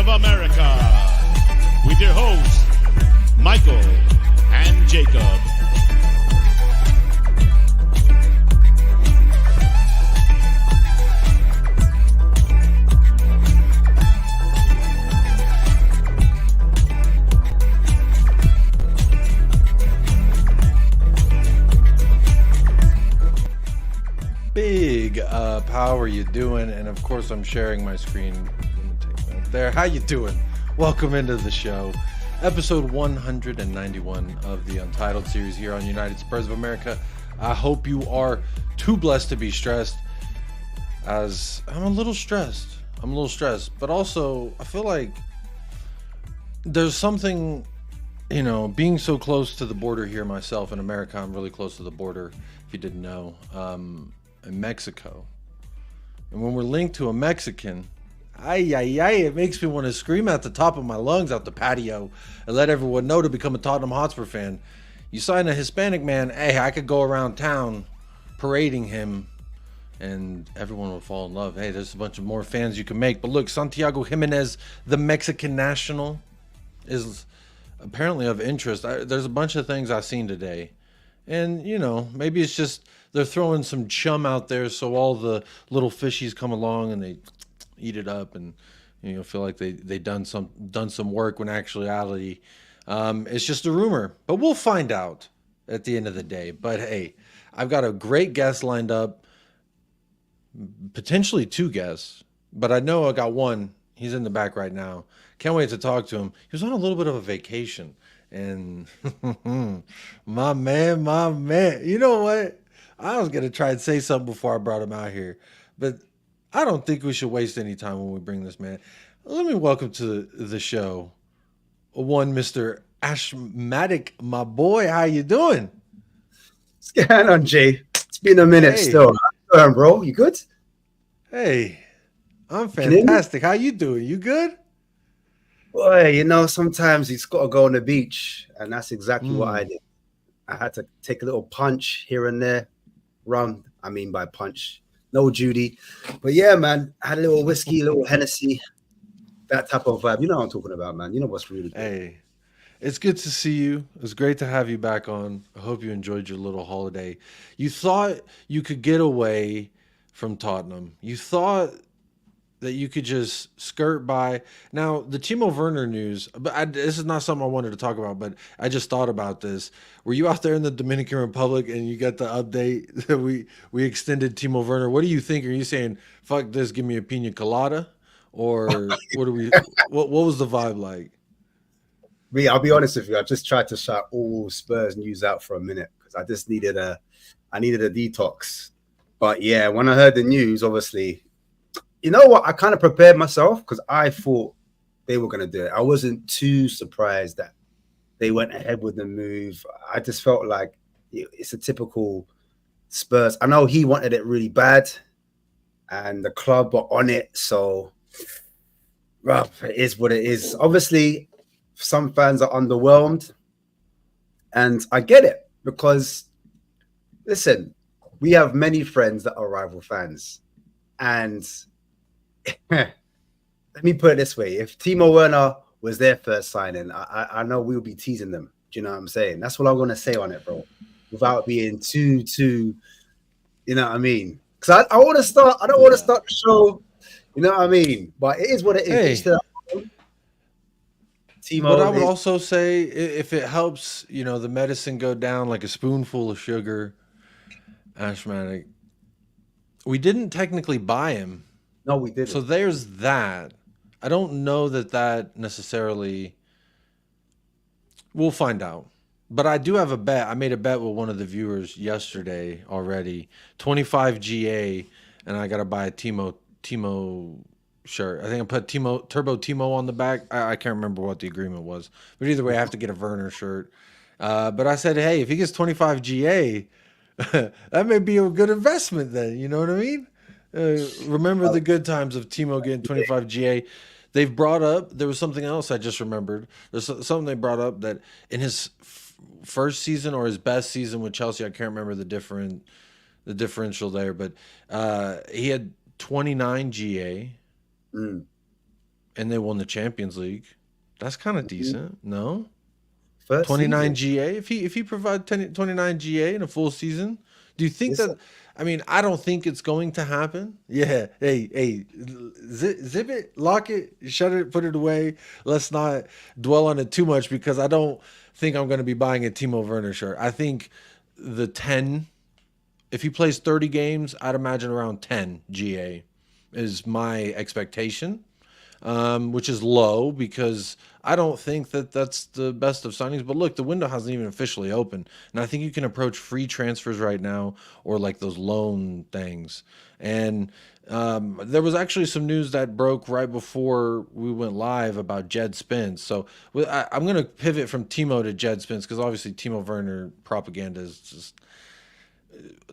of America, with your hosts, Michael and Jacob. Big how are you doing? And of course I'm sharing my screen. Let me take that there. How you doing? Welcome into the show. Episode 191 of the Untitled series here on United Spurs of America. I hope you are too blessed to be stressed, as I'm a little stressed. But also I feel like there's something, you know, being so close to the border here myself in America. I'm really close to the border, if you didn't know, in Mexico. And when we're linked to a Mexican, it makes me want to scream at the top of my lungs out the patio and let everyone know to become a Tottenham Hotspur fan. You sign a Hispanic man, hey, I could go around town parading him and everyone would fall in love. Hey, there's a bunch of more fans you can make. But look, Santiago Giménez, the Mexican national, is apparently of interest. There's a bunch of things I've seen today. And, you know, maybe it's just they're throwing some chum out there so all the little fishies come along and they eat it up and, you know, feel like they done some work when actuality it's just a rumor. But we'll find out at the end of the day. But hey, I've got a great guest lined up, potentially two guests, but I know I got one. He's in the back right now. Can't wait to talk to him. He was on a little bit of a vacation. And my man, you know what? I was going to try and say something before I brought him out here, but I don't think we should waste any time when we bring this man. Let me welcome to the show one Mr. Ashmatic, my boy. How you doing? What's going on, Jay? It's been a minute still. How you doing, bro? You good? Hey, I'm fantastic. How you doing? You good? Boy, you know, sometimes you just got to go on the beach, and that's exactly what I did. I had to take a little punch here and there. By punch. No Judy. But yeah, man, I had a little whiskey, a little Hennessy, that type of vibe. You know what I'm talking about, man. You know what's really good. Hey, it's good to see you. It's great to have you back on. I hope you enjoyed your little holiday. You thought you could get away from Tottenham. You thought that you could just skirt by. Now, the Timo Werner news, but this is not something I wanted to talk about, but I just thought about this. Were you out there in the Dominican Republic and you got the update that we extended Timo Werner? What do you think? Are you saying, fuck this, give me a pina colada? Or what was the vibe like? I'll be honest with you. I just tried to shut all Spurs news out for a minute because I just needed a detox. But yeah, when I heard the news, obviously, you know what? I kind of prepared myself because I thought they were going to do it. I wasn't too surprised that they went ahead with the move. I just felt like it's a typical Spurs. I know he wanted it really bad and the club were on it. So, it is what it is. Obviously, some fans are underwhelmed. And I get it because, listen, we have many friends that are rival fans. And let me put it this way. If Timo Werner was their first signing, I know we'll be teasing them. Do you know what I'm saying? That's what I'm going to say on it, bro. Without being too, you know what I mean? Because I want to start, I don't want to start the show, you know what I mean? But it is what it is. Hey. Timo, but I would also say if it helps, you know, the medicine go down like a spoonful of sugar, Ashmatic, we didn't technically buy him. No, we didn't. So there's that. I don't know that necessarily. We'll find out. But I do have a bet. I made a bet with one of the viewers yesterday already. 25 GA, and I got to buy a Timo shirt. I think I put Turbo Timo on the back. I can't remember what the agreement was. But either way, I have to get a Werner shirt. But I said, hey, if he gets 25 GA, that may be a good investment then. You know what I mean? Remember the good times of Timo getting 25 GA. They've brought up, there was something else I just remembered. There's something they brought up that in his first season or his best season with Chelsea, I can't remember the differential there, but he had 29 GA and they won the Champions League. That's kind of decent, no? First 29 season. GA. If he provides 29 GA in a full season, do you think Listen. that? I mean, I don't think it's going to happen. Yeah. Hey, zip it, lock it, shut it, put it away. Let's not dwell on it too much because I don't think I'm going to be buying a Timo Werner shirt. I think the 10, if he plays 30 games, I'd imagine around 10 GA is my expectation, which is low because I don't think that that's the best of signings. But look, the window hasn't even officially opened, and I think you can approach free transfers right now or like those loan things. And there was actually some news that broke right before we went live about Djed Spence. So I'm going to pivot from Timo to Djed Spence because obviously Timo Werner propaganda is just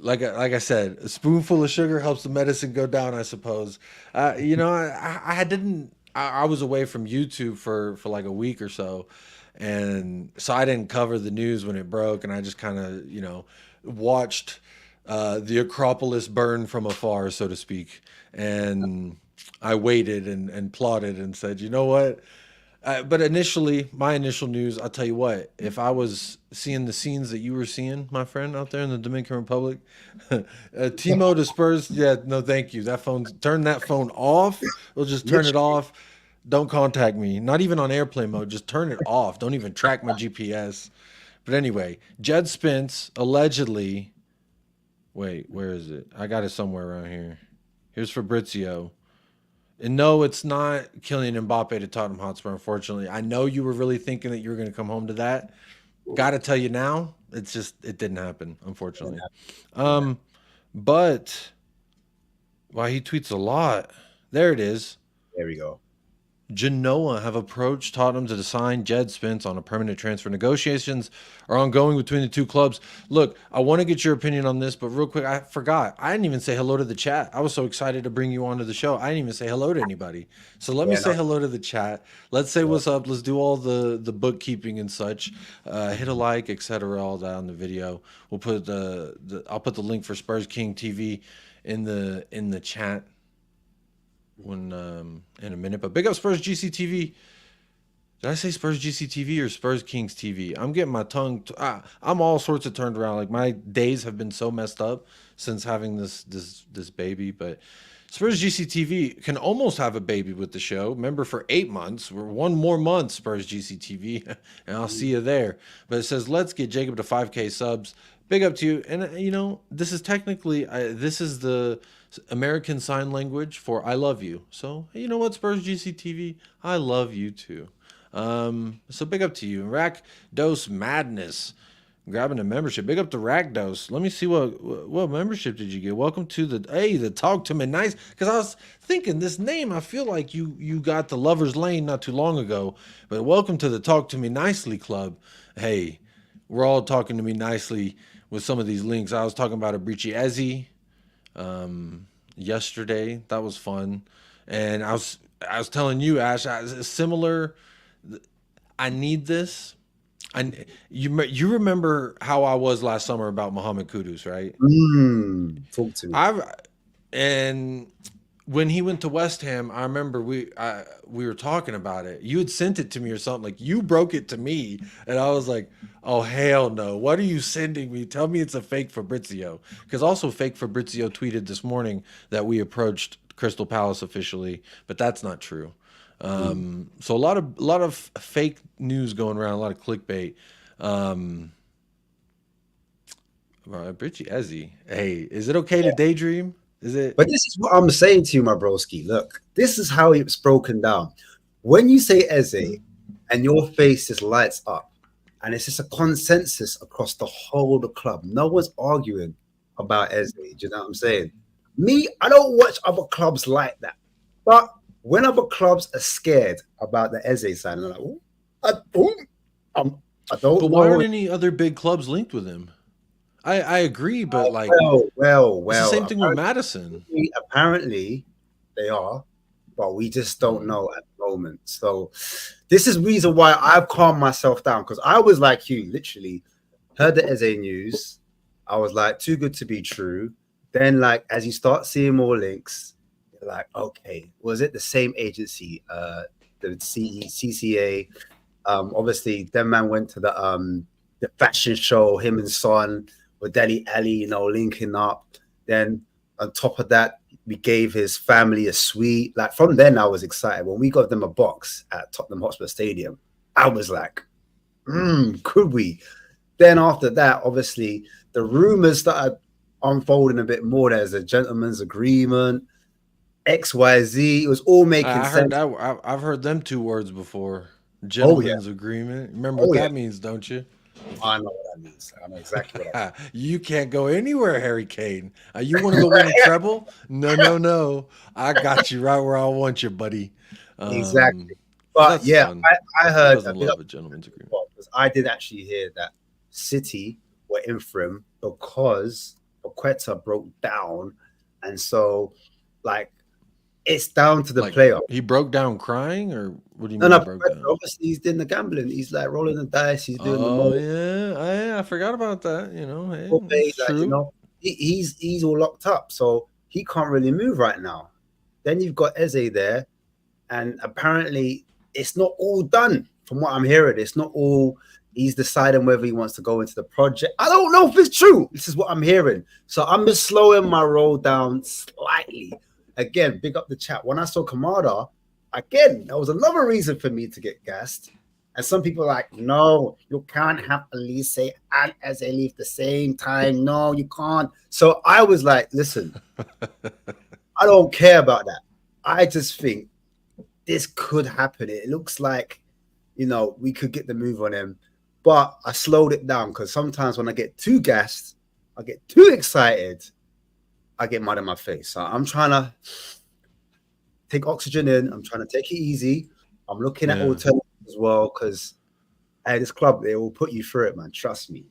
like I said, a spoonful of sugar helps the medicine go down, I suppose. I was away from YouTube for like a week or so, and so I didn't cover the news when it broke, and I just kind of watched the Acropolis burn from afar, so to speak, and I waited and plotted and said, you know what? But initially, my initial news, I'll tell you what, if I was seeing the scenes that you were seeing, my friend, out there in the Dominican Republic, Timo to Spurs, yeah, no, thank you. Turn that phone off. We'll just turn it off. Don't contact me. Not even on airplane mode. Just turn it off. Don't even track my GPS. But anyway, Djed Spence allegedly, wait, where is it? I got it somewhere around here. Here's Fabrizio. And no, it's not Kylian Mbappe to Tottenham Hotspur, unfortunately. I know you were really thinking that you were going to come home to that. Got to tell you now, it didn't happen, unfortunately. But, wow, he tweets a lot. There it is. There we go. Genoa have approached Tottenham to sign Djed Spence on a permanent transfer. Negotiations are ongoing between the two clubs. Look, I want to get your opinion on this, but real quick, I forgot. I didn't even say hello to the chat. I was so excited to bring you onto the show. I didn't even say hello to anybody. So let me say hello to the chat. Let's say what's up. Let's do all the bookkeeping and such. Hit a like, etc. All that on the video. We'll put I'll put the link for Spurs King TV in the chat when in a minute. But big up Spurs GCTV. Did I say Spurs GCTV or Spurs Kings TV? I'm getting my tongue I'm all sorts of turned around. Like my days have been so messed up since having this baby. But Spurs GCTV can almost have a baby with the show. Remember, for 8 months, we're one more month, Spurs GCTV, and I'll see you there. But it says, let's get Jacob to 5K subs. Big up to you. And this is technically this is the American Sign Language for I love you. So you know what, Spurs GCTV, I love you too. So big up to you. Rack Dose Madness, grabbing a membership. Big up to Rack Dose. Let me see what membership did you get. Welcome to the Talk to Me Nice. Because I was thinking this name, I feel like you got the Lover's Lane not too long ago. But welcome to the Talk to Me Nicely Club. Hey, we're all talking to me nicely with some of these links. I was talking about Eberechi Eze yesterday. That was fun. And I was telling you, Ash, similar. I need this. You remember how I was last summer about Mohamed Kudus, right? Talk to me. And when he went to West Ham, I remember we were talking about it. You had sent it to me or something. Like, you broke it to me, and I was like, "Oh hell no! What are you sending me? Tell me it's a fake Fabrizio." Because also fake Fabrizio tweeted this morning that we approached Crystal Palace officially, but that's not true. So a lot of fake news going around, a lot of clickbait. Eberechi Eze. Hey, is it okay to daydream? Is it? But this is what I'm saying to you, my broski. Look, this is how it's broken down. When you say Eze and your face just lights up, and it's just a consensus across the whole of the club. No one's arguing about Eze. Do you know what I'm saying? Me, I don't watch other clubs like that. But when other clubs are scared about the Eze sign, I'm like, I don't know. But why aren't any other big clubs linked with him? I agree, but like, well, it's the same thing with Madison. Apparently, they are, but we just don't know at the moment. So this is the reason why I've calmed myself down, because I was like you, literally heard the Eze news. I was like, too good to be true. Then, like, as you start seeing more links, like, okay, was it the same agency, the CCA? Obviously, them man went to the fashion show, him and Son with Deli Ali, you know, linking up. Then on top of that, we gave his family a suite. Like from then, I was excited. When we got them a box at Tottenham Hotspur Stadium, I was like, could we? Then after that, obviously, the rumors started unfolding a bit more. There's a gentleman's agreement, XYZ. It was all making I sense. heard that. I've heard them two words before. Gentleman's agreement. Remember what that means, don't you? I know what that means. I know exactly what that means. You can't go anywhere, Harry Kane. You want to go win a treble? No. I got you right where I want you, buddy. Exactly. But yeah, fun. I heard Who doesn't love a gentleman's agreement. Because I did actually hear that City were in for him because Paqueta broke down, and so like it's down to the player. He broke down crying, or what do you mean? No, broke down? obviously he's doing the gambling. He's like rolling the dice. He's doing yeah, I forgot about that. You know, hey, like, you know, he's all locked up, so he can't really move right now. Then you've got Eze there, and apparently it's not all done. From what I'm hearing, it's not all. He's deciding whether he wants to go into the project. I don't know if it's true. This is what I'm hearing. So I'm just slowing my roll down slightly. Again, big up the chat. When I saw Kamada, again, that was another reason for me to get gassed. And some people are like, no, you can't have Elise and Eze leave the same time. No, you can't. So I was like, listen, I don't care about that. I just think this could happen. It looks like, you know, we could get the move on him. But I slowed it down because sometimes when I get too gassed, I get too excited, I get mud in my face. So I'm trying to take oxygen in. I'm trying to take it easy. I'm looking at alternatives as well because at this club, they will put you through it, man. Trust me.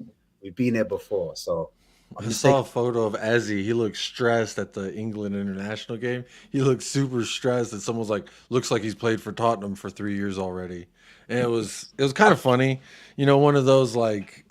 We've been there before. So I saw a photo of Eze. He looked stressed at the England international game. He looked super stressed. And someone's like, looks like he's played for Tottenham for 3 years already. And it was kind of funny, you know, one of those like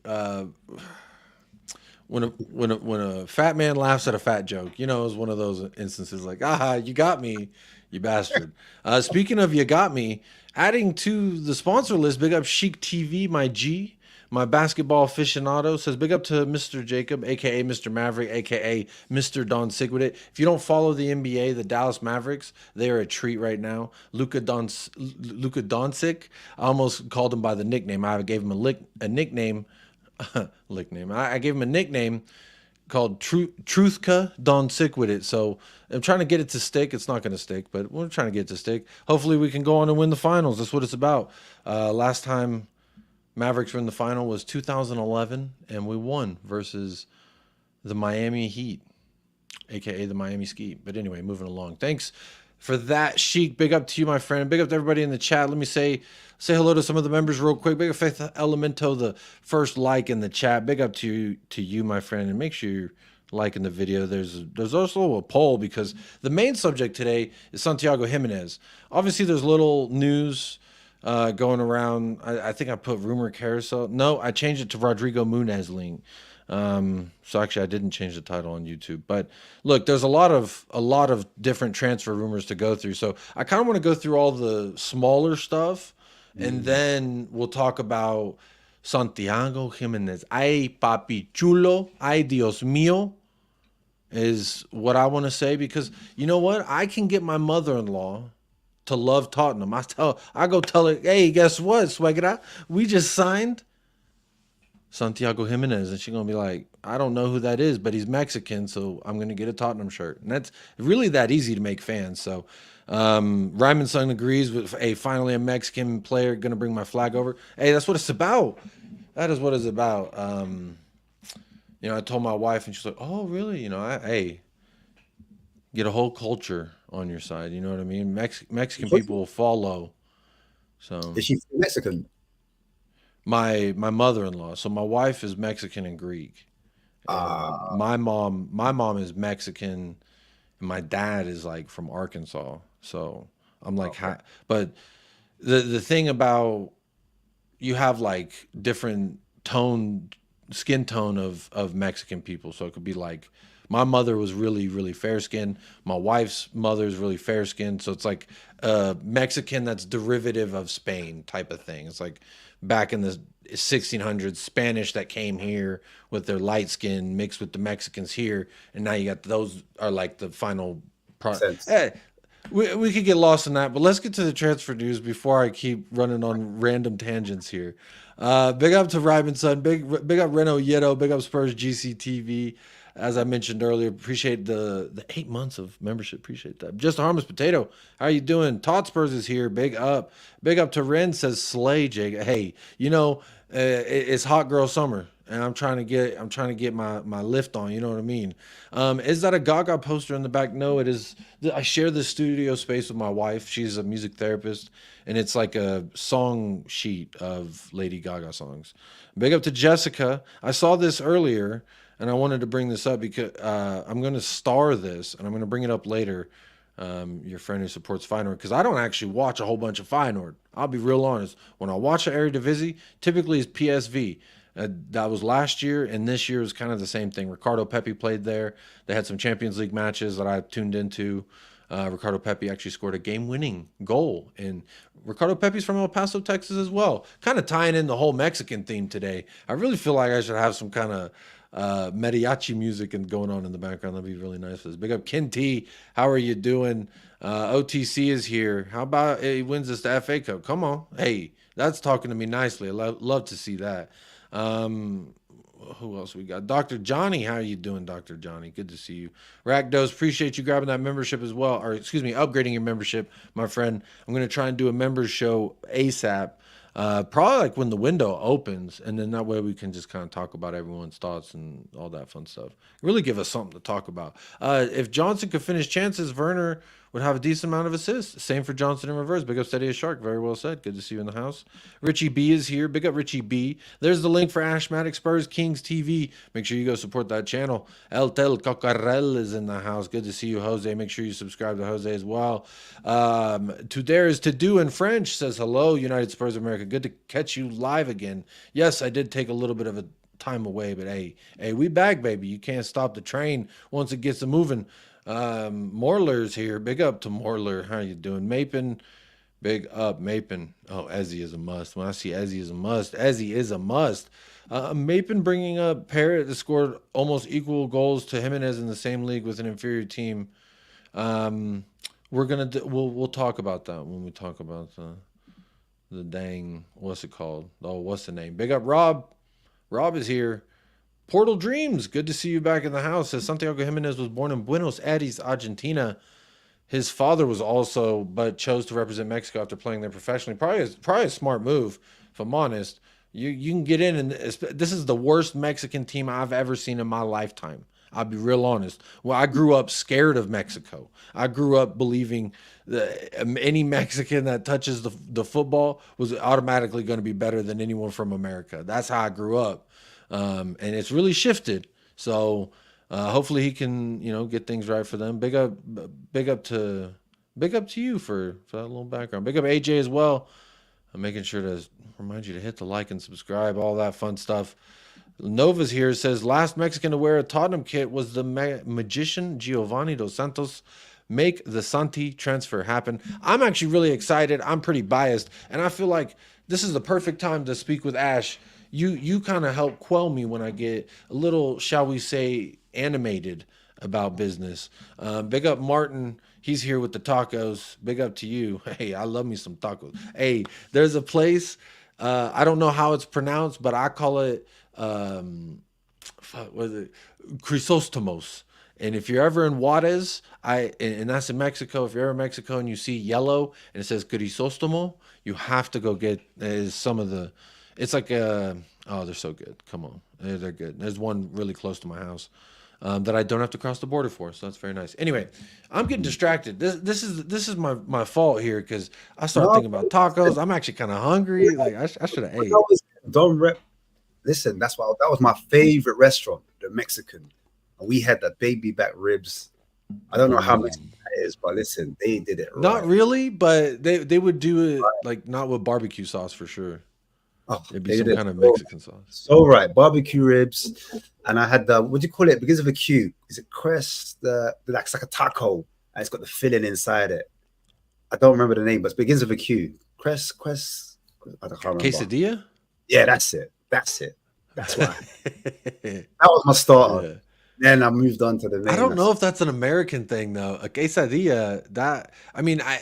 when a fat man laughs at a fat joke, you know, it was one of those instances like, you got me, you bastard. Speaking of you got me, adding to the sponsor list, big up Chic TV, my G. My basketball aficionado says, big up to Mr. Jacob, a.k.a. Mr. Maverick, a.k.a. Mr. Don Sigwit. If you don't follow the NBA, the Dallas Mavericks, they are a treat right now. Luka Doncic, I almost called him by the nickname. I gave him a nickname. I gave him a nickname called Truthka Don Sigwit. So I'm trying to get it to stick. It's not going to stick, but we're trying to get it to stick. Hopefully we can go on and win the finals. That's what it's about. Last time Mavericks were in the final was 2011, and we won versus the Miami Heat, a.k.a. the Miami Ski. But anyway, moving along. Thanks for that, Sheik. Big up to you, my friend. Big up to everybody in the chat. Let me say hello to some of the members real quick. Big up Faith Elemento, the first like in the chat. Big up to you, my friend. And make sure you're liking the video. There's also a poll because the main subject today is Santiago Giménez. Obviously, there's little news going around. I think I put rumor carousel. No, I changed it to Rodrigo Muniz link. So actually I didn't change the title on YouTube, but look, there's a lot of different transfer rumors to go through. So I kind of want to go through all the smaller stuff and then we'll talk about Santiago Giménez. Ay, papi chulo. Ay, Dios mío is what I want to say, because you know what? I can get my mother-in-law to love Tottenham. I go tell her, hey, guess what, Suegra? We just signed Santiago Giménez. And she's going to be like, I don't know who that is, but he's Mexican, so I'm going to get a Tottenham shirt. And that's really that easy to make fans. So Ryman Sung agrees with, hey, finally a Mexican player going to bring my flag over. Hey, that's what it's about. That is what it's about. You know, I told my wife, and she's like, oh, really? You know, hey, get a whole culture on your side. You know what I mean? Mexican people will follow. So is she Mexican? My mother-in-law. So my wife is Mexican and Greek. My mom is Mexican, and my dad is like from Arkansas. So I'm like, but the thing about, you have like different skin tone of Mexican people. So it could be like my mother was really, really fair skinned. My wife's mother is really fair skinned. So it's like Mexican that's derivative of Spain type of thing. It's like back in the 1600s, Spanish that came here with their light skin mixed with the Mexicans here. And now you got those are like the final product. Hey, we could get lost in that, but let's get to the transfer news before I keep running on random tangents here. Big up to Rymanson, big up Reno Yeto, big up Spurs GCTV. As I mentioned earlier, appreciate the 8 months of membership. Appreciate that. Just a harmless potato. How you doing? Todd Spurs is here. Big up to Ren says slay, Jake. Hey, it's hot girl summer. And I'm trying to get my lift on. You know what I mean? Is that a Gaga poster in the back? No, it is. I share the studio space with my wife. She's a music therapist, and it's like a song sheet of Lady Gaga songs. Big up to Jessica. I saw this earlier, and I wanted to bring this up because I'm going to star this, and I'm going to bring it up later. Your friend who supports Feyenoord, because I don't actually watch a whole bunch of Feyenoord. I'll be real honest. When I watch the Eredivisie, typically it's PSV. That was last year, and this year is kind of the same thing. Ricardo Pepi played there. They had some Champions League matches that I tuned into. Ricardo Pepi actually scored a game-winning goal, and Ricardo Pepi's from El Paso, Texas as well. Kind of tying in the whole Mexican theme today. I really feel like I should have some kind of mariachi music and going on in the background. That'd be really nice for this. Big up Ken T. How are you doing? OTC is here. How about he wins us the FA Cup? Come on. Hey, that's talking to me nicely. I love to see that. Who else we got? Dr. Johnny, how are you doing, Dr. Johnny? Good to see you. Rakdos, appreciate you grabbing that membership as well, or excuse me, upgrading your membership, my friend. I'm going to try and do a members show ASAP, probably like when the window opens, and then that way we can just kind of talk about everyone's thoughts and all that fun stuff. Really give us something to talk about. If Johnson could finish chances, Werner would have a decent amount of assists. Same for Johnson in reverse. Big up Steady as Shark. Very well said. Good to see you in the house. Richie B is here. Big up Richie B. There's the link for Ashmatic Spurs Kings TV. Make sure you go support that channel. El Tel Cocarel is in the house. Good to see you, Jose. Make sure you subscribe to Jose as well. To Dare is to do in French says hello, United Spurs of America. Good to catch you live again. Yes, I did take a little bit of a time away, but hey, we back, baby. You can't stop the train once it gets to moving. Morler's here. Big up to Morler. How you doing? Mapin, big up Mapin. Oh, Eze is a must. When I see Eze is a must, Eze is a must. Mapin bringing up Parrott that scored almost equal goals to Gimenez in the same league with an inferior team. We're gonna we'll talk about that when we talk about the dang, what's it called? Oh, what's the name? Big up Rob. Rob is here. Portal Dreams, good to see you back in the house. Says Santiago Giménez was born in Buenos Aires, Argentina. His father was also, but chose to represent Mexico after playing there professionally. Probably a smart move, if I'm honest. You can get in, and this is the worst Mexican team I've ever seen in my lifetime. I'll be real honest. Well, I grew up scared of Mexico. I grew up believing that any Mexican that touches the football was automatically going to be better than anyone from America. That's how I grew up. And it's really shifted. So hopefully he can, get things right for them. Big up to you for that little background. Big up AJ as well. I'm making sure to remind you to hit the like and subscribe, all that fun stuff. Nova's here, says last Mexican to wear a Tottenham kit was the magician Giovanni Dos Santos. Make the Santi transfer happen. I'm actually really excited. I'm pretty biased, and I feel like this is the perfect time to speak with Ash. You kind of help quell me when I get a little, shall we say, animated about business. Big up Martin. He's here with the tacos. Big up to you. Hey, I love me some tacos. Hey, there's a place. I don't know how it's pronounced, but I call it Crisostomos. And if you're ever in Juarez, and that's in Mexico, if you're ever in Mexico and you see yellow and it says Crisostomo, you have to go get some of the. It's like they're so good. Come on, they're good. There's one really close to my house that I don't have to cross the border for, so that's very nice. Anyway, I'm getting distracted. This is my fault here because I started thinking about tacos. I'm actually kind of hungry. Like I should have ate. Listen, that was my favorite restaurant, the Mexican. And we had the baby back ribs. I don't know how Mexican that is, but listen, they did it right. Not really, but they would do it like not with barbecue sauce for sure. Oh, It'd they be some did it kind of so, Mexican sauce. so right. Barbecue ribs, and I had the, what do you call it? It begins with a Q. Is it crest? It's like a taco, and it's got the filling inside it. I don't remember the name, but it begins with a Q. Crest. I can't remember. Quesadilla? Yeah, that's it. That's why. That was my starter. Yeah. Then I moved on to the name. I don't know if that's an American thing though. A quesadilla,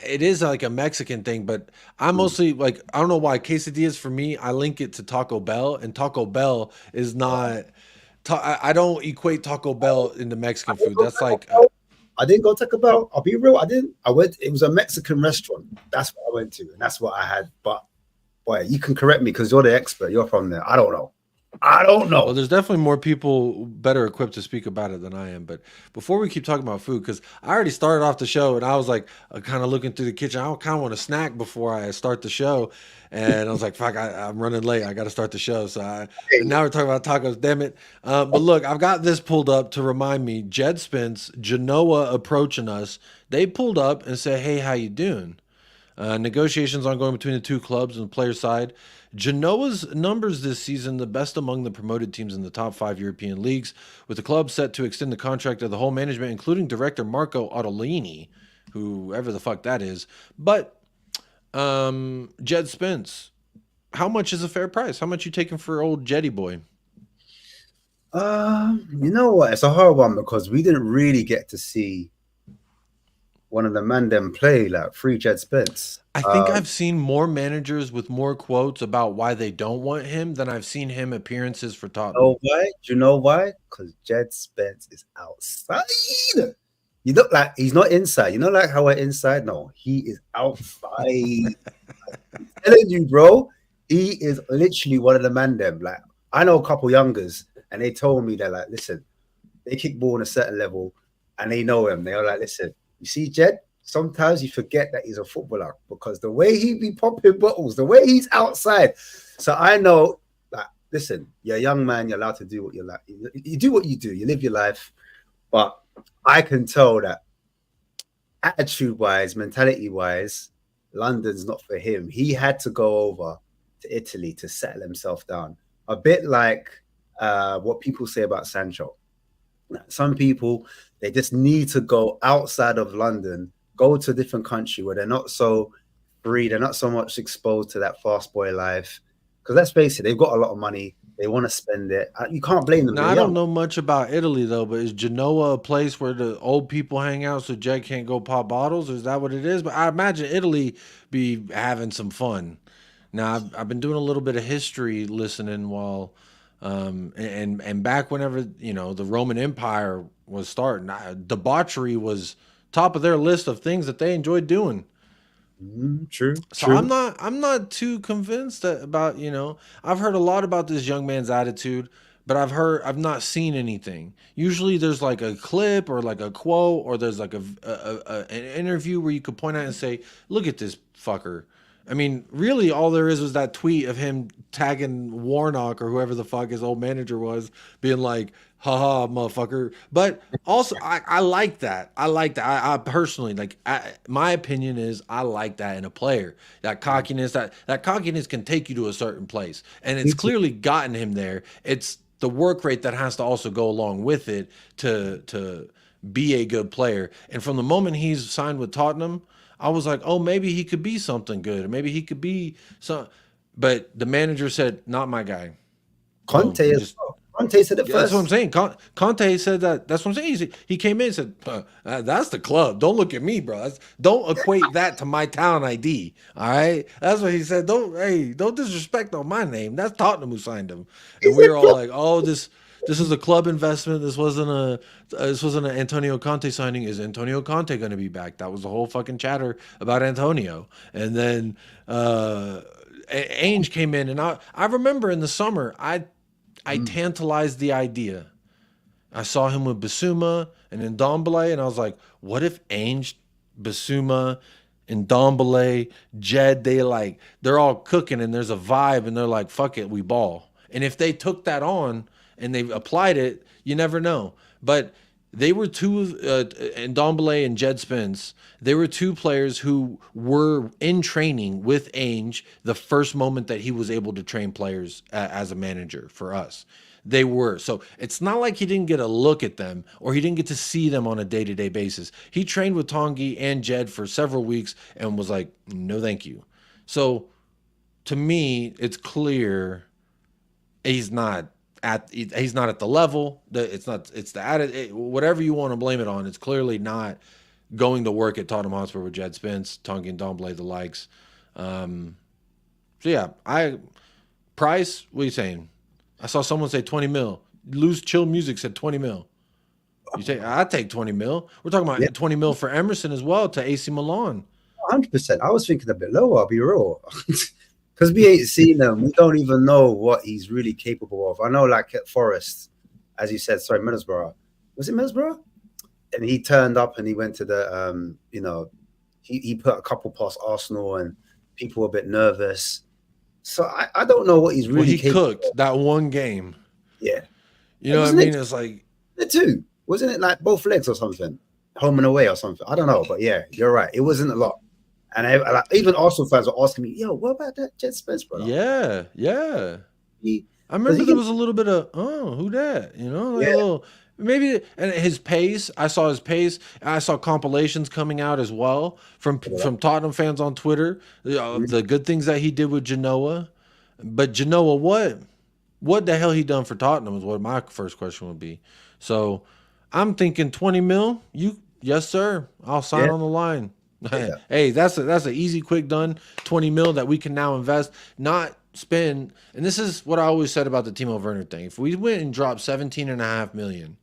it is like a Mexican thing, but I mostly like, I don't know why quesadillas for me, I link it to Taco Bell, and Taco Bell is not. I don't equate Taco Bell into Mexican food. That's like. I didn't go Taco Bell. I'll be real. I didn't. I went. It was a Mexican restaurant. That's what I went to, and that's what I had. But boy, you can correct me because you're the expert. You're from there. I don't know. Well, there's definitely more people better equipped to speak about it than I am. But before we keep talking about food, because I already started off the show and I was like kind of looking through the kitchen. I kind of want a snack before I start the show. And I was like, fuck, I'm running late. I got to start the show. So now we're talking about tacos. Damn it. But look, I've got this pulled up to remind me. Djed Spence, Genoa approaching us. They pulled up and said, hey, how you doing? Negotiations ongoing between the two clubs and the player side. Genoa's numbers this season, the best among the promoted teams in the top 5 European leagues, with the club set to extend the contract of the whole management, including director Marco Ottolini, whoever the fuck that is. But Djed Spence, how much is a fair price? How much you taking for old Jetty boy? You know what? It's a hard one because we didn't really get to see one of the man them play like free Djed Spence. I think I've seen more managers with more quotes about why they don't want him than I've seen him appearances for Tottenham. Oh, why? Do you know why? Because Djed Spence is outside. You look like he's not inside. You know, like how we're inside? No, he is outside. I'm telling you, bro, he is literally one of the man them. Like, I know a couple youngers, and they told me they're like, listen, they kick ball on a certain level, and they know him. They're like, listen, you see, Djed, sometimes you forget that he's a footballer because the way he be popping bottles, the way he's outside. So I know that, listen, you're a young man, you're allowed to do what you like. You do what you do, you live your life. But I can tell that attitude-wise, mentality-wise, London's not for him. He had to go over to Italy to settle himself down. A bit like what people say about Sancho. Some people, they just need to go outside of London, go to a different country where they're not so free, they're not so much exposed to that fast boy life. Because let's face it, they've got a lot of money, they want to spend it. You can't blame them. Now, I don't know much about Italy, though, but is Genoa a place where the old people hang out so Djed can't go pop bottles? Or is that what it is? But I imagine Italy be having some fun. Now, I've been doing a little bit of history listening while... and back whenever, you know, the Roman Empire was starting, debauchery was top of their list of things that they enjoyed doing. True. So true. I'm not too convinced about, you know, I've heard a lot about this young man's attitude, but I've not seen anything. Usually there's like a clip or like a quote, or there's like an interview where you could point out and say, look at this fucker. I mean, really, all there is was that tweet of him tagging Warnock or whoever the fuck his old manager was, being like, haha, motherfucker. But also, I like that. I like that. I personally, like, my opinion is I like that in a player. That cockiness, that cockiness can take you to a certain place. And it's clearly gotten him there. It's the work rate that has to also go along with it to be a good player. And from the moment he's signed with Tottenham, I was like, oh, maybe he could be something good. Or maybe he could be some. But the manager said, not my guy. Conte said it first. That's what I'm saying. Conte said that. That's what I'm saying. He came in and said, that's the club. Don't look at me, bro. Don't equate that to my talent ID. All right? That's what he said. Don't disrespect on my name. That's Tottenham who signed him. And we were all like, oh, this is a club investment. This wasn't an Antonio Conte signing. Is Antonio Conte going to be back? That was the whole fucking chatter about Antonio. And then Ainge came in, and I remember in the summer I tantalized the idea. I saw him with Bissouma and Ndombele, and I was like, what if Ainge, Bissouma, and Ndombele, Djed, they're all cooking and there's a vibe and they're like, fuck it, we ball. And if they took that on and they applied it, you never know. But They were two, and Ndombele and Djed Spence, they were two players who were in training with Ainge the first moment that he was able to train players as a manager for us. They were. So it's not like he didn't get a look at them or he didn't get to see them on a day-to-day basis. He trained with Toney and Djed for several weeks and was like, no, thank you. So to me, it's clear he's not at the level that it's the added, whatever you want to blame it on. It's clearly not going to work at Tottenham Hotspur with Djed Spence, Toney and Ndombele, the likes. So yeah, price. What are you saying? I saw someone say 20 mil. Loose Chill Music said 20 mil. You say I'd take 20 mil. We're talking about 20 mil for Emerson as well to AC Milan. 100%. I was thinking a bit lower. I'll be real. Because we ain't seen him. We don't even know what he's really capable of. I know, like at Forest, as you said, sorry, Middlesbrough. Was it Middlesbrough? And he turned up and he went to the, he put a couple past Arsenal and people were a bit nervous. So I don't know what he's really capable cooked of. That one game. Yeah. You know what I mean? It's like... The two. Wasn't it like both legs or something? Home and away or something? I don't know. But yeah, you're right. It wasn't a lot. And even Arsenal fans were asking me, yo, what about that Djed Spence, brother? Yeah, yeah. I remember there was a little bit of, who that? You know, like a little, maybe, and his pace, I saw his pace. I saw compilations coming out as well from Tottenham fans on Twitter, the good things that he did with Genoa. But Genoa, what the hell he done for Tottenham is what my first question would be. So I'm thinking 20 mil, yes, sir. I'll sign on the line. Yeah. Hey, that's an easy, quick done 20 mil that we can now invest, not spend. And this is what I always said about the Timo Werner thing. If we went and dropped 17.5 million,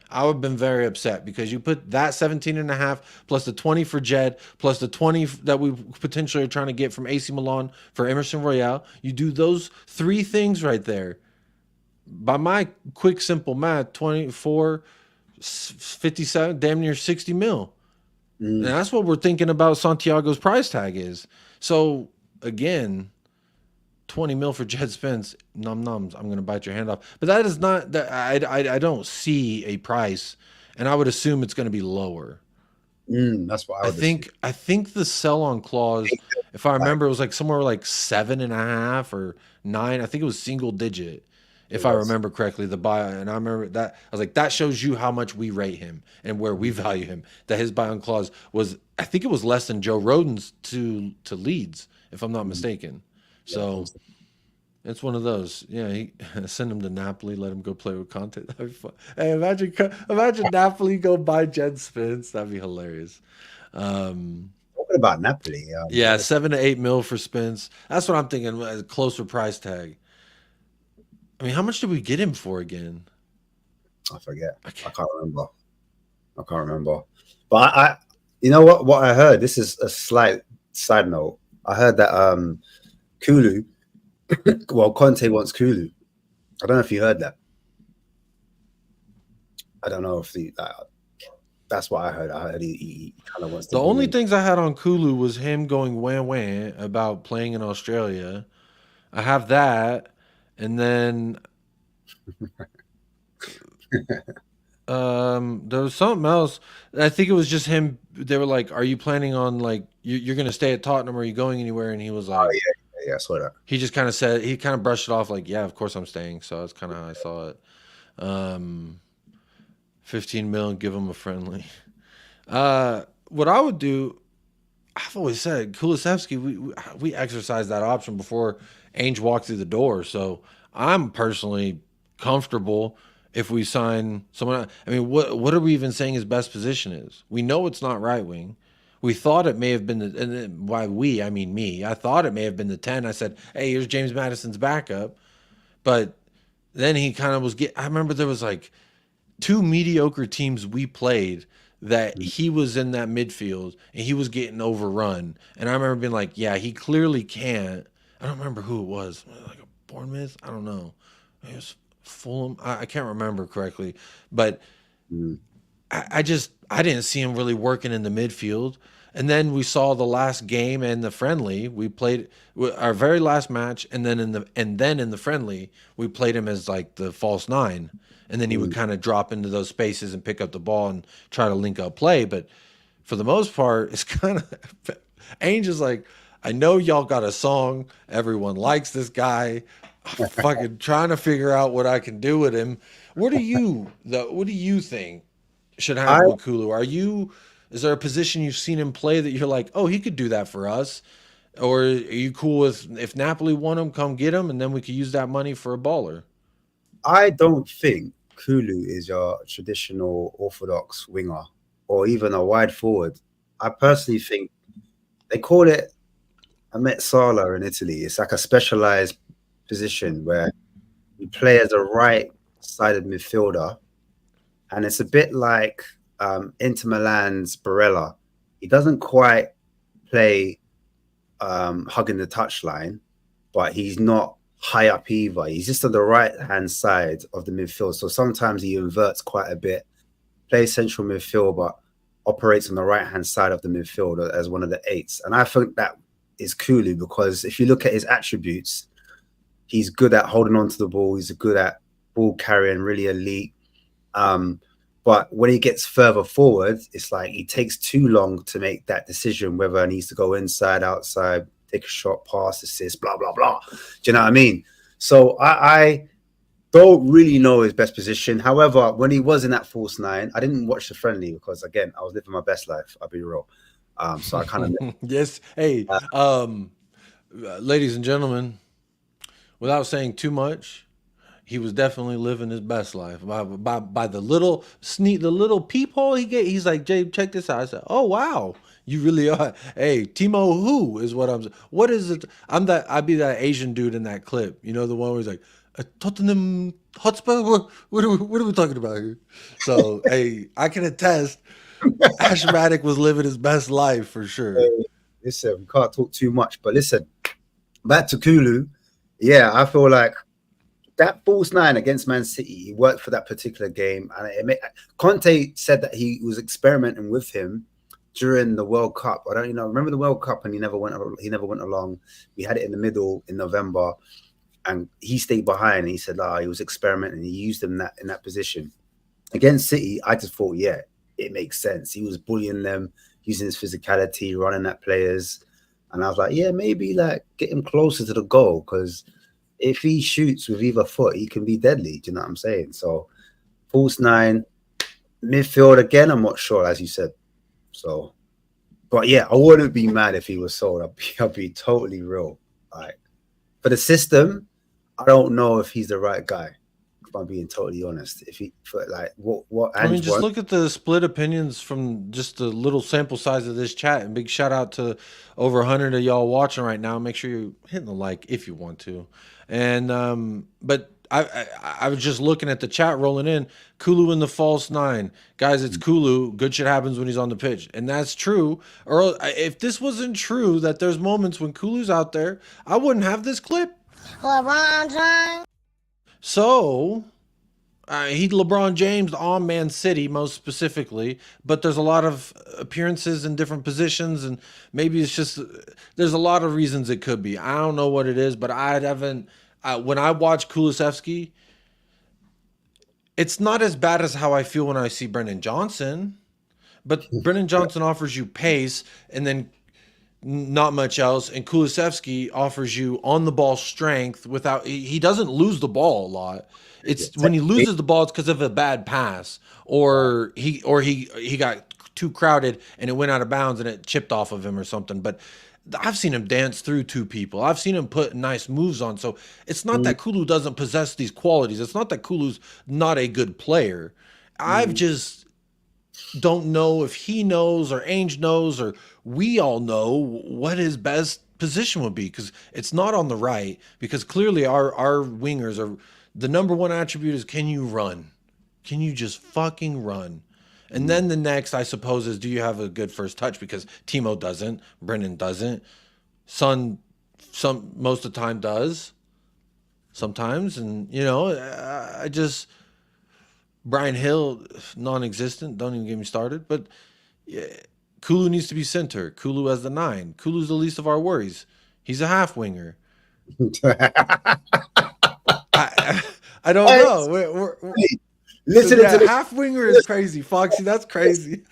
I would have been very upset because you put that 17.5 plus the 20 for Djed plus the 20 that we potentially are trying to get from AC Milan for Emerson Royale. You do those three things right there. By my quick, simple math, 24, 57, damn near 60 mil. And that's what we're thinking about Santiago's price tag is. So, again, 20 mil for Djed Spence, nums, I'm going to bite your hand off. But that is not, that I don't see a price, and I would assume it's going to be lower. That's what I think the sell-on clause, if I remember, it was like somewhere like 7.5 or 9. I think it was single digit. If I remember correctly, the buy, and I remember that, I was like, that shows you how much we rate him and where we value him. That his buy-on clause was, I think it was less than Joe Rodon's to Leeds, if I'm not mistaken. So it's one of those. Yeah, send him to Napoli, let him go play with Conte. That'd be fun. Hey, imagine Napoli go buy Djed Spence. That'd be hilarious. Talking about Napoli, yeah, 7 to 8 mil for Spence. That's what I'm thinking. A closer price tag. I mean, how much did we get him for again? I forget. I can't remember. But I you know what I heard? This is a slight side note. I heard that Kulu, well, Conte wants Kulu. I don't know if you heard that. I don't know if that's what I heard. I heard he kind of wants to. The only things I had on Kulu was him going wham about playing in Australia. I have that. And then there was something else. I think it was just him. They were like, "Are you planning on like you're going to stay at Tottenham? Or are you going anywhere?" And he was like, "Oh yeah, I saw that." He just kind of said he kind of brushed it off like, "Yeah, of course I'm staying." So that's kind of how I saw it. 15 million, give him a friendly. What I would do, I've always said, Kulusevski, we exercised that option before Ainge walked through the door. So I'm personally comfortable if we sign someone. I mean, what are we even saying his best position is? We know it's not right wing. We thought it may have been and by we, I mean me. I thought it may have been the 10. I said, hey, here's James Maddison's backup. But then he kind of was I remember there was like 2 mediocre teams we played that he was in that midfield and he was getting overrun. And I remember being like, yeah, he clearly can't. I don't remember who it was. Like a Bournemouth? I don't know. It was Fulham. I can't remember correctly. But I didn't see him really working in the midfield. And then we saw the last game and the friendly. We played our very last match, and then in the friendly, we played him as like the false nine, and then he would kind of drop into those spaces and pick up the ball and try to link up play. But for the most part, it's kind of Ainge is like, I know y'all got a song. Everyone likes this guy. I'm fucking trying to figure out what I can do with him. What do you think should happen with Kulu? Is there a position you've seen him play that you're like, oh, he could do that for us? Or are you cool with if Napoli want him, come get him, and then we could use that money for a baller? I don't think Kulu is your traditional orthodox winger or even a wide forward. I personally think they call it a mezzala in Italy. It's like a specialized position where you play as a right-sided midfielder, and it's a bit like Inter Milan's Barella. He doesn't quite play hugging the touchline, but he's not high up either. He's just on the right-hand side of the midfield. So sometimes he inverts quite a bit, plays central midfield, but operates on the right-hand side of the midfield as one of the eights. And I think that is Kulu, because if you look at his attributes, he's good at holding on to the ball. He's good at ball carrying, really elite. But when he gets further forward, it's like he takes too long to make that decision, whether he needs to go inside, outside, take a shot, pass, assist, blah, blah, blah. Do you know what I mean? So I don't really know his best position. However, when he was in that false nine, I didn't watch the friendly because, again, I was living my best life. I'll be real. So I kind of... Yes. Hey, ladies and gentlemen, without saying too much, he was definitely living his best life by the little peephole he get. He's like, Jay, check this out. I said, oh wow, you really are. Hey, Timo, who is what I'm? What is it? I'd be that Asian dude in that clip. You know, the one where he's like, Tottenham Hotspur. What are we talking about here? So hey, I can attest, Ashmatic was living his best life for sure. Listen, we can't talk too much, but listen, back to Kulu. Yeah, I feel like that false nine against Man City, he worked for that particular game. And Conte said that he was experimenting with him during the World Cup. I don't remember the World Cup, and he never went along. We had it in the middle in November, and he stayed behind. And he said, he was experimenting. He used him in that position. Against City, I just thought, yeah, it makes sense. He was bullying them, using his physicality, running at players. And I was like, yeah, maybe like get him closer to the goal, because if he shoots with either foot, he can be deadly. Do you know what I'm saying? So, false nine, midfield again, I'm not sure, as you said. So, but yeah, I wouldn't be mad if he was sold. I'll be totally real. Like, for the system, I don't know if he's the right guy. If I'm being totally honest, I mean, just look at the split opinions from just the little sample size of this chat. And big shout out to over 100 of y'all watching right now. Make sure you're hitting the like if you want to. And but I was just looking at the chat rolling in. Kulu in the false nine, guys. It's Kulu. Good shit happens when he's on the pitch, and that's true. Or if this wasn't true, that there's moments when Kulu's out there, I wouldn't have this clip. LeBron James. So, he LeBron James on Man City most specifically, but there's a lot of appearances in different positions, and maybe it's just there's a lot of reasons it could be. I don't know what it is, but when I watch Kulusevski, it's not as bad as how I feel when I see Brennan Johnson, but Brennan Johnson offers you pace and then not much else, and Kulusevski offers you on the ball strength without he doesn't lose the ball a lot. It's when he loses the ball, it's because of a bad pass, or he got too crowded and it went out of bounds and it chipped off of him or something. But I've seen him dance through two people. I've seen him put nice moves on. So it's not that Kulu doesn't possess these qualities. It's not that Kulu's not a good player. I've just don't know if he knows or Ainge knows or we all know what his best position would be, because it's not on the right, because clearly our wingers are the number one attribute is, can you run? Can you just fucking run? And then the next, I suppose, is do you have a good first touch? Because Timo doesn't, Brennan doesn't, Son most of the time does, sometimes, and I just Brian Hill non-existent. Don't even get me started. But yeah, Kulu needs to be center. Kulu as the 9. Kulu's the least of our worries. He's a half winger. I don't know. Listen to the half winger is crazy, Foxy. That's crazy.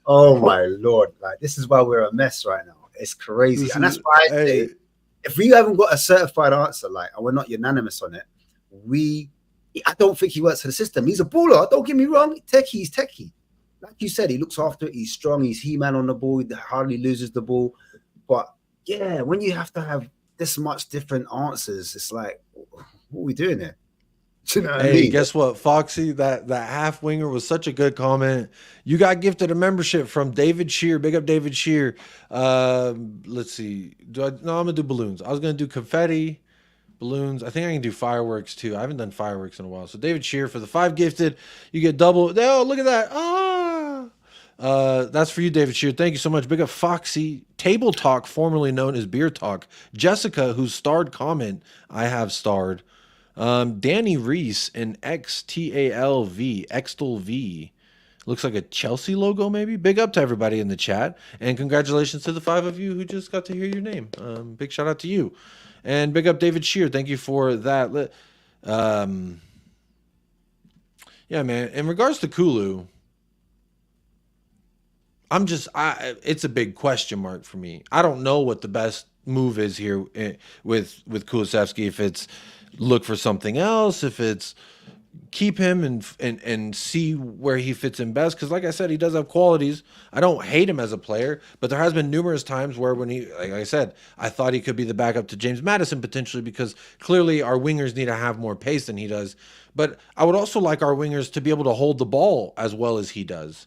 Oh my Lord! Like, this is why we're a mess right now. It's crazy, and that's why I say, if we haven't got a certified answer, like, and we're not unanimous on it, I don't think he works for the system. He's a baller. Don't get me wrong. He's techie. Like you said, he looks after it. He's strong. He's He-Man on the ball. He hardly loses the ball. But yeah, when you have to have this much different answers, it's like, what are we doing here? You know what I mean? Guess what, Foxy? That half winger was such a good comment. You got gifted a membership from David Shear. Big up David Shear. Let's see. I'm gonna do balloons. I was gonna do confetti, balloons. I think I can do fireworks too. I haven't done fireworks in a while. So David Shear for the 5 gifted. You get double. Oh, look at that. That's for you, David Shear. Thank you so much. Big up Foxy. Table Talk, formerly known as Beer Talk. Jessica, whose starred comment I have starred. Danny Reese and XTALV, Xtal V. Looks like a Chelsea logo, maybe. Big up to everybody in the chat. And congratulations to the 5 of you who just got to hear your name. Big shout out to you. And big up David Shear. Thank you for that. Yeah, man. In regards to Kulu, it's a big question mark for me. I don't know what the best move is here with Kulusevski. If it's look for something else, if it's keep him and see where he fits in best. Because like I said, he does have qualities. I don't hate him as a player, but there has been numerous times where when like I said, I thought he could be the backup to James Maddison potentially, because clearly our wingers need to have more pace than he does. But I would also like our wingers to be able to hold the ball as well as he does.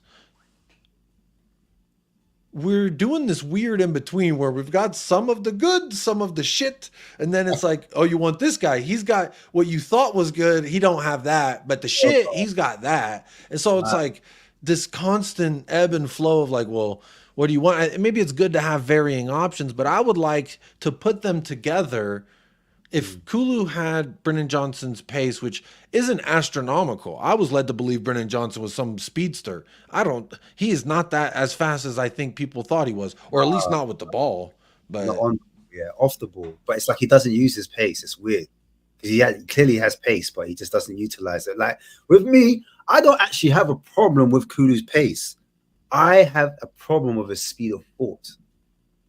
We're doing this weird in between where we've got some of the good, some of the shit, and then it's like, oh, you want this guy? He's got what you thought was good. He don't have that, but the shit, he's got that. And so it's like this constant ebb and flow of like, well, what do you want? Maybe it's good to have varying options, but I would like to put them together. If Kulu had Brennan Johnson's pace, which isn't astronomical, I was led to believe Brennan Johnson was some speedster. He is not that as fast as I think people thought he was, or at least not with the ball. But off the ball. But it's like he doesn't use his pace. It's weird. He clearly has pace, but he just doesn't utilize it. Like with me, I don't actually have a problem with Kulu's pace. I have a problem with his speed of thought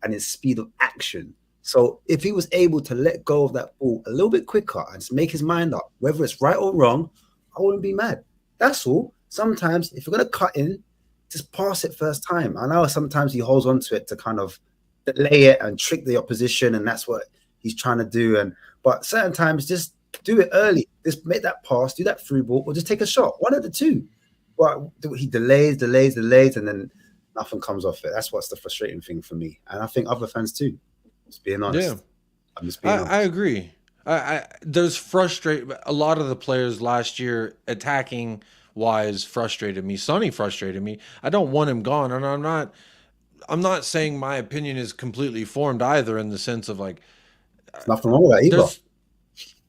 and his speed of action. So if he was able to let go of that ball a little bit quicker and just make his mind up, whether it's right or wrong, I wouldn't be mad. That's all. Sometimes if you're going to cut in, just pass it first time. I know sometimes he holds on to it to kind of delay it and trick the opposition, and that's what he's trying to do. But certain times, just do it early. Just make that pass, do that through ball, or just take a shot. One of the two. But he delays, and then nothing comes off it. That's what's the frustrating thing for me. And I think other fans too. Just being honest. Yeah, I'm just being honest. I agree. There's a lot of the players last year attacking wise frustrated me. Sonny frustrated me. I don't want him gone, and I'm not saying my opinion is completely formed either, in the sense of like there's nothing wrong with that either.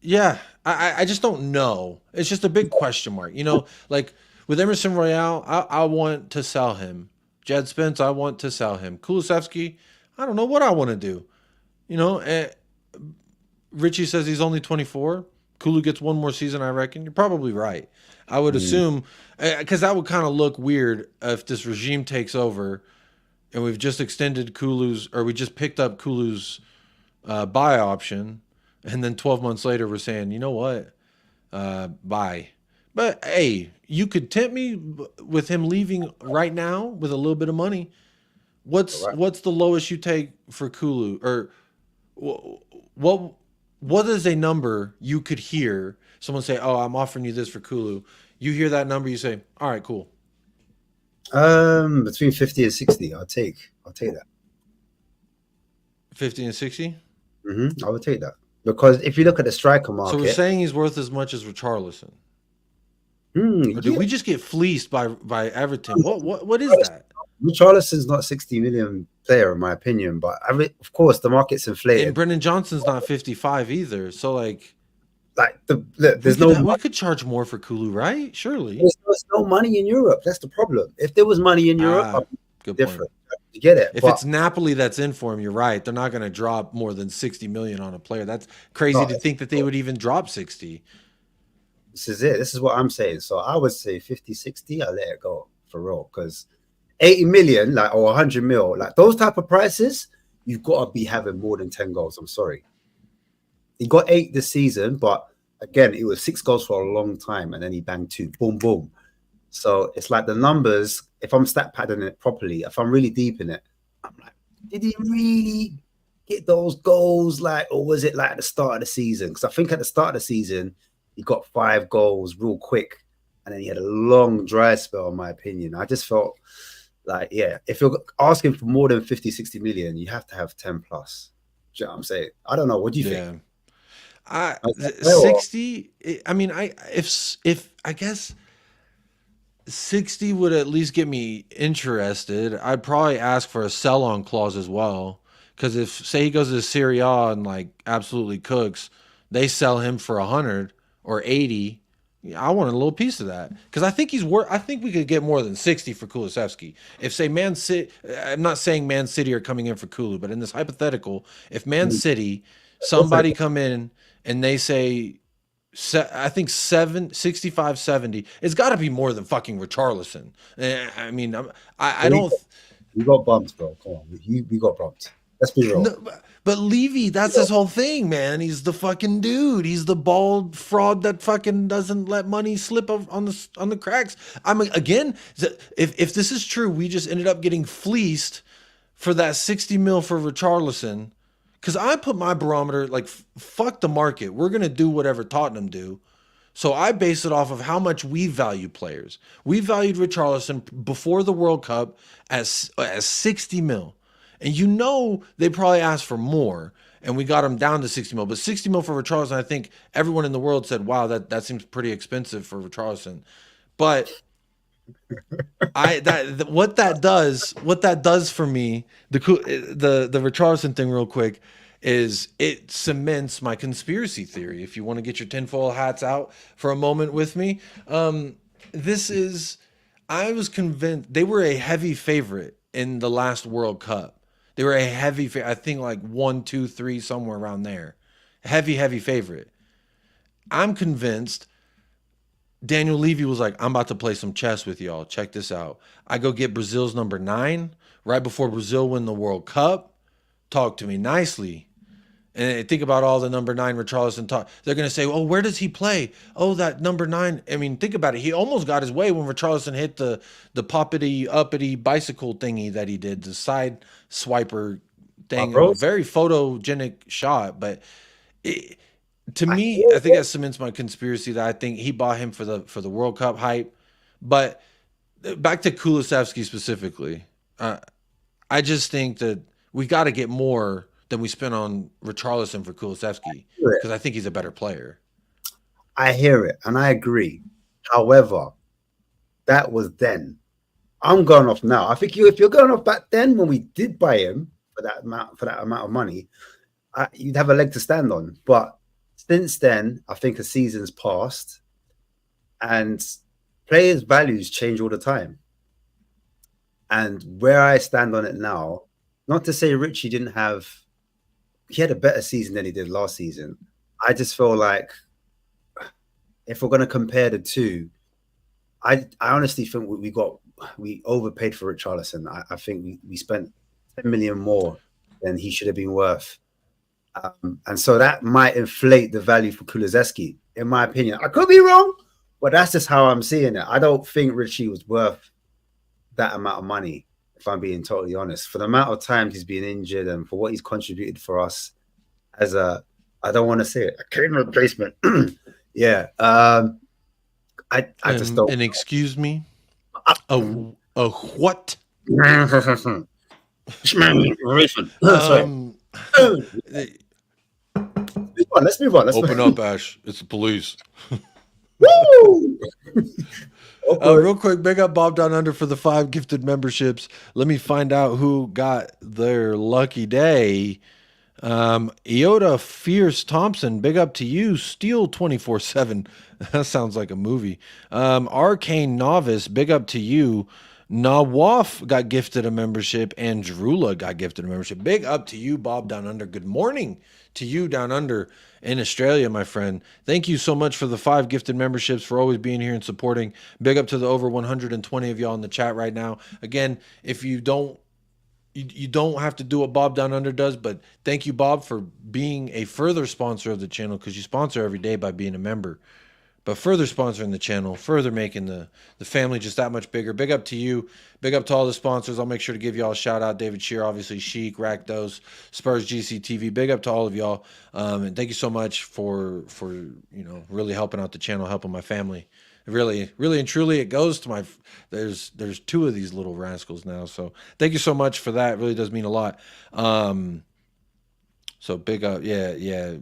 Yeah, I just don't know. It's just a big question mark. You know, like with Emerson Royale, I want to sell him. Djed Spence, I want to sell him. Kulusevski, I don't know what I want to do. You know, Richie says he's only 24. Kulu gets one more season, I reckon. You're probably right. I would assume, because that would kind of look weird if this regime takes over and we've just extended Kulu's, or we just picked up Kulu's buy option, and then 12 months later we're saying, you know what, buy. But hey, you could tempt me with him leaving right now with a little bit of money. What's the lowest you take for Kulu? Or what is a number you could hear someone say, oh, I'm offering you this for Kulu? You hear that number, you say, all right, cool. Between 50 and 60, I'll take that. 50 and 60? I would take that. Because if you look at the striker market. So we're saying he's worth as much as Richarlison. Or did we just get fleeced by Everton? What is that? Richarlison's not 60 million player, in my opinion, but of course the market's inflated. And Brendan Johnson's not 55 either. So like we could charge more for Kulu, right? Surely. There's no money in Europe. That's the problem. If there was money in Europe, Good different. point. You get it? If it's Napoli that's in for him, you're right. They're not going to drop more than 60 million on a player. That's crazy to think that they would even drop 60. This is it. This is what I'm saying. So I would say 50, 60, I'll let it go for real. Because 80 million, like, or 100 mil, like those type of prices, you've got to be having more than 10 goals. I'm sorry. He got 8 this season, but again, it was 6 goals for a long time, and then he banged 2. Boom, boom. So it's like the numbers, if I'm stat padding it properly, if I'm really deep in it, I'm like, did he really get those goals? Like, or was it like at the start of the season? Because I think at the start of the season, he got 5 goals real quick, and then he had a long dry spell, in my opinion. I just felt like, yeah, if you're asking for more than 50, 60 million, you have to have 10 plus. Do you know what I'm saying? I don't know. What do you think? 60. I mean, if I guess 60 would at least get me interested. I'd probably ask for a sell-on clause as well, because if, say, he goes to Serie A and like absolutely cooks, they sell him for 100 or 80. I want a little piece of that, because I think he's worth. I think we could get more than 60 for Kulusevski. If, say, Man City, I'm not saying Man City are coming in for Kulu, but in this hypothetical, if Man City, somebody come in and they say, I think 65, 70. It's got to be more than fucking Richarlison. I mean, I don't. We got bumped, bro. Come on, we got bumped. Let's be real. No, but Levy, that's his whole thing, man. He's the fucking dude. He's the bald fraud that fucking doesn't let money slip on the cracks. I mean, again, if this is true, we just ended up getting fleeced for that 60 mil for Richarlison. Because I put my barometer, like, fuck the market. We're going to do whatever Tottenham do. So I base it off of how much we value players. We valued Richarlison before the World Cup as 60 mil. And you know they probably asked for more, and we got him down to 60 mil. But 60 mil for Richarlison, I think everyone in the world said, wow, that seems pretty expensive for Richarlison. But what that does for me, the Richarlison thing real quick, is it cements my conspiracy theory. If you want to get your tinfoil hats out for a moment with me, I was convinced they were a heavy favorite in the last World Cup. They were a heavy favorite, I think like 1, 2, 3, somewhere around there. Heavy favorite. I'm convinced Daniel Levy was like, I'm about to play some chess with y'all. Check this out. I go get Brazil's number 9 right before Brazil win the World Cup. Talk to me nicely. And think about all the number 9 Richarlison talk. They're going to say, oh, where does he play? Oh, that number 9. I mean, think about it. He almost got his way when Richarlison hit the poppity, uppity bicycle thingy that he did, the side swiper thing. A very photogenic shot. But to me, I think that cements my conspiracy that I think he bought him for the World Cup hype. But back to Kulusevski specifically, I just think that we got to get more than we spent on Richarlison for Kulusevski, because I think he's a better player. I hear it, and I agree. However, that was then. I'm going off now. I think if you're going off back then when we did buy him for that amount of money, you'd have a leg to stand on. But since then, I think a season's passed, and players' values change all the time. And where I stand on it now, not to say Richie he had a better season than he did last season. I just feel like if we're going to compare the two, I honestly think we overpaid for Richarlison. I think we spent 10 million more than he should have been worth. And so that might inflate the value for Kulusevski, in my opinion. I could be wrong, but that's just how I'm seeing it. I don't think Richie was worth that amount of money, if I'm being totally honest, for the amount of times he's been injured and for what he's contributed for us as I don't want to say it, a clean replacement. Yeah. I just don't. And excuse me, a what? Let's move on. Open up, Ash. It's the police. Woo! Real quick, big up Bob Down Under for the 5 gifted memberships. Let me find out who got their lucky day. Iota Fierce Thompson, big up to you. Steel 24/7. That sounds like a movie. Arcane Novice, big up to you. Nawaf got gifted a membership, and Drula got gifted a membership. Big up to you, Bob Down Under. Good morning to you down under in Australia, my friend. Thank you so much for the 5 gifted memberships, for always being here and supporting. Big up to the over 120 of y'all in the chat right now. Again, if you don't have to do what Bob Down Under does, but thank you, Bob, for being a further sponsor of the channel, because you sponsor every day by being a member. But further sponsoring the channel, further making the family just that much bigger. Big up to you. Big up to all the sponsors. I'll make sure to give y'all a shout out. David Shear, obviously, Sheik, Rakdos, Spurs GCTV. Big up to all of y'all. And thank you so much for really helping out the channel, helping my family. Really, really and truly, it goes to my. There's 2 of these little rascals now, so thank you so much for that. It really does mean a lot. So big up, yeah.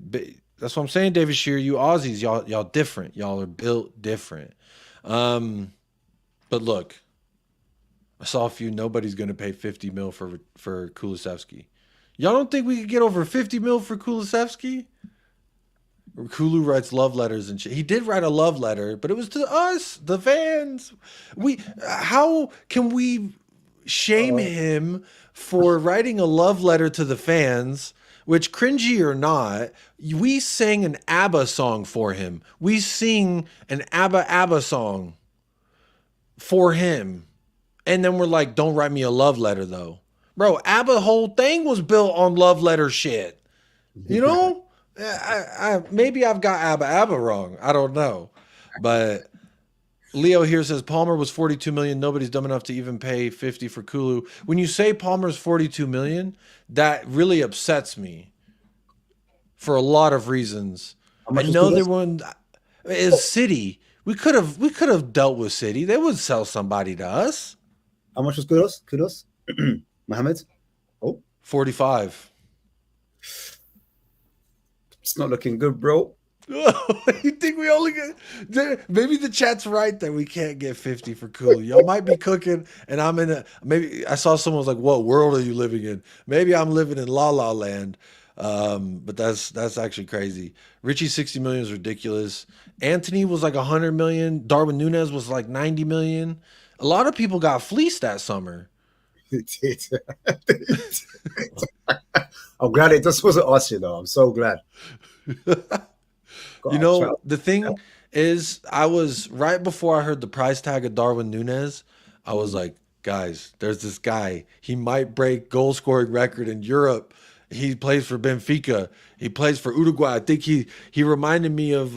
That's what I'm saying, David Shear. You Aussies, y'all different. Y'all are built different. But look, I saw a few. Nobody's gonna pay 50 mil for Kulusevski. Y'all don't think we could get over 50 mil for Kulusevski? Kulu writes love letters and shit. He did write a love letter, but it was to us, the fans. How can we shame him for writing a love letter to the fans? Which, cringy or not, we sang an ABBA song for him. We sing an ABBA song for him. And then we're like, don't write me a love letter, though. Bro, ABBA whole thing was built on love letter shit. You know? Maybe I've got ABBA wrong. I don't know. But Leo here says Palmer was 42 million. Nobody's dumb enough to even pay 50 for Kulu. When you say Palmer's 42 million, that really upsets me for a lot of reasons. I know there one is City. We could have dealt with City. They would sell somebody to us. How much was Kudos? Mohammed? 45. It's not looking good, bro. You think we only get? Maybe the chat's right that we can't get 50 for Kulu. Y'all might be cooking, and I'm in a. Maybe I saw someone was like, "What world are you living in?" Maybe I'm living in La La Land. But that's actually crazy. Richie 60 million is ridiculous. Anthony was like 100 million. Darwin Nunez was like 90 million. A lot of people got fleeced that summer. I'm glad it just wasn't us, I'm so glad. You know, the thing is, I was right before I heard the price tag of Darwin Nunez. I was like, guys, there's this guy. He might break goal scoring record in Europe. He plays for Benfica. He plays for Uruguay. I think he reminded me of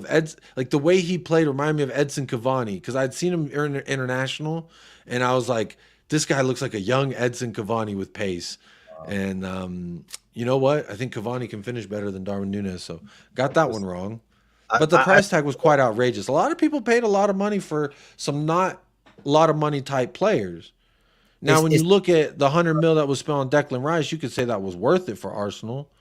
Eds, like the way he played reminded me of Edson Cavani, because I'd seen him international, and I was like, this guy looks like a young Edson Cavani with pace. And you know what? I think Cavani can finish better than Darwin Nunez, so got that one wrong. But the price tag was quite outrageous. A lot of people paid a lot of money for some not a lot of money type players. Now, when you look at the 100 mil that was spent on Declan Rice, you could say that was worth it for Arsenal.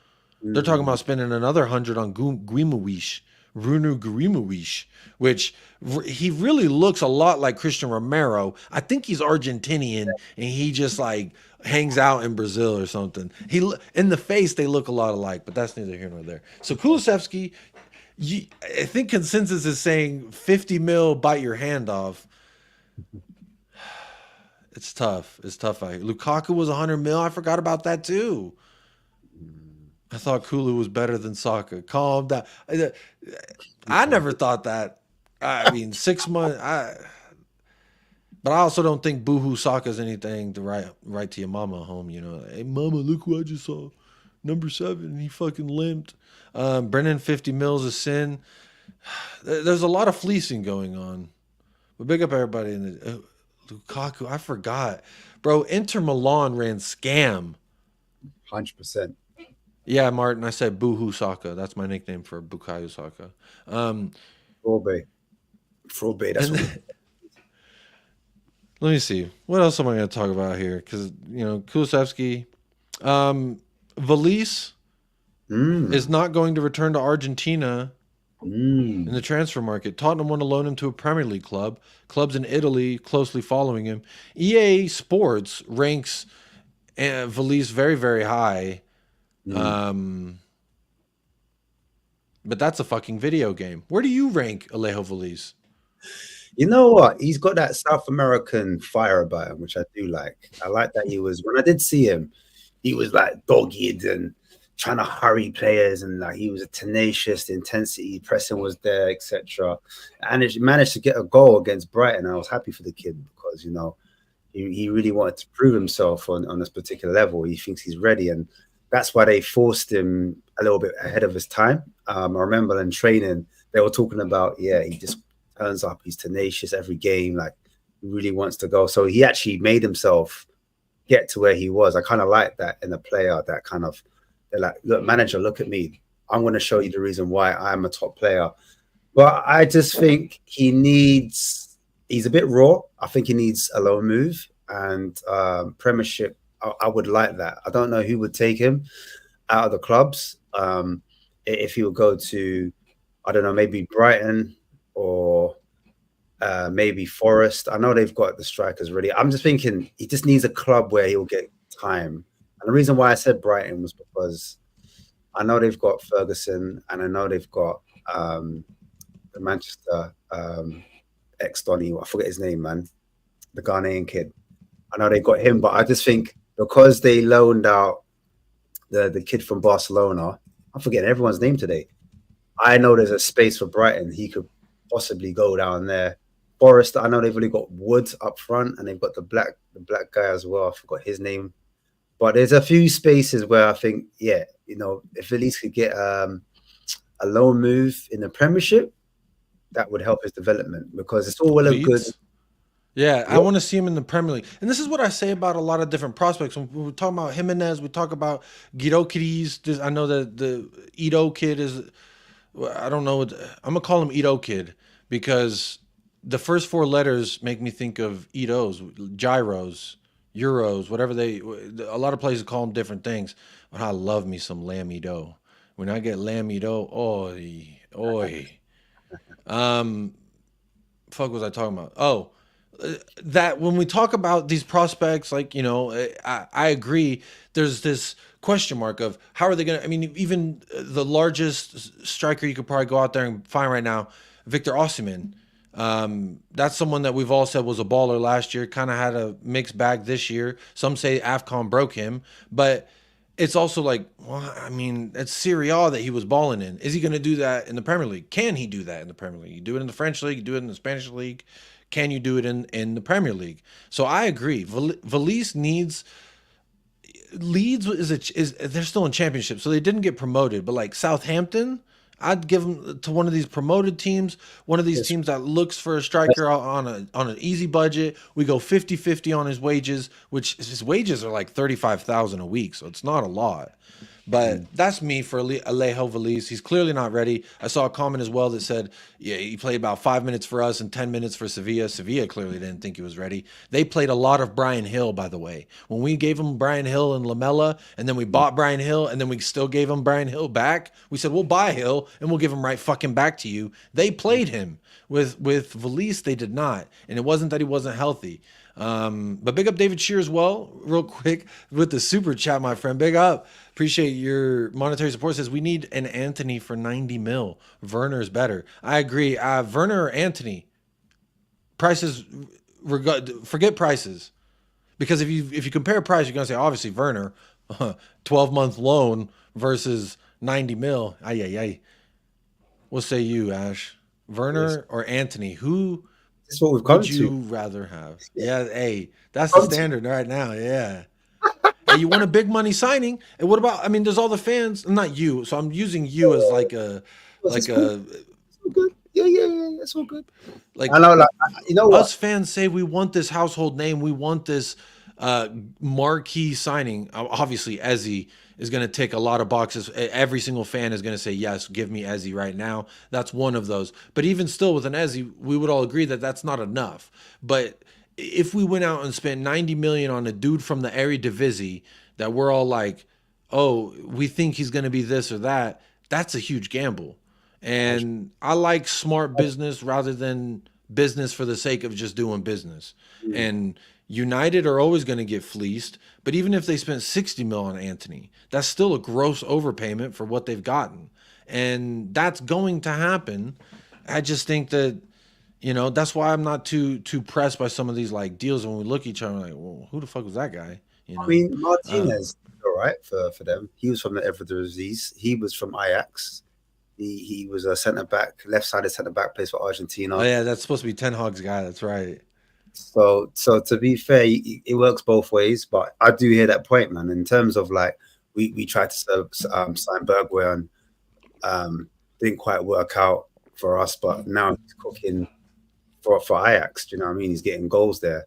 They're talking about spending another 100 on Guimaraes, Bruno Guimaraes, which he really looks a lot like Christian Romero. I think he's Argentinian, and he just like hangs out in Brazil or something. In the face, they look a lot alike, but that's neither here nor there. So Kulusevski, I think consensus is saying 50 mil, bite your hand off. It's tough. It's tough. Lukaku was 100 mil. I forgot about that too. I thought Kulu was better than Saka. Calm down. I never thought that. I mean, 6 months. But I also don't think Boohoo Saka's anything to write to your mama home. You know, hey mama, look who I just saw. Number 7. He fucking limped. Brennan 50 mils a sin. There's a lot of fleecing going on. But big up everybody in the. Lukaku, I forgot. Bro, Inter Milan ran scam. 100%. Yeah, Martin, I said Boohoo Saka. That's my nickname for Bukayo Saka. Frobe, that's what. Let me see. What else am I going to talk about here? Because, you know, Kulusevski. Valise is not going to return to Argentina in the transfer market. Tottenham want to loan him to a Premier League club. Clubs in Italy closely following him. EA Sports ranks Valise very, very high. But that's a fucking video game. Where do you rank Alejo Valise? You know what? He's got that South American fire about him, which I do like. I like that when I did see him, he was like dogged and trying to hurry players, and like he was a tenacious, the intensity, pressing was there, etc. And he managed to get a goal against Brighton. I was happy for the kid because, he really wanted to prove himself on this particular level. He thinks he's ready, and that's why they forced him a little bit ahead of his time. I remember in training, they were talking about, he just turns up, he's tenacious every game, like he really wants to go. So he actually made himself get to where he was. I kind of like that in a player, that kind of, they're like, look, manager, look at me. I'm going to show you the reason why I'm a top player. But I just think he's a bit raw. I think he needs a low move, and Premiership, I would like that. I don't know who would take him out of the clubs. If he would go to, I don't know, maybe Brighton or maybe Forest. I know they've got the strikers ready. I'm just thinking he just needs a club where he'll get time. And the reason why I said Brighton was because I know they've got Ferguson, and I know they've got the Manchester ex-Toney. I forget his name, man. The Ghanaian kid. I know they got him, but I just think because they loaned out the kid from Barcelona, I'm forgetting everyone's name today. I know there's a space for Brighton. He could possibly go down there. Forest, I know they've really got Wood up front, and they've got the black guy as well. I forgot his name. But there's a few spaces where I think, if at least could get a loan move in the Premiership, that would help his development, because it's all well and good. Yeah, I want to see him in the Premier League. And this is what I say about a lot of different prospects. When we're talking about Gimenez, we talk about Girokides. I know that the Ito kid is, I don't know, I'm going to call him Ito kid because the first four letters make me think of Itos, gyros, euros, whatever a lot of places call them different things. But I love me some lamb Ito. When I get lamb Ito, oi. Fuck was I talking about? Oh, that when we talk about these prospects, like, I agree. There's this question mark of how are they going to, even the largest striker you could probably go out there and find right now, Victor Osimhen. That's someone that we've all said was a baller last year, kind of had a mixed bag this year. Some say AFCON broke him, but it's also like, it's Serie A that he was balling in. Is he going to do that in the Premier League? Can he do that in the Premier League? You do it in the French league, you do it in the Spanish league. Can you do it in the Premier League? So I agree. Valise needs Leeds is they're still in championship, so they didn't get promoted. But like Southampton, I'd give them to one of these promoted teams, one of these teams that looks for a striker on an easy budget. We go 50-50 on his wages, which his wages are like 35,000 a week, so it's not a lot. But that's me for Alejo Valise. He's clearly not ready. I saw a comment as well that said, yeah, he played about 5 minutes for us and 10 minutes for Sevilla. Sevilla clearly didn't think he was ready. They played a lot of Brian Hill, by the way. When we gave him Brian Hill and Lamella, and then we bought Brian Hill, and then we still gave him Brian Hill back, we said, we'll buy Hill, and we'll give him right fucking back to you. They played him. With Valise, they did not. And it wasn't that he wasn't healthy. But big up David Shear as well, real quick, with the super chat, my friend. Big up. Appreciate your monetary support. Says we need an Anthony for 90 mil. Werner's better. I agree. Werner or Anthony? Prices, forget prices. Because if you compare price, you're gonna say obviously Werner, 12-month loan versus 90 mil. Ay. What say you, Ash? Werner or Anthony? Who That's what we've come would you rather have? Yeah, hey, that's the standard right now. Yeah. Hey, you want a big money signing? And what about? There's all the fans. Not you, so I'm using you as like a. It's all good. Yeah. It's all good. Like I know, you know what? Us fans say we want this household name. We want this marquee signing. Obviously, Eze is going to tick a lot of boxes. Every single fan is going to say, yes, give me Eze right now. That's one of those. But even still with an Eze, we would all agree that that's not enough. But if we went out and spent 90 million on a dude from the Eredivisie that we're all like, oh, we think he's going to be this or that, that's a huge gamble. And I like smart business rather than business for the sake of just doing business. And United are always going to get fleeced, but even if they spent 60 mil on Anthony, that's still a gross overpayment for what they've gotten. And that's going to happen. I just think that, You know, that's why I'm not too pressed by some of these like deals. When we look at each other, we're like, well, who the fuck was that guy? You know, I mean, Martinez, all right for them. He was from the Eberechi. He was from Ajax. He was a centre back, left-sided centre back, plays for Argentina. oh yeah, that's supposed to be Ten Hag's guy. That's right. So to be fair, it works both ways. But I do hear that point, man. In terms of like, we tried to sign Bergvall and didn't quite work out for us. But now he's cooking for Ajax. Do you know what I mean? He's getting goals there.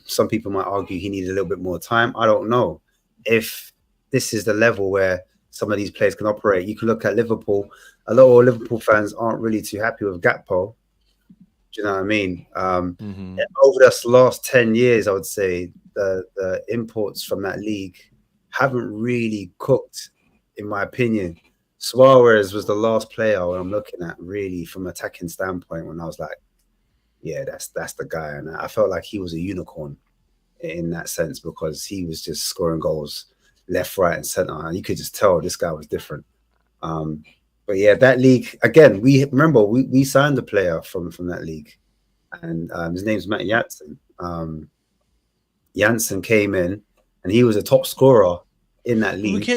Some people might argue he needed a little bit more time. I don't know if this is the level where some of these players can operate. You can look at Liverpool. A lot of Liverpool fans aren't really too happy with Gakpo. Do you know what I mean? Over this last 10 years, I would say the imports from that league haven't really cooked, in my opinion. Suarez was the last player I'm looking at really from an attacking standpoint when I was like, yeah, that's the guy. And I felt like he was a unicorn in that sense because he was just scoring goals left, right, and center. And you could just tell this guy was different. But yeah, that league, again, we signed a player from that league. And his name's Matt Jansen. Jansen came in and he was a top scorer in that league.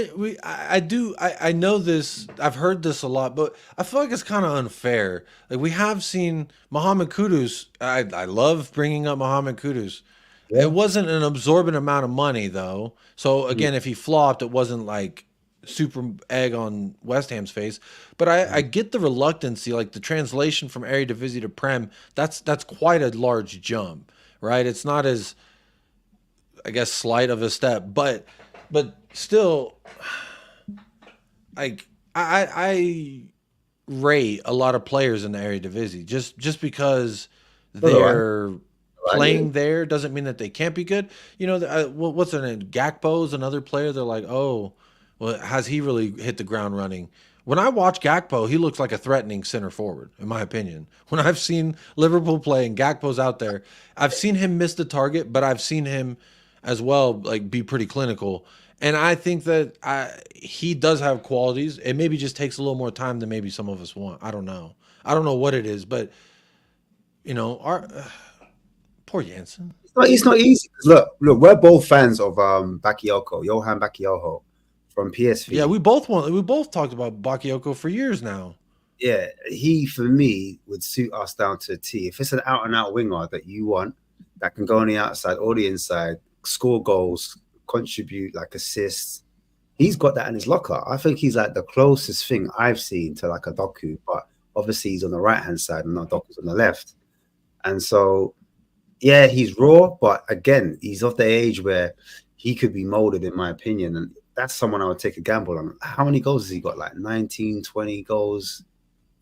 I know this, I've heard this a lot, but I feel like it's kind of unfair. Like we have seen Mohamed Kudus. I love bringing up Mohamed Kudus. Yeah. It wasn't an absorbent amount of money though. So again, if he flopped, it wasn't like super egg on West Ham's face. But I get the reluctancy, like the translation from Eredivisie to Prem. That's quite a large jump, right? It's not as, I guess, slight of a step, but still, like I rate a lot of players in the Eredivisie just because they're playing there doesn't mean that they can't be good. You know, what's their name? Gakpo's another player. They're like, oh, well, has he really hit the ground running? When I watch Gakpo, he looks like a threatening center forward, in my opinion. When I've seen Liverpool play and Gakpo's out there, I've seen him miss the target, but I've seen him as well like be pretty clinical. And I think that he does have qualities. It maybe just takes a little more time than maybe some of us want. I don't know. I don't know what it is, but you know, our poor Jansen. It's not easy. Look, we're both fans of Bakayoko, Johan Bakayoko from PSV. Yeah, we both talked about Bakayoko for years now. Yeah, he for me would suit us down to a T. If it's an out and out winger that you want, that can go on the outside or the inside, score goals, contribute like assists, he's got that in his locker. I think he's like the closest thing I've seen to like a Doku, but obviously he's on the right hand side and not Doku's on the left. And so, yeah, he's raw, but again, he's of the age where he could be molded, in my opinion. And that's someone I would take a gamble on. How many goals has he got? Like 19, 20 goals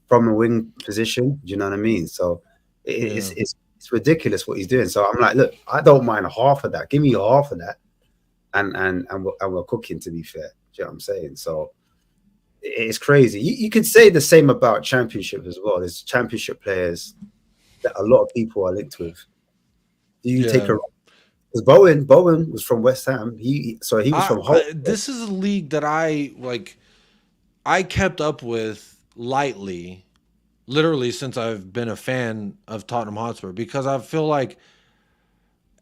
from a wing position. Do you know what I mean? So it's ridiculous what he's doing. So I'm like, look, I don't mind half of that. Give me half of that. And we're cooking, to be fair. Do you know what I'm saying? So it's crazy. You could say the same about Championship as well. There's Championship players that a lot of people are linked with. Do you take a... Because Bowen was from West Ham. He was from Hull. This is a league that I kept up with lightly, literally since I've been a fan of Tottenham Hotspur, because I feel like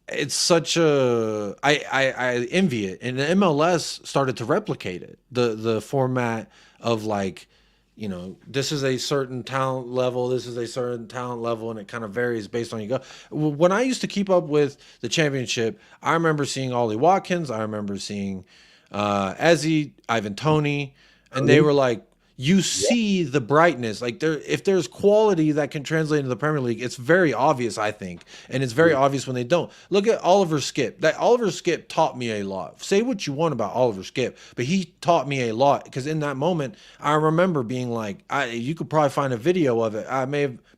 it's such a I envy it, and the MLS started to replicate it. The format of like, you know, this is a certain talent level, this is a certain talent level, and it kind of varies based on you go. When I used to keep up with the Championship, I remember seeing Ollie Watkins, I remember seeing Eze, Ivan Toney, and they were like, you see the brightness. Like if there's quality that can translate into the Premier League, it's very obvious, I think. And it's very obvious when they don't. Look at Oliver Skipp. That Oliver Skipp taught me a lot. Say what you want about Oliver Skipp, but he taught me a lot, because in that moment, I remember being like, you could probably find a video of it.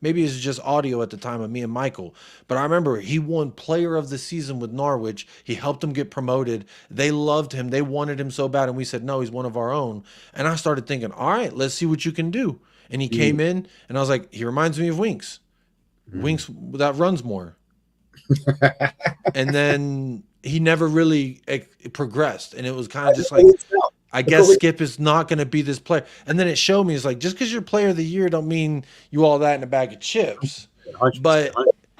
Maybe it's just audio at the time of me and Michael, but I remember he won Player of the Season with Norwich. He helped them get promoted. They loved him. They wanted him so bad, and we said, no, he's one of our own. And I started thinking, all right, let's see what you can do. And he came in, and I was like, he reminds me of Winks. Winks that runs more. And then he never really progressed, and it was kind of just like, I guess Skipp is not going to be this player. And then it showed me, it's like, just because you're player of the year don't mean you all that in a bag of chips. But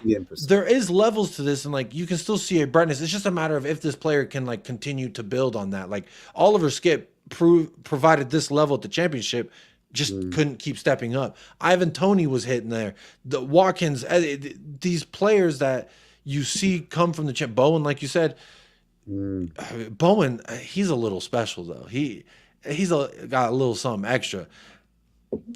100%. there is levels to this, and like you can still see a brightness. It's just a matter of if this player can like continue to build on that. Like Oliver Skip provided this level at the championship, just couldn't keep stepping up. Ivan Toney was hitting there. The Watkins, these players that you see come from the champ. Bowen, like you said, Bowen, he's a little special though. He's got a little something extra.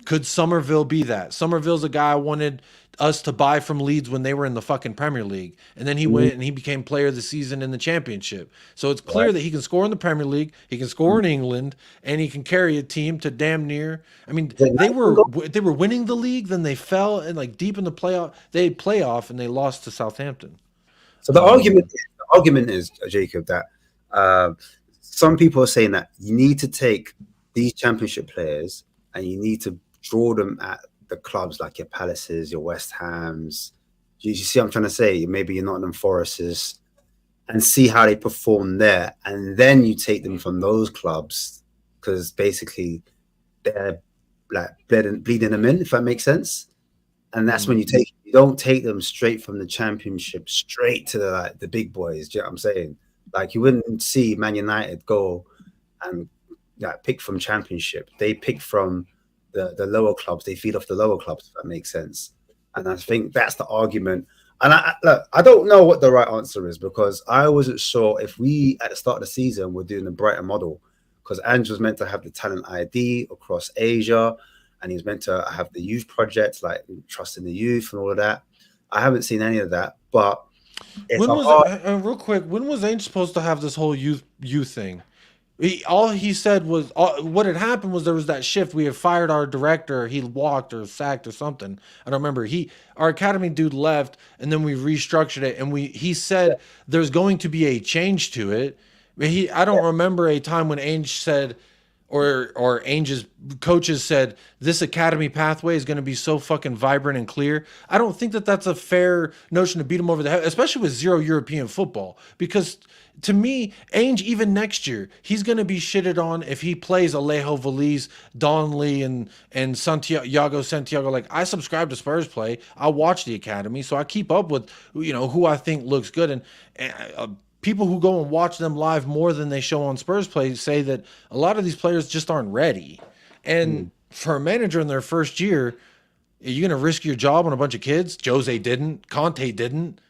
Could Somerville be that? Somerville's a guy I wanted us to buy from Leeds when they were in the fucking Premier League. And then he went and he became player of the season in the championship. So it's clear that he can score in the Premier League, he can score in England, and he can carry a team to damn near. I mean, they were winning the league, then they fell and like deep in the playoff. They had playoff and they lost to Southampton. So the argument is, Jacob, that some people are saying that you need to take these championship players and you need to draw them at the clubs like your Palaces, your West Hams. You see what I'm trying to say? Maybe your Nottingham Forests, and see how they perform there. And then you take them from those clubs because basically they're like bleeding them in, if that makes sense. And that's when you don't take them straight from the championship straight to the big boys. Do you know what I'm saying? Like you wouldn't see Man United go and pick from championship. They pick from the lower clubs. They feed off the lower clubs, if that makes sense. And I think that's the argument. And I don't know what the right answer is because I wasn't sure if we, at the start of the season, were doing the Brighton model because Ange was meant to have the talent ID across Asia and he was meant to have the youth project, like trusting the youth and all of that. I haven't seen any of that, but real quick, when was Ainge supposed to have this whole youth thing? All he said was what had happened was there was that shift. We had fired our director. He walked or sacked or something. I don't remember. Our academy dude left, and then we restructured it. And he said there's going to be a change to it. I don't remember a time when Ainge said, or Ainge's coaches said, this academy pathway is going to be so fucking vibrant and clear. I don't think that that's a fair notion to beat him over the head, especially with zero European football, because to me, Ainge, even next year, he's going to be shitted on if he plays Alejo Veliz, Donley, and Santiago. Like, I subscribe to Spurs play. I watch the academy, so I keep up with, who I think looks good. And people who go and watch them live more than they show on Spurs play say that a lot of these players just aren't ready. And for a manager in their first year, are you going to risk your job on a bunch of kids? Jose didn't. Conte didn't.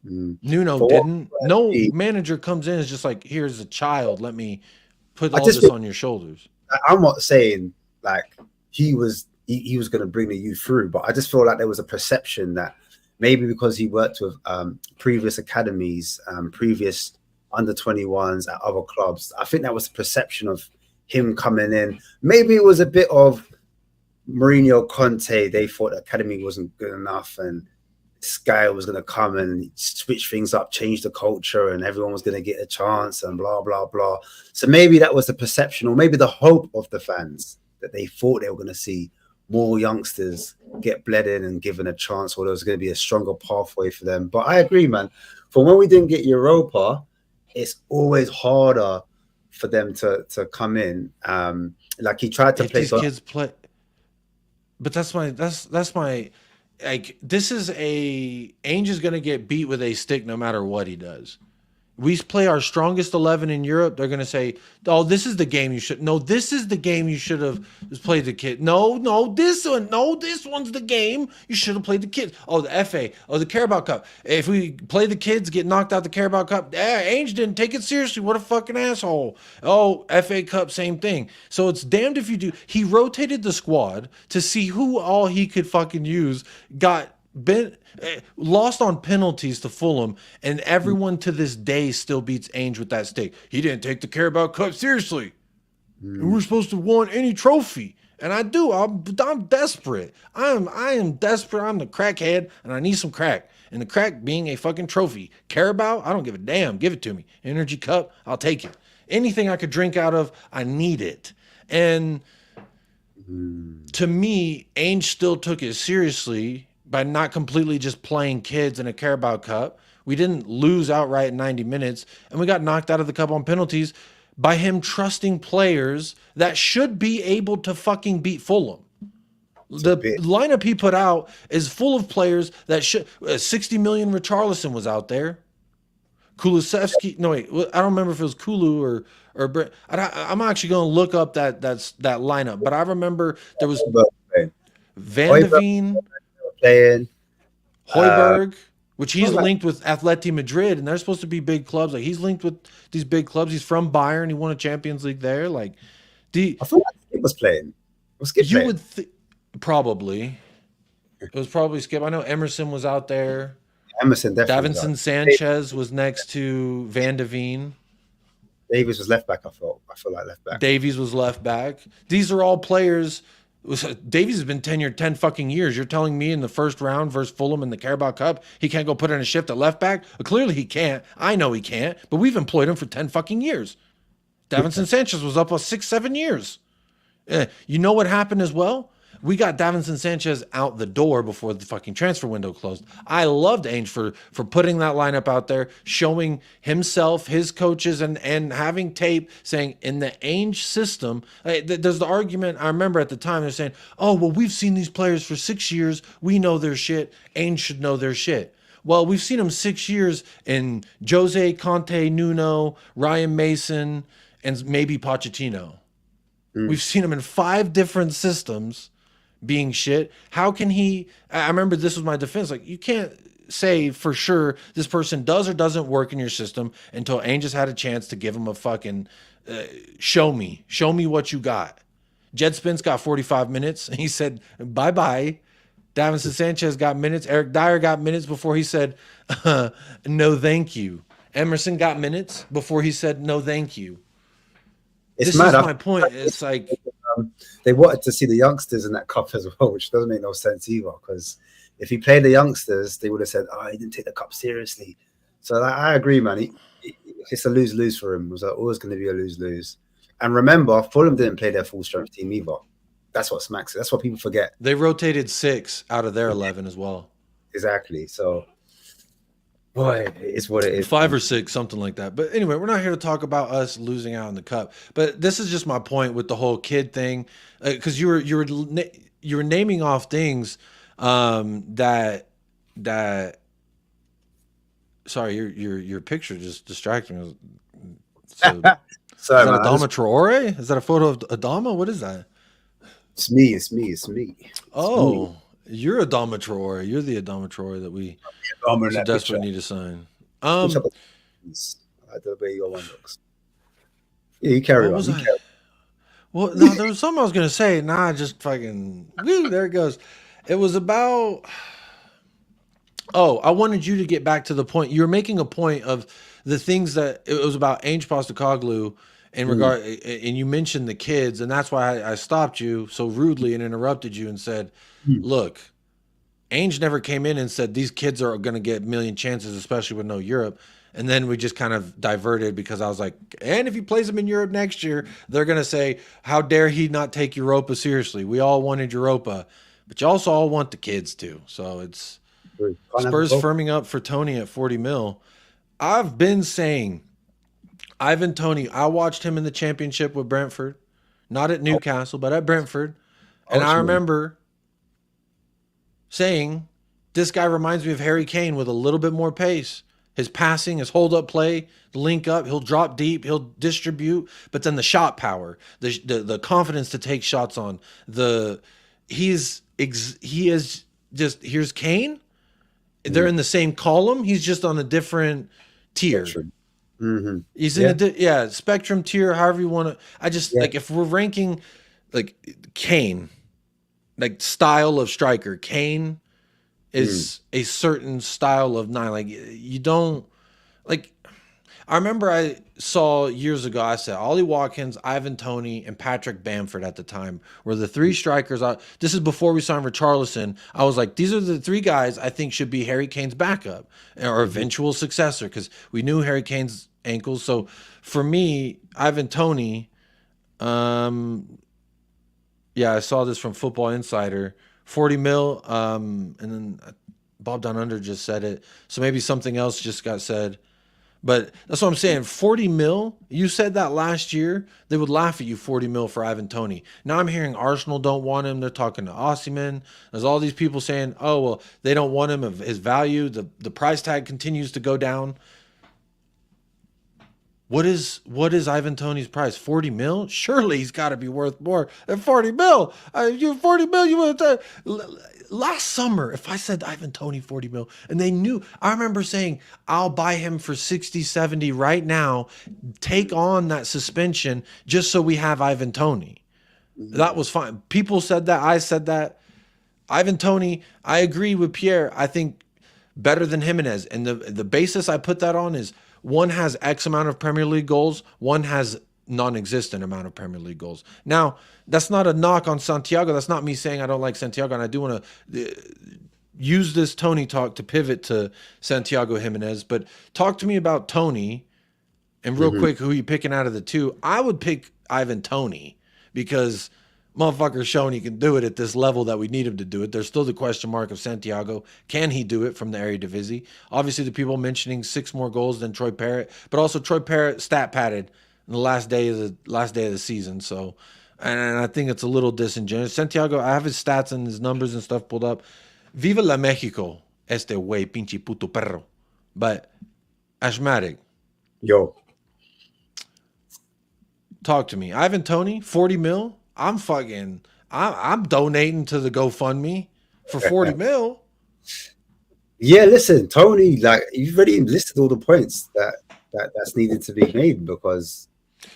Nuno didn't. No manager comes in and is just like, here's a child. Let me put all this on your shoulders. I'm not saying like he was going to bring the youth through, but I just feel like there was a perception that maybe because he worked with previous academies, previous under 21s at other clubs, I think that was the perception of him coming in. Maybe it was a bit of Mourinho, Conte. They thought the academy wasn't good enough and this guy was going to come and switch things up, change the culture, and everyone was going to get a chance and blah, blah, blah. So maybe that was the perception or maybe the hope of the fans that they thought they were going to see more youngsters get bled in and given a chance, or there was going to be a stronger pathway for them. But I agree, man. From when we didn't get Europa, it's always harder for them to come in. Like he tried to if play. These kids play, but that's my. Like this is Ainge is going to get beat with a stick no matter what he does. We play our strongest 11 in Europe. They're going to say, "Oh, this is the game you should." No, this is the game you should have played the kid. No, this one. No, this one's the game you should have played the kids. Oh, the FA. Oh, the Carabao Cup. If we play the kids, get knocked out the Carabao Cup. Ainge didn't take it seriously. What a fucking asshole. Oh, FA Cup, same thing. So it's damned if you do. He rotated the squad to see who all he could fucking use. Lost on penalties to Fulham, and everyone to this day still beats Ainge with that stick. He didn't take the Carabao Cup seriously. We're supposed to want any trophy, and I do. I'm desperate. I am desperate. I'm the crackhead, and I need some crack. And the crack being a fucking trophy. Carabao, I don't give a damn. Give it to me. Energy Cup, I'll take it. Anything I could drink out of, I need it. And to me, Ainge still took it seriously by not completely just playing kids in a Carabao Cup. We didn't lose outright in 90 minutes, and we got knocked out of the cup on penalties by him trusting players that should be able to fucking beat Fulham. The lineup he put out is full of players that should. 60 million Richarlison was out there. Kulusevski. No, wait. I don't remember if it was Kulu or I'm actually going to look up that lineup. But I remember there was Van de Veen, playing Højbjerg, which he's linked with Atleti Madrid, and they're supposed to be big clubs. Like he's linked with these big clubs. He's from Bayern. He won a Champions League there. Like, I thought Skip was playing. Was Skip you playing? would probably. It was probably Skip. I know Emerson was out there. Emerson definitely. Davinson Sanchez was next to Van de Veen. Davies was left back. I feel like left back. Davies was left back. These are all players. Davies has been tenured 10 fucking years. You're telling me in the first round versus Fulham in the Carabao Cup, he can't go put in a shift at left back? Well, clearly he can't. I know he can't, but we've employed him for 10 fucking years. Davinson Sanchez was up for 6-7 years. You know what happened as well? We got Davinson Sanchez out the door before the fucking transfer window closed. I loved Ainge for putting that lineup out there, showing himself, his coaches, and having tape saying in the Ainge system, there's the argument, I remember at the time, they're saying, oh, well, we've seen these players for 6 years. We know their shit. Ainge should know their shit. Well, we've seen them 6 years in Jose, Conte, Nuno, Ryan Mason, and maybe Pochettino. We've seen him in 5 different systems being shit. How can he? I remember this was my defense. Like, you can't say for sure this person does or doesn't work in your system until Ainge has had a chance to give him a fucking show me what you got. Djed Spence got 45 minutes and he said bye-bye. Davinson Sanchez got minutes. Eric Dyer got minutes before he said no thank you. Emerson got minutes before he said no thank you. This is my point. It's like they wanted to see the youngsters in that cup as well, which doesn't make no sense either. Because if he played the youngsters, they would have said, "Oh, he didn't take the cup seriously." So I agree, man. It's a lose-lose for him. It was always going to be a lose-lose. And remember, Fulham didn't play their full-strength team either. That's what smacks it. That's what people forget. They rotated 6 out of their 11 as well. Exactly. So, boy, it's what it is. 5 or 6, something like that. But anyway, we're not here to talk about us losing out in the cup. But this is just my point with the whole kid thing, because you were naming off things that. Sorry, your picture just distracted me. So, Sorry, is that man. Adama Traore? Is that a photo of Adama? What is that? It's me. Oh, you're Adama Traore. You're the Adama Traore that we desperately need to sign. I like the way your one looks. Yeah, you carry on. Well, no, there was something I was going to say. Nah, just fucking, woo, there it goes. It was about, I wanted you to get back to the point. You were making a point of the things that, it was about Ainge Postecoglou in regard, and you mentioned the kids, and that's why I stopped you so rudely and interrupted you and said, look, Ainge never came in and said these kids are going to get a million chances, especially with no Europe. And then we just kind of diverted because I was like, and if he plays them in Europe next year, they're going to say, how dare he not take Europa seriously? We all wanted Europa, but you also all want the kids too. So it's Spurs firming up for Toney at 40 mil. I've been saying Ivan Toney, I watched him in the championship with Brentford, not at Newcastle, but at Brentford. And I remember saying, this guy reminds me of Harry Kane with a little bit more pace. His passing, his hold-up play, the link up, he'll drop deep, he'll distribute, but then the shot power, the confidence to take shots on, he is just, here's Kane. They're in the same column. He's just on a different tier. Mm-hmm. He's in a spectrum tier, however you want to. Like, if we're ranking like Kane, like style of striker, Kane is a certain style of 9. Like, you don't, like, I remember I saw years ago, I said Ollie Watkins, Ivan Toney, and Patrick Bamford at the time were the 3 strikers. This is before we signed Richarlison. I was like, these are the 3 guys I think should be Harry Kane's backup or eventual successor, because we knew Harry Kane's ankles. So for me, Ivan Toney, I saw this from Football Insider, 40 mil, and then Bob Down Under just said it. So maybe something else just got said. But that's what I'm saying. 40 mil, you said that last year, they would laugh at you 40 mil for Ivan Toney. Now I'm hearing Arsenal don't want him. They're talking to Osimhen. There's all these people saying, oh, well, they don't want him of his value. The price tag continues to go down. What is Ivan Toney's price? 40 mil? Surely he's got to be worth more than 40 mil. You 40 mil, you would have last summer, if I said Ivan Toney 40 mil, and they knew, I remember saying, I'll buy him for 60, 70 right now, take on that suspension just so we have Ivan Toney. That was fine. People said that. I said that. Ivan Toney, I agree with Pierre. I think better than Gimenez. And the basis I put that on is one has X amount of Premier League goals, one has non-existent amount of Premier League goals. Now, that's not a knock on Santiago. That's not me saying I don't like Santiago, and I do want to use this Toney talk to pivot to Santiago Giménez. But talk to me about Toney, and real quick, who you picking out of the two? I would pick Ivan Toney because motherfucker's shown he can do it at this level that we need him to do it. There's still the question mark of Santiago. Can he do it from the Eredivisie? Obviously, the people mentioning 6 more goals than Troy Parrott, but also Troy Parrott stat padded in the last day of the season. So, and I think it's a little disingenuous. Santiago, I have his stats and his numbers and stuff pulled up. Viva la Mexico, este güey, pinche puto perro. But Ashmatic, Yo, talk to me. Ivan Toney, 40 mil. I'm donating to the GoFundMe for 40 mil. yeah, listen, Toney, like you've already listed all the points that's needed to be made because.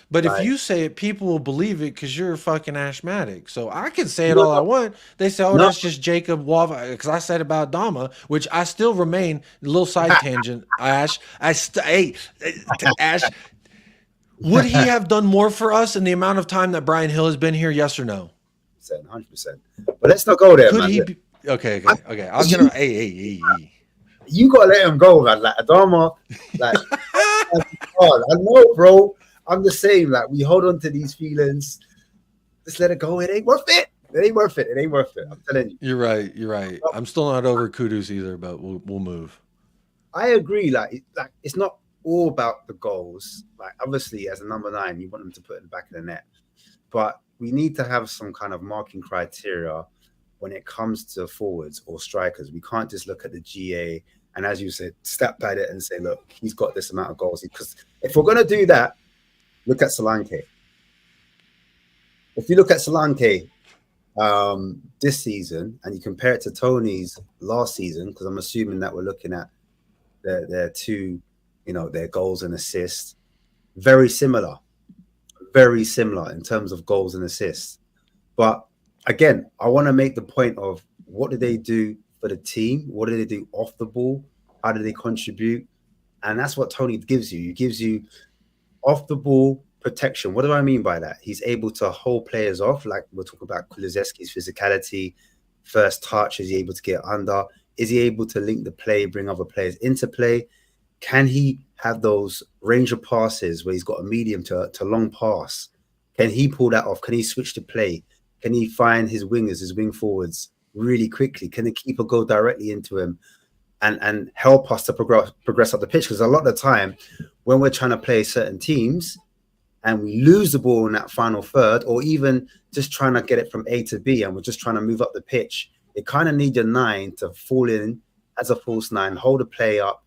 But if you say it, people will believe it because you're a fucking asthmatic. So I can say it all I want. They say, oh, that's just Jacob Wava. Because I said about Dama, which I still remain a little side tangent. Ash, would he have done more for us in the amount of time that Brian Hill has been here? Yes or no? 100%. But let's not go there, Could man. he be, okay. I was gonna. Hey. You gotta let him go, man. Like Adama, like God, I know, bro. I'm the same. Like we hold on to these feelings. Just let it go. It ain't worth it. It ain't worth it. It ain't worth it. I'm telling you. You're right. I'm still not over Kudus either, but we'll move. I agree. Like it's not all about the goals. Like obviously, as a number 9, you want them to put in the back of the net, but we need to have some kind of marking criteria when it comes to forwards or strikers. We can't just look at the GA and, as you said, step at it and say, look, he's got this amount of goals. Because if we're going to do that, look at Solanke. If you look at Solanke this season and you compare it to Toney's last season, because I'm assuming that we're looking at their two, their goals and assists, very similar in terms of goals and assists. But again, I want to make the point of what do they do for the team? What do they do off the ball? How do they contribute? And that's what Toney gives you. He gives you off the ball protection. What do I mean by that? He's able to hold players off, like we're talking about Kulusevski's physicality, first touch. Is he able to get under? Is he able to link the play, bring other players into play? Can he have those range of passes where he's got a medium to long pass? Can he pull that off? Can he switch to play? Can he find his wingers, his wing forwards really quickly? Can the keeper go directly into him and help us to progress up the pitch? Because a lot of the time when we're trying to play certain teams and we lose the ball in that final third, or even just trying to get it from A to B and we're just trying to move up the pitch, it kind of needs your 9 to fall in as a false 9, hold the play up,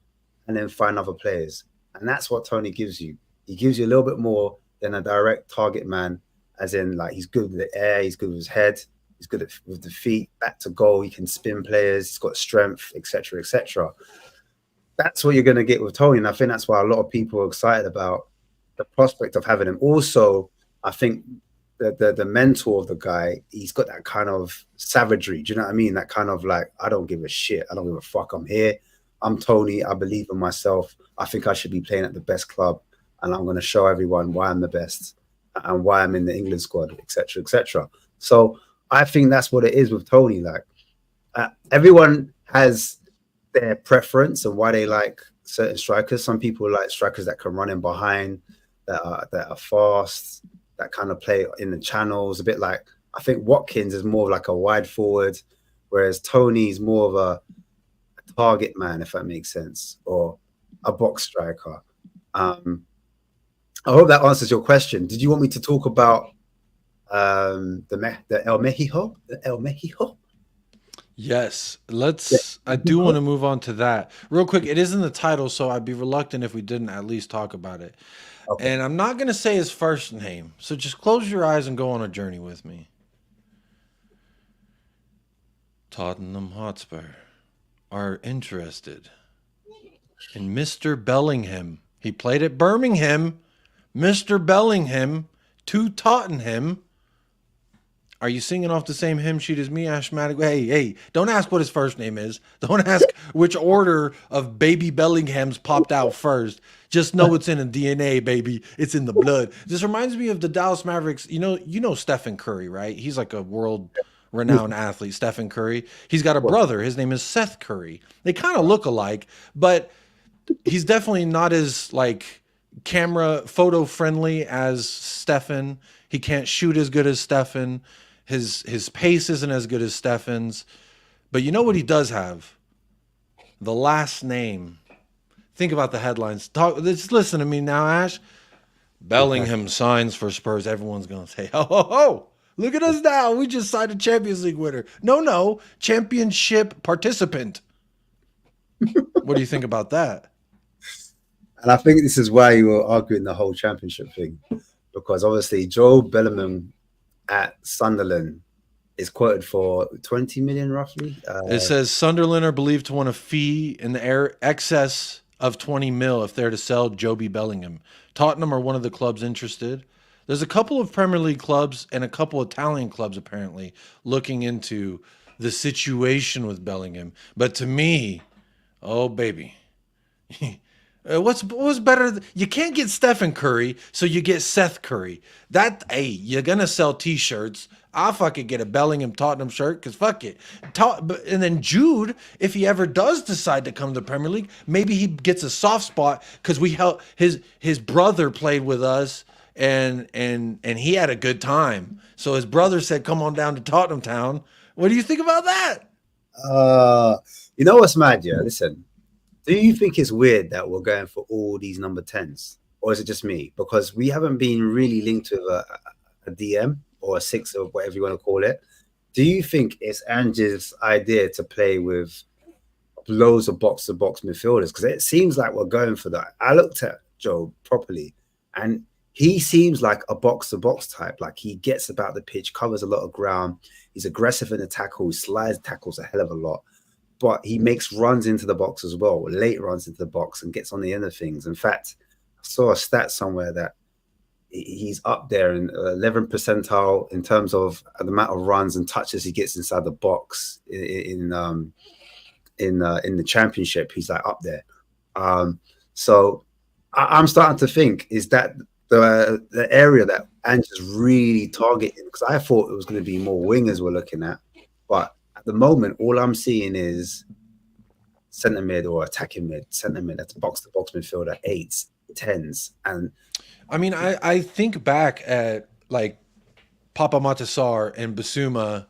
and then find other players. And that's what Toney gives you. He gives you a little bit more than a direct target man, as in like he's good with the air, he's good with his head, he's good with the feet, back to goal, he can spin players, he's got strength, etc., etc. That's what you're going to get with Toney, and I think that's why a lot of people are excited about the prospect of having him. Also, I think the mentor of the guy, he's got that kind of savagery. Do you know what I mean? That kind of like, I don't give a shit, I don't give a fuck, I'm here. I'm Toney. I believe in myself. I think I should be playing at the best club, and I'm going to show everyone why I'm the best and why I'm in the England squad, etc., etc. So I think that's what it is with Toney. Like everyone has their preference and why they like certain strikers. Some people like strikers that can run in behind, that are fast, that kind of play in the channels. A bit like, I think Watkins is more of like a wide forward, whereas Toney is more of a target man, if that makes sense, or a box striker. I hope that answers your question. Did you want me to talk about the El Mexico? The El Mexico? Yes, let's. I do want to move on to that real quick. It is in the title, so I'd be reluctant if we didn't at least talk about it. Okay. And I'm not going to say his first name, so just close your eyes and go on a journey with me. Tottenham Hotspur are interested in Mr. Bellingham. He played at Birmingham. Mr. Bellingham to Tottenham. Are you singing off the same hymn sheet as me, Ashmatic? Hey, don't ask what his first name is. Don't ask which order of baby Bellinghams popped out first. Just know it's in the DNA, baby. It's in the blood. This reminds me of the Dallas Mavericks. You know Stephen Curry, right? He's like a world-renowned athlete, Stephen Curry. He's got a brother. His name is Seth Curry. They kind of look alike, but he's definitely not as like camera photo friendly as Stephen. He can't shoot as good as Stephen. His pace isn't as good as Stephen's. But you know what he does have? The last name. Think about the headlines. Just listen to me now, Ash. Bellingham signs for Spurs. Everyone's going to say, oh, look at us now. We just signed a Champions League winner. No, championship participant. What do you think about that? And I think this is why you were arguing the whole championship thing. Because obviously Joe Bellingham at Sunderland is quoted for 20 million roughly. It says Sunderland are believed to want a fee in the excess of 20 mil if they're to sell Joby Bellingham. Tottenham are one of the clubs interested. There's a couple of Premier League clubs and a couple of Italian clubs apparently looking into the situation with Bellingham. But to me, oh baby, what's better? You can't get Stephen Curry, so you get Seth Curry. You're gonna sell T-shirts. I'll fucking get a Bellingham Tottenham shirt because fuck it. And then Jude, if he ever does decide to come to the Premier League, maybe he gets a soft spot because we helped his brother played with us and he had a good time. So his brother said, "Come on down to Tottenham Town." What do you think about that? You know what's mad? Yeah, listen. Do you think it's weird that we're going for all these number 10s? Or is it just me? Because we haven't been really linked with a DM or a 6 or whatever you want to call it. Do you think it's Ange's idea to play with loads of box-to-box midfielders? Because it seems like we're going for that. I looked at Joe properly, and he seems like a box-to-box type. Like he gets about the pitch, covers a lot of ground. He's aggressive in the tackle. He slides tackles a hell of a lot. But he makes runs into the box as well, late runs into the box and gets on the end of things. In fact, I saw a stat somewhere that he's up there in 11th percentile in terms of the amount of runs and touches he gets inside the box in the championship. He's like up there. So I'm starting to think, is that the area that Ange's really targeting? Because I thought it was going to be more wingers we're looking at, but at the moment, all I'm seeing is centre mid or attacking mid, centre mid. That's box-to-box midfielder, 8s, 10s. And I mean, I think back at like Papa Matasar and Bissouma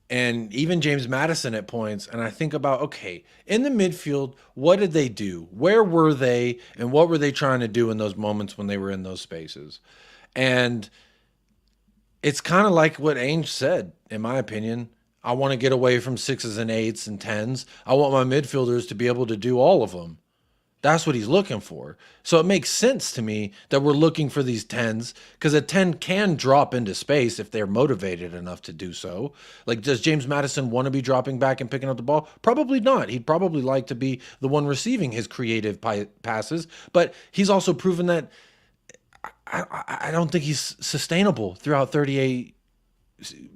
and even James Maddison at points, and I think about, okay, in the midfield, what did they do? Where were they? And what were they trying to do in those moments when they were in those spaces? And it's kind of like what Ainge said, in my opinion. I want to get away from 6s and 8s and 10s. I want my midfielders to be able to do all of them. That's what he's looking for. So it makes sense to me that we're looking for these 10s because a 10 can drop into space if they're motivated enough to do so. Like, does James Maddison want to be dropping back and picking up the ball? Probably not. He'd probably like to be the one receiving his creative passes. But he's also proven that I don't think he's sustainable throughout 38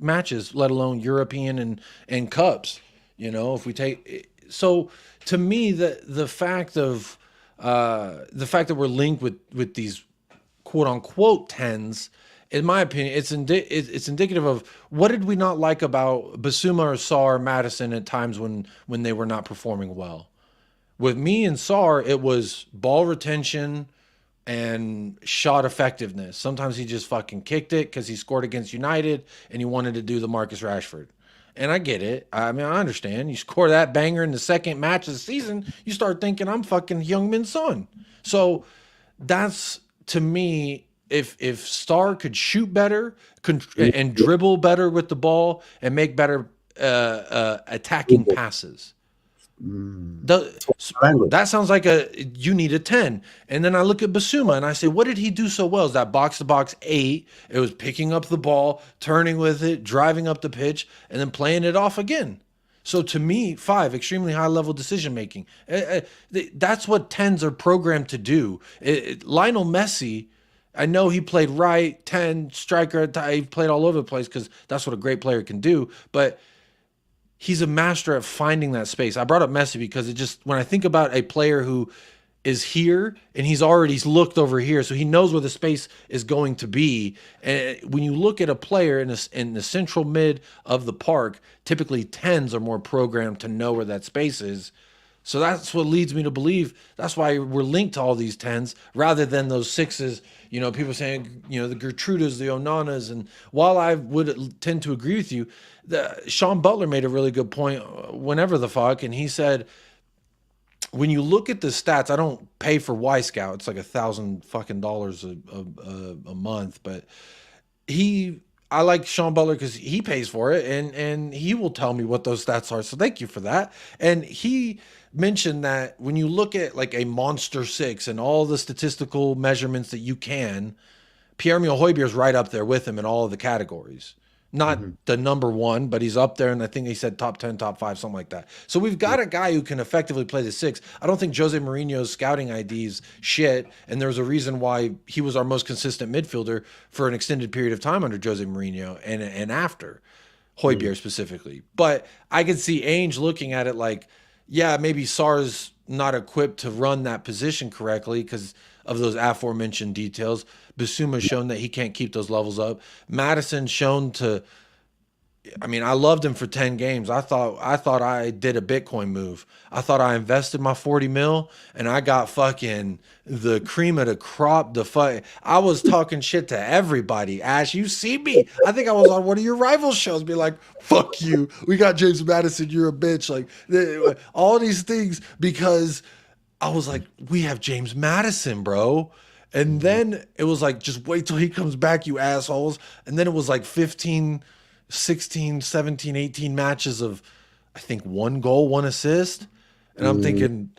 matches, let alone European and cups. You know, if we take so to me the fact that we're linked with these quote unquote 10s, in my opinion, it's indicative of what did we not like about Bissouma or Sarr, Maddison at times when they were not performing well. With me and Sarr, it was ball retention and shot effectiveness. Sometimes he just fucking kicked it because he scored against United and he wanted to do the Marcus Rashford. And I get it. I mean, I understand. You score that banger in the second match of the season, you start thinking I'm fucking Heung-min Son. So that's to me, if Star could shoot better and dribble better with the ball and make better attacking passes. That sounds like you need a 10. And then I look at Bissouma and I say, what did he do so well? Is that box-to-box 8? It was picking up the ball, turning with it, driving up the pitch, and then playing it off again. So to me, 5, extremely high-level decision-making. That's what 10s are programmed to do. Lionel Messi, I know he played right, 10, striker, he played all over the place because that's what a great player can do, but he's a master at finding that space. I brought up Messi because it just, when I think about a player who is here and he's already looked over here, so he knows where the space is going to be. And when you look at a player in the central mid of the park, typically 10s are more programmed to know where that space is. So that's what leads me to believe that's why we're linked to all these 10s rather than those 6s. You know, people saying, you know, the Gertrudas, the Onanas. And while I would tend to agree with you, Sean Butler made a really good point whenever the fuck. And he said, when you look at the stats, I don't pay for Y Scout. It's like $1,000 a month. But I like Sean Butler because he pays for it and he will tell me what those stats are. So thank you for that. And he mentioned that when you look at like a monster 6 and all the statistical measurements that you can, Pierre-Emile Højbjerg is right up there with him in all of the categories. Not the number 1, but he's up there, and I think he said top 10, top 5, something like that. So we've got a guy who can effectively play the 6. I don't think Jose Mourinho's scouting IDs shit, and there's a reason why he was our most consistent midfielder for an extended period of time under Jose Mourinho and after Højbjerg specifically. But I could see Ainge looking at it like, yeah, maybe Sarr's not equipped to run that position correctly because of those aforementioned details. Bissouma's shown that he can't keep those levels up. Madison's shown to, I mean, I loved him for 10 games. I thought I did a Bitcoin move. I thought I invested my 40 mil and I got fucking the cream of the crop. I was talking shit to everybody. Ash, you see me. I think I was on one of your rival shows be like, fuck you. We got James Madison. You're a bitch. Like all these things because I was like, we have James Madison, bro. And then it was like, just wait till he comes back, you assholes. And then it was like 15, 16, 17, 18 matches of, I think, 1 goal, 1 assist. And I'm thinking,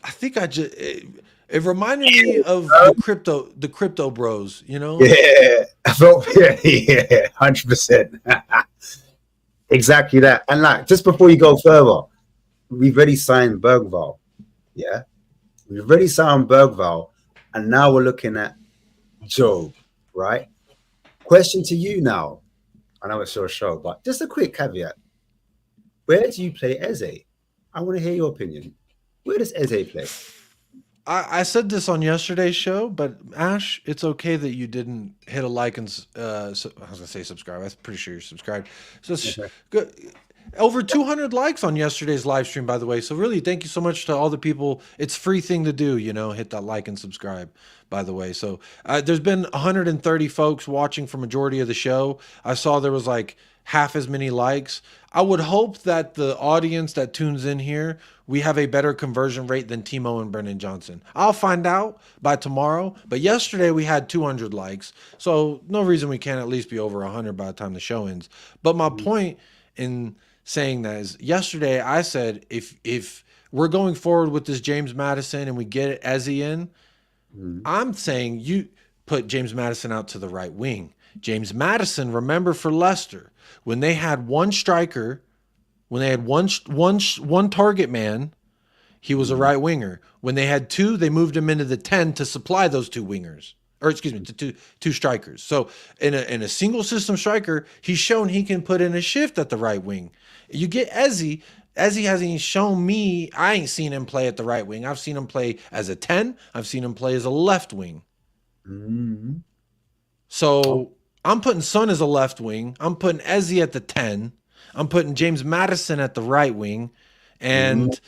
I think it reminded me of the crypto bros, you know? Yeah, I felt, yeah, 100%. Exactly that. And like, just before you go further, we've already signed Bergvall. Yeah, we've already signed Bergvall. And now we're looking at Job, right? Question to you now. I know it's your show, but just a quick caveat. Where do you play Eze? I want to hear your opinion. Where does Eze play? I said this on yesterday's show, but Ash, it's okay that you didn't hit a like and I was gonna say subscribe. I'm pretty sure you're subscribed. So good. Over 200 likes on yesterday's live stream, by the way. So really, thank you so much to all the people. It's a free thing to do, you know, hit that like and subscribe, by the way. So there's been 130 folks watching for majority of the show. I saw there was like half as many likes. I would hope that the audience that tunes in here, we have a better conversion rate than Timo and Brennan Johnson. I'll find out by tomorrow. But yesterday we had 200 likes. So no reason we can't at least be over 100 by the time the show ends. But my point in saying that is yesterday I said if we're going forward with this James Madison and we get Eze in, I'm saying you put James Madison out to the right wing. James Madison, remember for Leicester, when they had one striker, when they had one target man, he was a right winger. When they had 2, they moved him into the 10 to supply those 2 wingers. Or excuse me, to two strikers. So in a single system striker, he's shown he can put in a shift at the right wing. You get Eze. Eze hasn't shown me. I ain't seen him play at the right wing. I've seen him play as a 10. I've seen him play as a left wing. So I'm putting Son as a left wing. I'm putting Eze at the 10. I'm putting James Madison at the right wing. And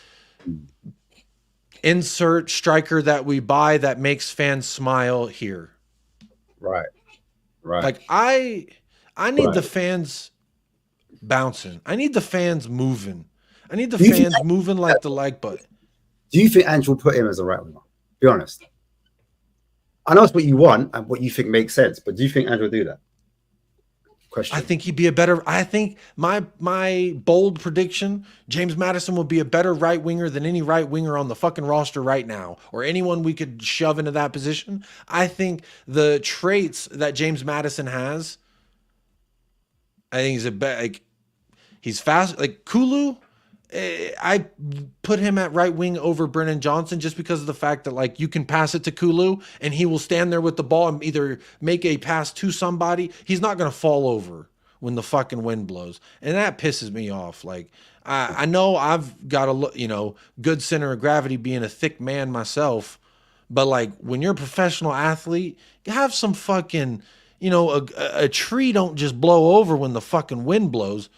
insert striker that we buy that makes fans smile here. Right. Like I need the fans bouncing. I need the fans moving. I need the fans moving like the like button. Do you think Ange will put him as a right winger? Be honest. I know it's what you want and what you think makes sense, but do you think Andrew will do that? Question. I think he'd be a better. I think my bold prediction: James Maddison will be a better right winger than any right winger on the fucking roster right now, or anyone we could shove into that position. I think the traits that James Maddison has, I think he's fast. Like Kulu, I put him at right wing over Brennan Johnson just because of the fact that like you can pass it to Kulu and he will stand there with the ball and either make a pass to somebody. He's not going to fall over when the fucking wind blows. And that pisses me off. Like I know I've got a, good center of gravity being a thick man myself, but like when you're a professional athlete, you have some fucking, a tree don't just blow over when the fucking wind blows.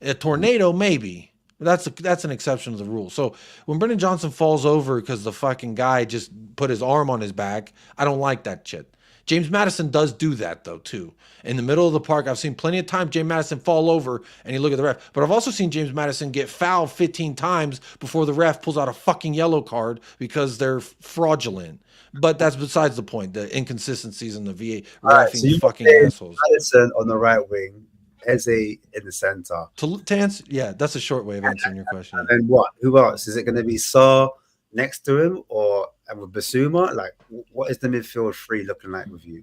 A tornado, maybe. That's an exception to the rule. So when Brennan Johnson falls over because the fucking guy just put his arm on his back, I don't like that shit. James Maddison does do that though too. In the middle of the park, I've seen plenty of times James Maddison fall over and he look at the ref. But I've also seen James Maddison get fouled 15 times before the ref pulls out a fucking yellow card because they're fraudulent. But that's besides the point. The inconsistencies in the VA refing fucking assholes. Maddison on the right wing. Eze in the center. To answer, yeah, that's a short way of answering your question. And what? Who else? Is it going to be Saar next to him or and with Bissouma? Like, what is the midfield three looking like with you?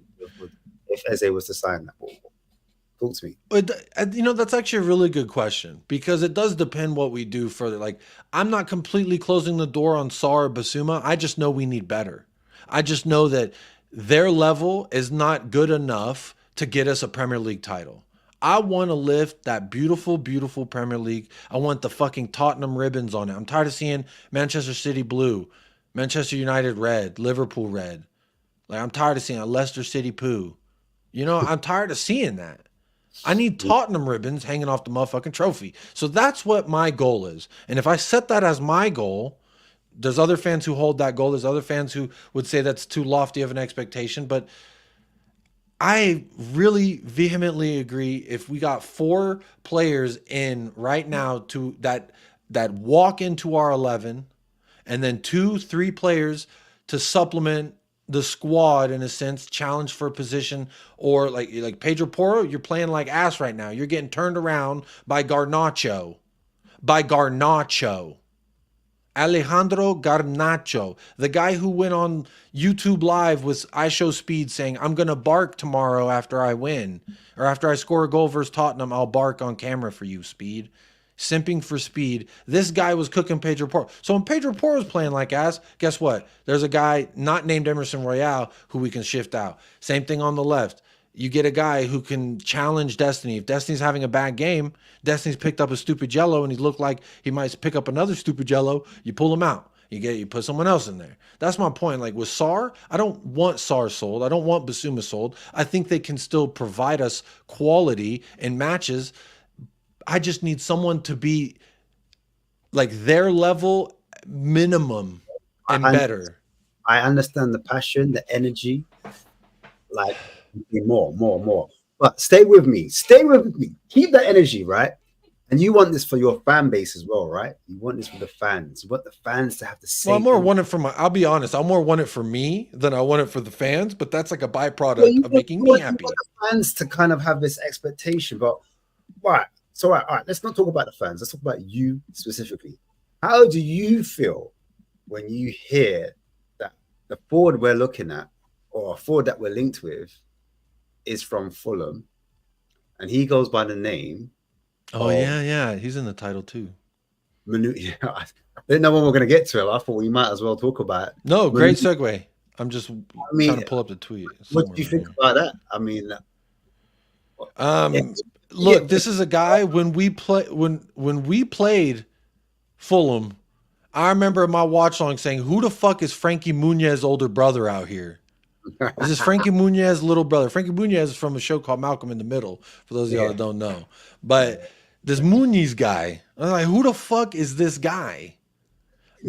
If Eze was to sign that, talk to me. That's actually a really good question because it does depend what we do further. Like, I'm not completely closing the door on Saar or Bissouma. I just know we need better. I just know that their level is not good enough to get us a Premier League title. I want to lift that beautiful, beautiful Premier League. I want the fucking Tottenham ribbons on it. I'm tired of seeing Manchester City blue, Manchester United red, Liverpool red. Like, I'm tired of seeing a Leicester City poo. I'm tired of seeing that. I need Tottenham ribbons hanging off the motherfucking trophy. So that's what my goal is. And if I set that as my goal, there's other fans who hold that goal. There's other fans who would say that's too lofty of an expectation. But I really vehemently agree. If we got 4 players in right now to that walk into our 11, and then 2-3 players to supplement the squad in a sense, challenge for a position, or like Pedro Porro, you're playing like ass right now. You're getting turned around by Garnacho. Alejandro Garnacho, the guy who went on YouTube Live with I Show Speed saying, I'm going to bark tomorrow after I win, or after I score a goal versus Tottenham, I'll bark on camera for you, Speed. Simping for Speed. This guy was cooking Pedro Porro. So when Pedro Porro was playing like ass, guess what? There's a guy not named Emerson Royale who we can shift out. Same thing on the left. You get a guy who can challenge Destiny. If Destiny's having a bad game, Destiny's picked up a stupid yellow and he looked like he might pick up another stupid yellow. You pull him out. You put someone else in there. That's my point. Like with Saar, I don't want Saar sold. I don't want Bissouma sold. I think they can still provide us quality in matches. I just need someone to be like their level minimum and better. I understand the passion, the energy, like more. But stay with me. Keep that energy, right? And you want this for your fan base as well, right? You want this for the fans. You want the fans to have the same. Well, I more want it for I'll be honest, I more want it for me than I want it for the fans, but that's like a byproduct of making me happy. You want the fans to kind of have this expectation, but right. So, all right, let's not talk about the fans. Let's talk about you specifically. How do you feel when you hear that the forward we're looking at, or a forward that we're linked with, is from Fulham, and he goes by the name? Oh, yeah. He's in the title too. I didn't know when we were going to get to it. I thought we might as well talk about it. No, great segue. I'm just trying to pull up the tweet. What do you think about that? I mean, look, this is a guy when we played Fulham, I remember my watch long saying, who the fuck is Frankie Muniz older brother out here? This is Frankie Muniz little brother. Frankie Muniz is from a show called Malcolm in the Middle, for those of y'all that don't know. But this Muniz guy, I'm like, who the fuck is this guy?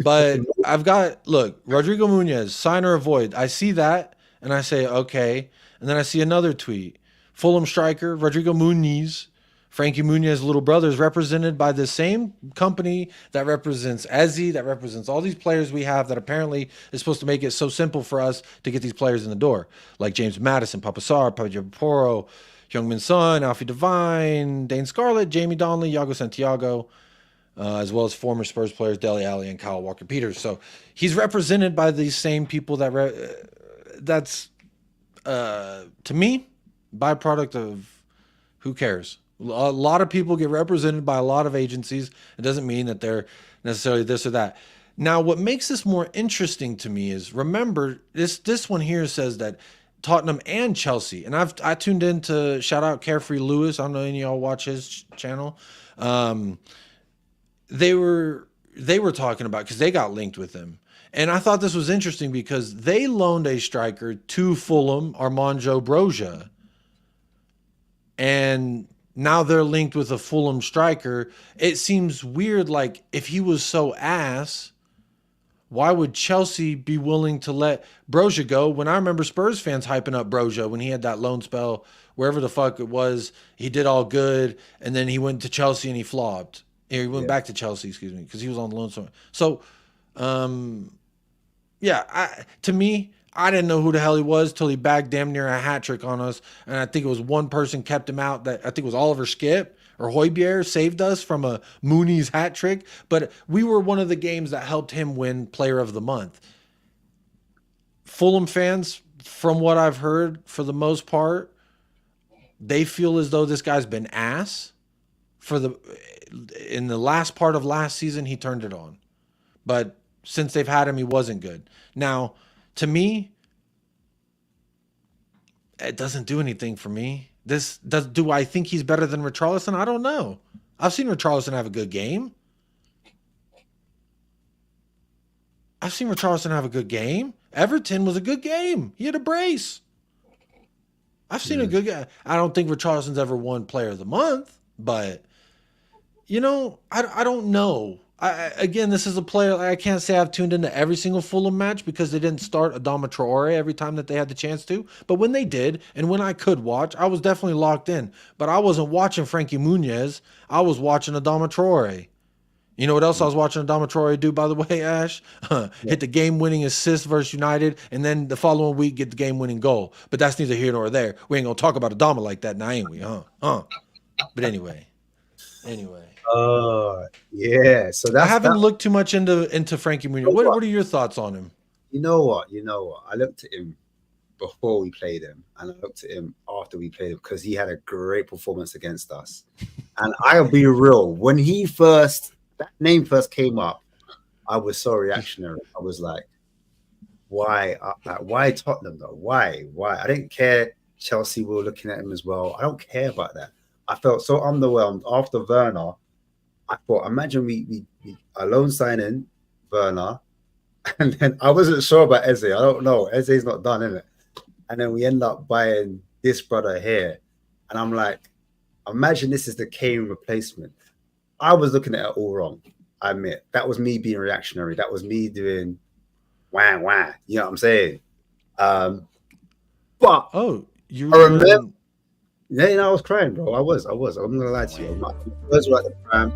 But Rodrigo Muniz, sign or avoid. I see that and I say, okay. And then I see another tweet. Fulham striker, Rodrigo Muniz, Frankie Muniz, little brother, is represented by the same company that represents Eze, that represents all these players we have that apparently is supposed to make it so simple for us to get these players in the door, like James Madison, Papa Sarr, Papa Poro, Heung-min Son, Alfie Devine, Dane Scarlett, Jamie Donnelly, Yago Santiago, as well as former Spurs players Dele Alli and Kyle Walker-Peters. So he's represented by these same people that's to me, byproduct of who cares. A lot of people get represented by a lot of agencies. It doesn't mean that they're necessarily this or that. Now, what makes this more interesting to me is, remember, this one here says that Tottenham and Chelsea, and I tuned in to shout out Carefree Lewis. I don't know any of y'all watch his channel. They were talking about, because they got linked with him. And I thought this was interesting because they loaned a striker to Fulham, Armando Broja. And now they're linked with a Fulham striker. It seems weird, like, if he was so ass, why would Chelsea be willing to let Broja go? When I remember Spurs fans hyping up Broja when he had that loan spell, wherever the fuck it was, he did all good, and then he went to Chelsea and he flopped. He went back to Chelsea, excuse me, because he was on loan somewhere. So, to me, I didn't know who the hell he was till he bagged damn near a hat trick on us. And I think it was one person kept him out. That I think it was Oliver Skip or Højbjerg saved us from a Muniz hat trick. But we were one of the games that helped him win Player of the Month. Fulham fans, from what I've heard, for the most part, they feel as though this guy's been ass. In the last part of last season, he turned it on. But since they've had him, he wasn't good. Now, to me, it doesn't do anything for me. Do I think he's better than Richarlison? I don't know. I've seen Richarlison have a good game. Everton was a good game. He had a brace. I've seen a good guy. I don't think Richarlison's ever won Player of the Month, but, I don't know. Again, this is a player, I can't say I've tuned into every single Fulham match because they didn't start Adama Traore every time that they had the chance to. But when they did, and when I could watch, I was definitely locked in. But I wasn't watching Frankie Muniz. I was watching Adama Traore. You know what else I was watching Adama Traore do, by the way, Ash? Hit the game-winning assist versus United, and then the following week get the game-winning goal. But that's neither here nor there. We ain't going to talk about Adama like that now, ain't we? But anyway. Yeah. So I haven't looked too much into Frankie Muniz. What are your thoughts on him? You know what? I looked at him before we played him, and I looked at him after we played him because he had a great performance against us. And I'll be real, when that name first came up, I was so reactionary. I was like, why Tottenham though? Why? I didn't care. Chelsea were looking at him as well. I don't care about that. I felt so underwhelmed after Werner. I thought, imagine we loan signing Werner, and then I wasn't sure about Eze. I don't know. Eze's not done, innit? And then we end up buying this brother here. And I'm like, imagine this is the Kane replacement. I was looking at it all wrong. I admit. That was me being reactionary. That was me doing wah. You know what I'm saying? But I remember. Yeah, I was crying, bro. I was. I'm not gonna lie to you. My words were at the prime.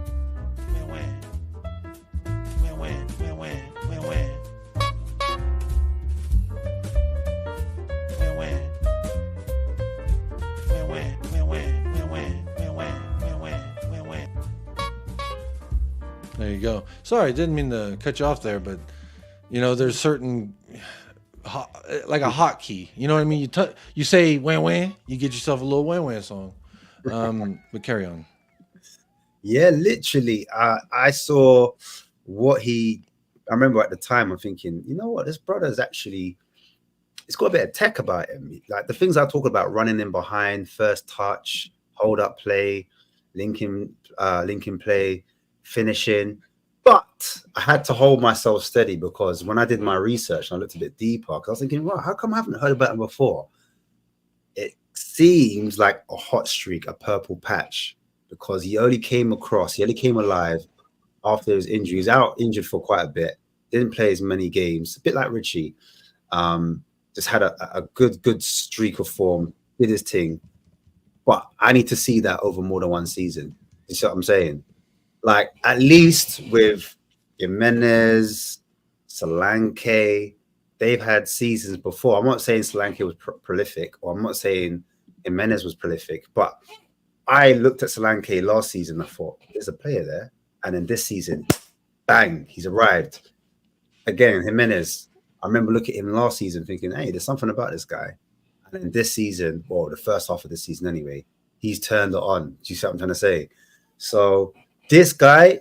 There you go. Sorry, didn't mean to cut you off there, but there's certain like a hotkey. You know what I mean? You say wah, you get yourself a little wah song. But carry on. Yeah, literally. I saw I remember at the time I'm thinking, you know what, this brother's actually, it's got a bit of tech about him. Like the things I talk about, running in behind, first touch, hold up play, linking play, finishing. But I had to hold myself steady because when I did my research and I looked a bit deeper, because I was thinking, well, how come I haven't heard about him before? It seems like a hot streak, a purple patch, because he only came alive after his injury. He was out injured for quite a bit, didn't play as many games, a bit like Richie. Just had a good streak of form, did his thing. but I need to see that over more than one season. You see what I'm saying? Like, at least with Gimenez, Solanke, they've had seasons before. I'm not saying Solanke was prolific, or I'm not saying Gimenez was prolific, but I looked at Solanke last season and I thought, there's a player there. And then this season, bang, he's arrived. Again, Gimenez, I remember looking at him last season thinking, hey, there's something about this guy. And then this season, or the first half of the season anyway, he's turned it on. Do you see what I'm trying to say? So this guy,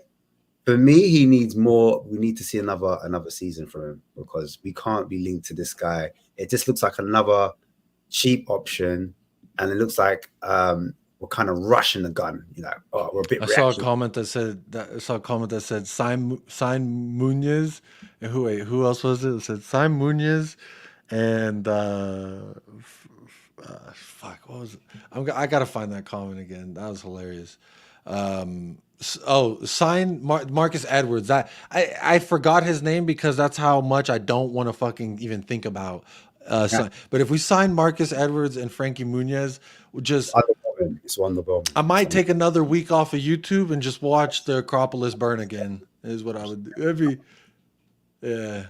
for me, he needs more. We need to see another season from him, because we can't be linked to this guy. It just looks like another cheap option. And it looks like we're kind of rushing the gun. You know, we're a bit. I saw a comment that said sign Muniz, and who else was it? It said sign Muniz, and fuck, what was it? I gotta find that comment again. That was hilarious. Sign Marcus Edwards. I forgot his name because that's how much I don't want to fucking even think about. But if we sign Marcus Edwards and Frankie Muniz, it's wonderful. I might take another week off of YouTube and just watch the Acropolis burn again. Is what I would do. Yeah.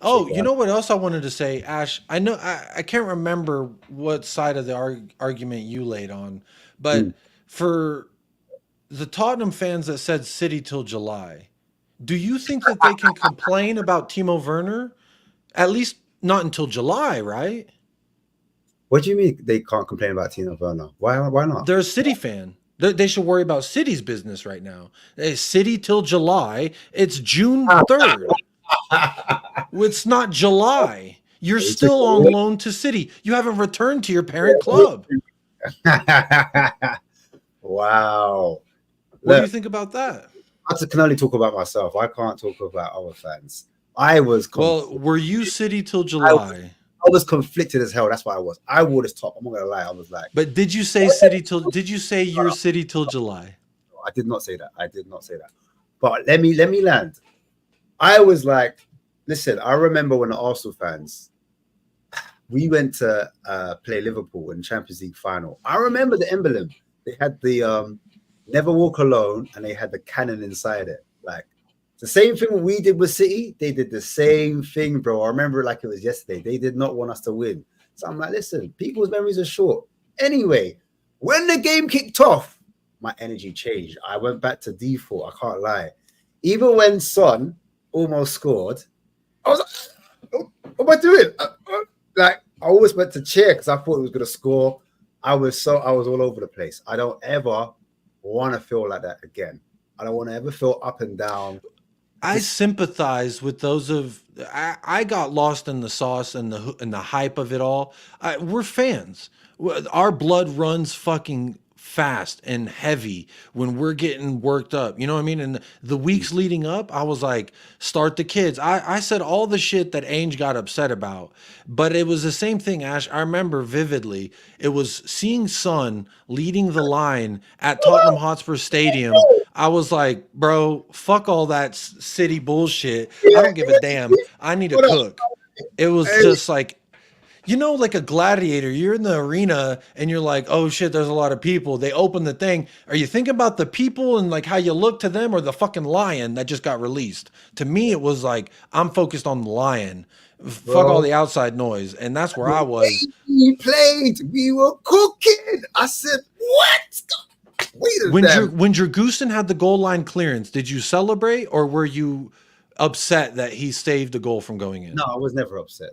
Oh, you know what else I wanted to say, Ash? I know I can't remember what side of the argument you laid on, but for the Tottenham fans that said City till July, do you think that they can complain about Timo Werner? At least not until July, right? What do you mean they can't complain about Timo Werner? Why not? They're a City fan. They should worry about City's business right now. City till July. It's June 3rd. It's not July. You're still on loan to City. You haven't returned to your parent club. Wow. What do you think about that? I can only talk about myself. I can't talk about other fans. I was were you City till July? I was conflicted as hell. That's why I was. I wore this top. I'm not gonna lie. I was like. But did you say City till? Did you say you're City till July? I did not say that. I did not say that. But let me land. I was like, listen. I remember when the Arsenal fans, we went to play Liverpool in Champions League final. I remember the emblem. They had the Never Walk Alone, and they had the cannon inside it. Like, the same thing we did with City, they did the same thing, bro. I remember it like it was yesterday. They did not want us to win. So I'm like, listen, people's memories are short. Anyway, when the game kicked off, my energy changed. I went back to default. I can't lie. Even when Son almost scored, I was like, what am I doing? Like, I always went to cheer because I thought it was going to score. I was all over the place. I don't ever want to feel like that again. I don't want to ever feel up and down. I sympathize with those I got lost in the sauce and the hype of it all. We're fans. Our blood runs fucking fast and heavy when we're getting worked up. You know what I mean? And the weeks leading up, I was like, start the kids. I said all the shit that Ainge got upset about, but it was the same thing, Ash. I remember vividly. It was seeing Son leading the line at Tottenham Hotspur Stadium. I was like, bro, fuck all that City bullshit. I don't give a damn. I need to cook. It was just like, you know, like a gladiator, you're in the arena and you're like, oh shit, there's a lot of people. They open the thing. Are you thinking about the people and like how you look to them, or the fucking lion that just got released? To me, it was like, I'm focused on the lion. Fuck all the outside noise. And that's where I was. We played. We were cooking. I said, what? When Dragusin had the goal line clearance, did you celebrate, or were you upset that he saved the goal from going in? No, I was never upset.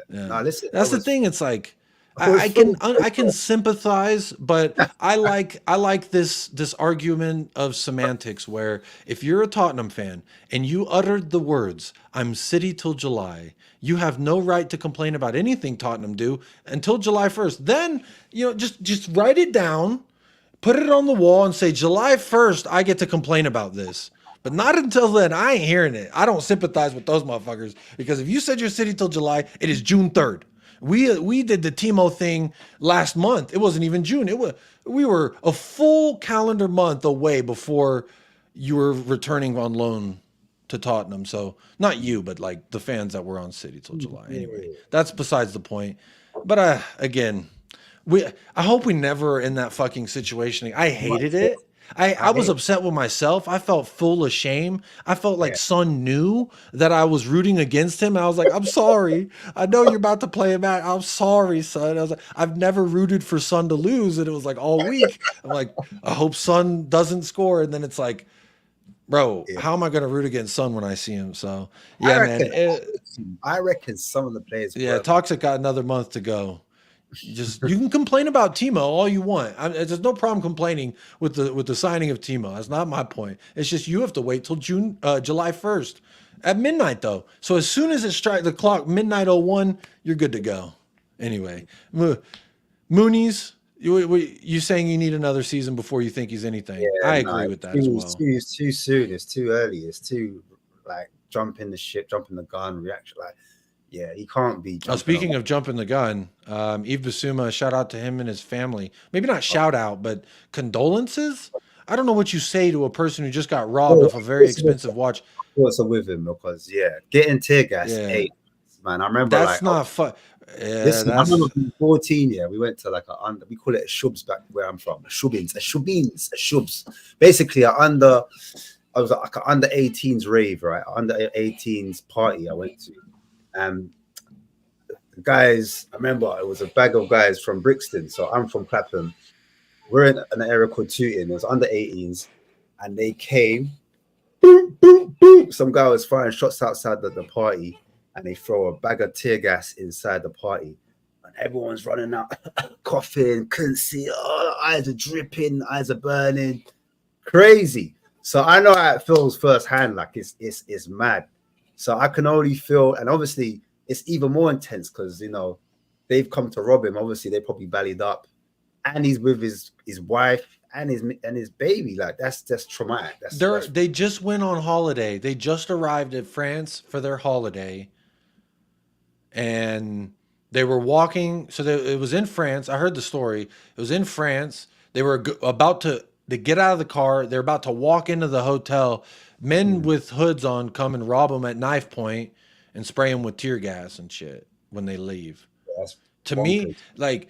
Yeah. No, listen. That's the thing. It's like I can sympathize, but I like this argument of semantics where if you're a Tottenham fan and you uttered the words, I'm City till July, you have no right to complain about anything Tottenham do until July 1st. Then, you know, just write it down, put it on the wall and say, July 1st, I get to complain about this. But not until then. I ain't hearing it. I don't sympathize with those motherfuckers, because if you said you're City till July, it is June 3rd. We did the Timo thing last month. It wasn't even June. We were a full calendar month away before you were returning on loan to Tottenham. So not you, but like the fans that were on City till July. Anyway, that's besides the point. But again, I hope we never are in that fucking situation. I hated it. I was upset with myself. I felt full of shame. I felt like Son knew that I was rooting against him. I was like, I'm sorry. I know you're about to play him out. I'm sorry, son. I was like, I've never rooted for Son to lose. And it was like all week. I'm like, I hope Son doesn't score. And then it's like, bro, how am I going to root against Son when I see him? So, yeah, I reckon some of the players. Yeah, Toxic got another month to go. You can complain about Timo all you want. There's no problem complaining with the signing of Timo. That's not my point. It's just you have to wait till July 1st at midnight though. So as soon as it strikes the clock, midnight 01, you're good to go. Anyway, Muniz, you saying you need another season before you think he's anything? Yeah, I agree with that as well. It's too soon. It's too early. It's too like jumping the gun reaction like. Yeah, he can't be. Speaking of jumping the gun, Yves Bissouma, shout out to him and his family. Maybe not shout out, but condolences. I don't know what you say to a person who just got robbed of a very expensive watch. What's with him? Because getting tear gas, man. I remember that's not fun. Yeah, I remember being 14. Yeah, we went to like we call it a shubs back where I'm from. A shubs. Basically, I was like an under 18s rave, right? Under 18s party I went to. The guys, I remember it was a bag of guys from Brixton, so I'm from Clapham. We're in an area called Tooting. It was under 18s, and they came. Boom, boom, boom. Some guy was firing shots outside the party, and they throw a bag of tear gas inside the party, and everyone's running out, coughing, couldn't see. Oh, eyes are dripping, eyes are burning, crazy. So I know how it feels firsthand. Like it's mad. So I can only feel, and obviously it's even more intense because they've come to rob him. Obviously they probably ballied up, and he's with his wife and his baby. Like that's traumatic. They just went on holiday. They just arrived at France for their holiday, and they were walking. So it was in France. I heard the story. It was in France. They were about to get out of the car. They're about to walk into the hotel. Men with hoods on come and rob them at knife point and spray them with tear gas and shit when they leave. To me, like,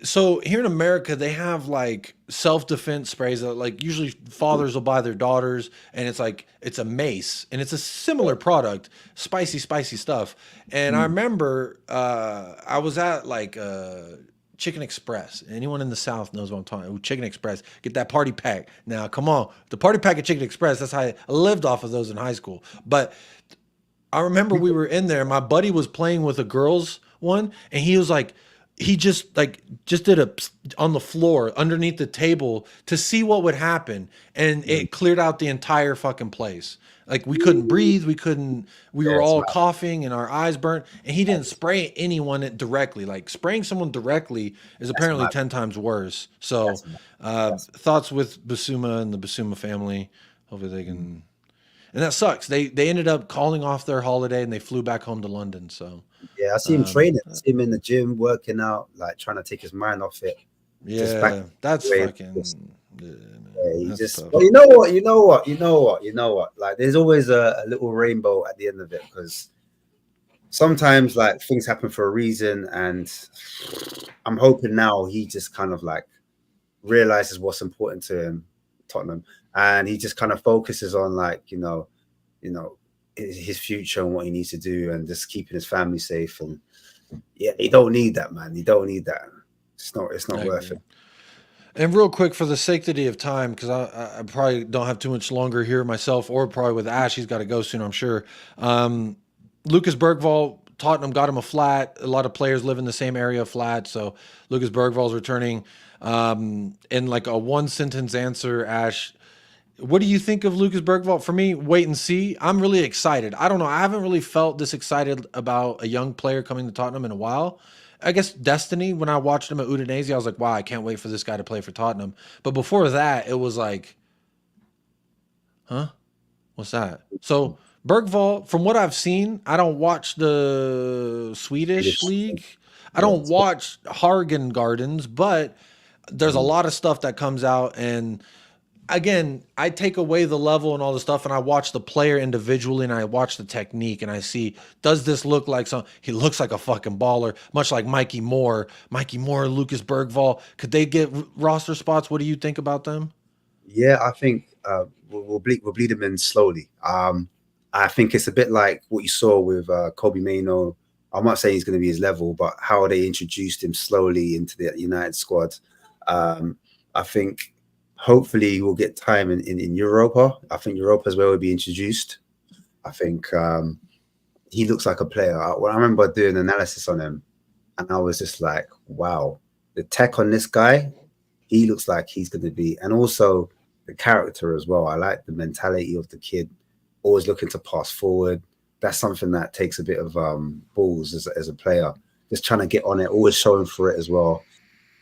so here in America, they have like self-defense sprays that like usually fathers will buy their daughters, and it's like, it's a mace and it's a similar product, spicy stuff. And I remember I was at like Chicken Express. Anyone in the South knows what I'm talking about. Chicken Express. Get that party pack. Now, come on. The party pack at Chicken Express, that's how I lived off of those in high school. But I remember we were in there. My buddy was playing with a girl's one, and he was like, he just did a on the floor underneath the table to see what would happen. And it cleared out the entire fucking place. Like we couldn't breathe. We were all coughing and our eyes burnt, and he didn't spray anyone directly. Like spraying someone directly is apparently 10 times worse. So thoughts with Bissouma and the Bissouma family. Hopefully they can, and that sucks. They ended up calling off their holiday and they flew back home to London. So yeah, I see him training. I see him in the gym working out, like trying to take his mind off it. Yeah, that's fucking. He just, but you know what? Like, there's always a little rainbow at the end of it, because sometimes like things happen for a reason, and I'm hoping now he just kind of like realizes what's important to him, Tottenham, and he just kind of focuses on like his future and what he needs to do, and just keeping his family safe. And yeah, you don't need that, man. You don't need that. It's not worth it. And real quick, for the sanctity of time, because I probably don't have too much longer here myself, or probably with Ash, he's got to go soon, I'm sure. Lucas Bergvall, Tottenham got him a flat. A lot of players live in the same area flat, so Lucas Bergvall's returning. In like a one-sentence answer, Ash, what do you think of Lucas Bergvall? For me, wait and see. I'm really excited. I don't know. I haven't really felt this excited about a young player coming to Tottenham in a while. I guess Destiny, when I watched him at Udinese, I was like, wow, I can't wait for this guy to play for Tottenham. But before that, it was like, huh? What's that? So Bergvall, from what I've seen, I don't watch the Swedish league. I don't watch Hargen Gardens, but there's a lot of stuff that comes out, and again, I take away the level and all the stuff, and I watch the player individually, and I watch the technique, and I see, does this look like some? He looks like a fucking baller, much like Mikey Moore, Lucas Bergvall. Could they get roster spots? What do you think about them? Yeah, I think we'll bleed them in slowly. I think it's a bit like what you saw with Kobe Mainoo. I'm not saying he's going to be his level, but how they introduced him slowly into the United squad. I think hopefully we'll get time in Europa. I think Europa is where we'll be introduced. I think he looks like a player. I remember doing analysis on him, and I was just like, wow, the tech on this guy, he looks like he's going to be, and also the character as well. I like the mentality of the kid, always looking to pass forward. That's something that takes a bit of balls as a player, just trying to get on it, always showing for it as well.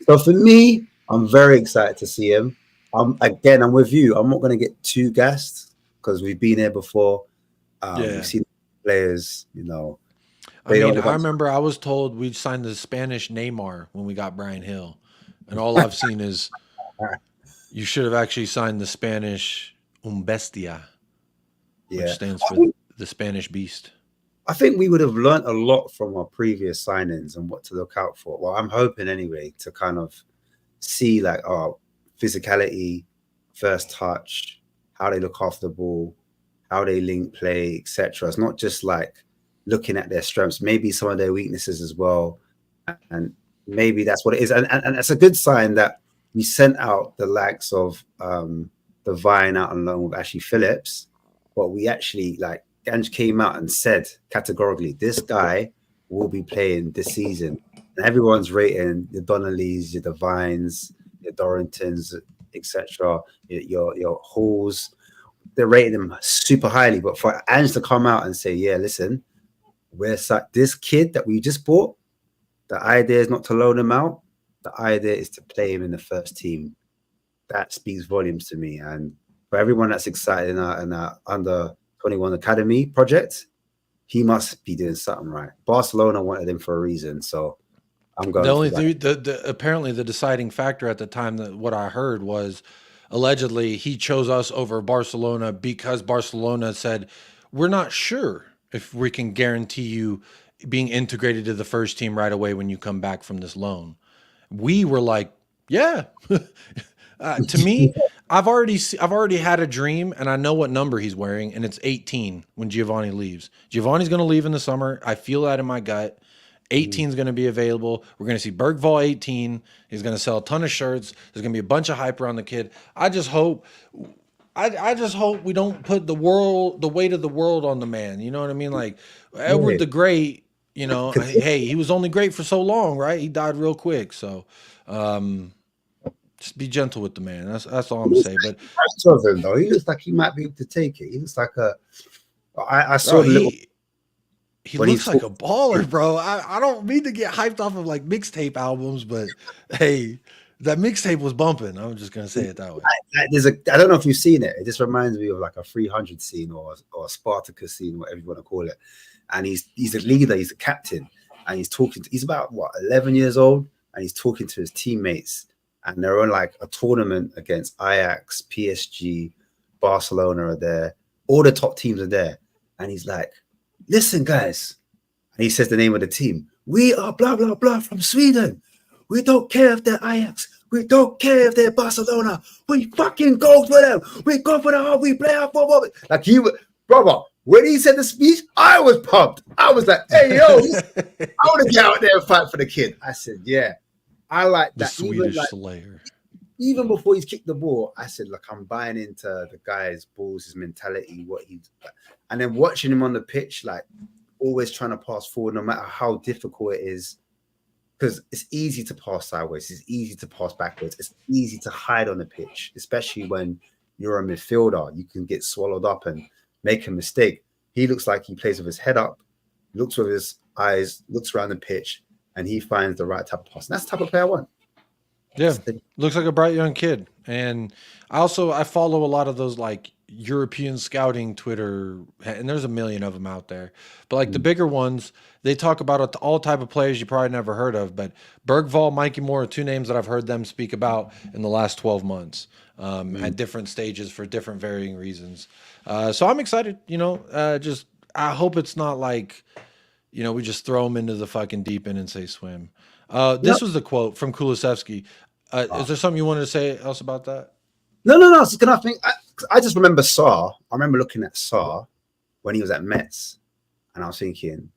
So for me, I'm very excited to see him. Again, I'm with you. I'm not going to get too gassed because we've been here before. We've seen players, you know. I mean, I remember I was told we'd sign the Spanish Neymar when we got Brian Hill. And all I've seen is you should have actually signed the Spanish Bestia, which stands for the Spanish Beast. I think we would have learned a lot from our previous signings and what to look out for. Well, I'm hoping anyway to kind of see like our physicality, first touch, how they look after the ball, how they link play, etc. It's not just like looking at their strengths, maybe some of their weaknesses as well. And maybe that's what it is. And it's a good sign that we sent out the likes of the Vine out on loan with Ashley Phillips, but we actually like Ganj came out and said categorically, this guy will be playing this season. And everyone's rating the Donnellys, your Devines, your Dorringtons, etc., your Halls. They're rating them super highly. But for Ange to come out and say, yeah, listen, this kid that we just bought, the idea is not to loan him out. The idea is to play him in the first team. That speaks volumes to me. And for everyone that's excited in our under 21 Academy project, he must be doing something right. Barcelona wanted him for a reason, so I'm going. The only thing, apparently the deciding factor at the time, that what I heard was allegedly he chose us over Barcelona because Barcelona said, we're not sure if we can guarantee you being integrated to the first team right away when you come back from this loan. We were like, yeah. To me, I've already had a dream, and I know what number he's wearing, and it's 18 when Giovanni leaves. Giovanni's going to leave in the summer. I feel that in my gut. 18 is going to be available. We're going to see Bergvall 18. He's going to sell a ton of shirts. There's going to be a bunch of hype around the kid. I just hope we don't put the weight of the world on the man. You know what I mean? Like Edward the Great, you know, hey, he was only great for so long, right? He died real quick. So just be gentle with the man. That's all I'm saying. But him, though, he looks like he might be able to take it. He looks like I saw the little. He looks like a baller, bro. I don't mean to get hyped off of like mixtape albums, but hey, that mixtape was bumping. I'm just gonna say it that way. I don't know if you've seen it. It just reminds me of like a 300 scene or a Spartacus scene, whatever you want to call it. And he's a leader, he's a captain, and he's about 11 years old, and he's talking to his teammates, and they're on like a tournament against Ajax, PSG, Barcelona are there, all the top teams are there, and he's like, listen, guys. And he says the name of the team. We are blah, blah, blah from Sweden. We don't care if they're Ajax. We don't care if they're Barcelona. We fucking go for them. We go for the heart. We play our football. Like brother, when he said the speech, I was pumped. I was like, hey, yo, I want to get out there and fight for the kid. I said, yeah, I like that. The Swedish Slayer. Even before he's kicked the ball, I said, look, I'm buying into the guy's balls, his mentality, what he's like. And then watching him on the pitch, like always trying to pass forward, no matter how difficult it is, because it's easy to pass sideways, it's easy to pass backwards, it's easy to hide on the pitch, especially when you're a midfielder. You can get swallowed up and make a mistake. He looks like he plays with his head up, looks with his eyes, looks around the pitch, and he finds the right type of pass. And that's the type of player I want. Yeah, looks like a bright young kid. And I follow a lot of those like European scouting Twitter, and there's a million of them out there, but like the bigger ones, they talk about all type of players you probably never heard of. But Bergvall, Mikey Moore are two names that I've heard them speak about in the last 12 months at different stages for different varying reasons. So I'm excited. I hope it's not like, we just throw them into the fucking deep end and say swim. This was the quote from Kulusevski. Is there something you wanted to say else about that? No. I just remember Sarr. I remember looking at Sarr when he was at Metz, and I was thinking,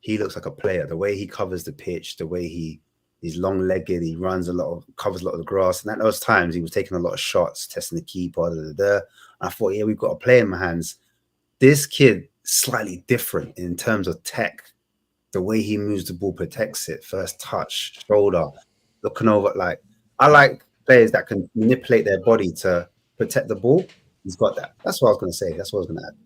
he looks like a player. The way he covers the pitch, the way he's long-legged, he runs covers a lot of the grass. And at those times, he was taking a lot of shots, testing the keeper. And I thought, yeah, we've got a player in my hands. This kid, slightly different in terms of tech. The way he moves the ball, protects it, first touch, shoulder, looking over. Like, I like players that can manipulate their body to protect the ball. He's got that. That's what I was going to say. That's what I was going to add.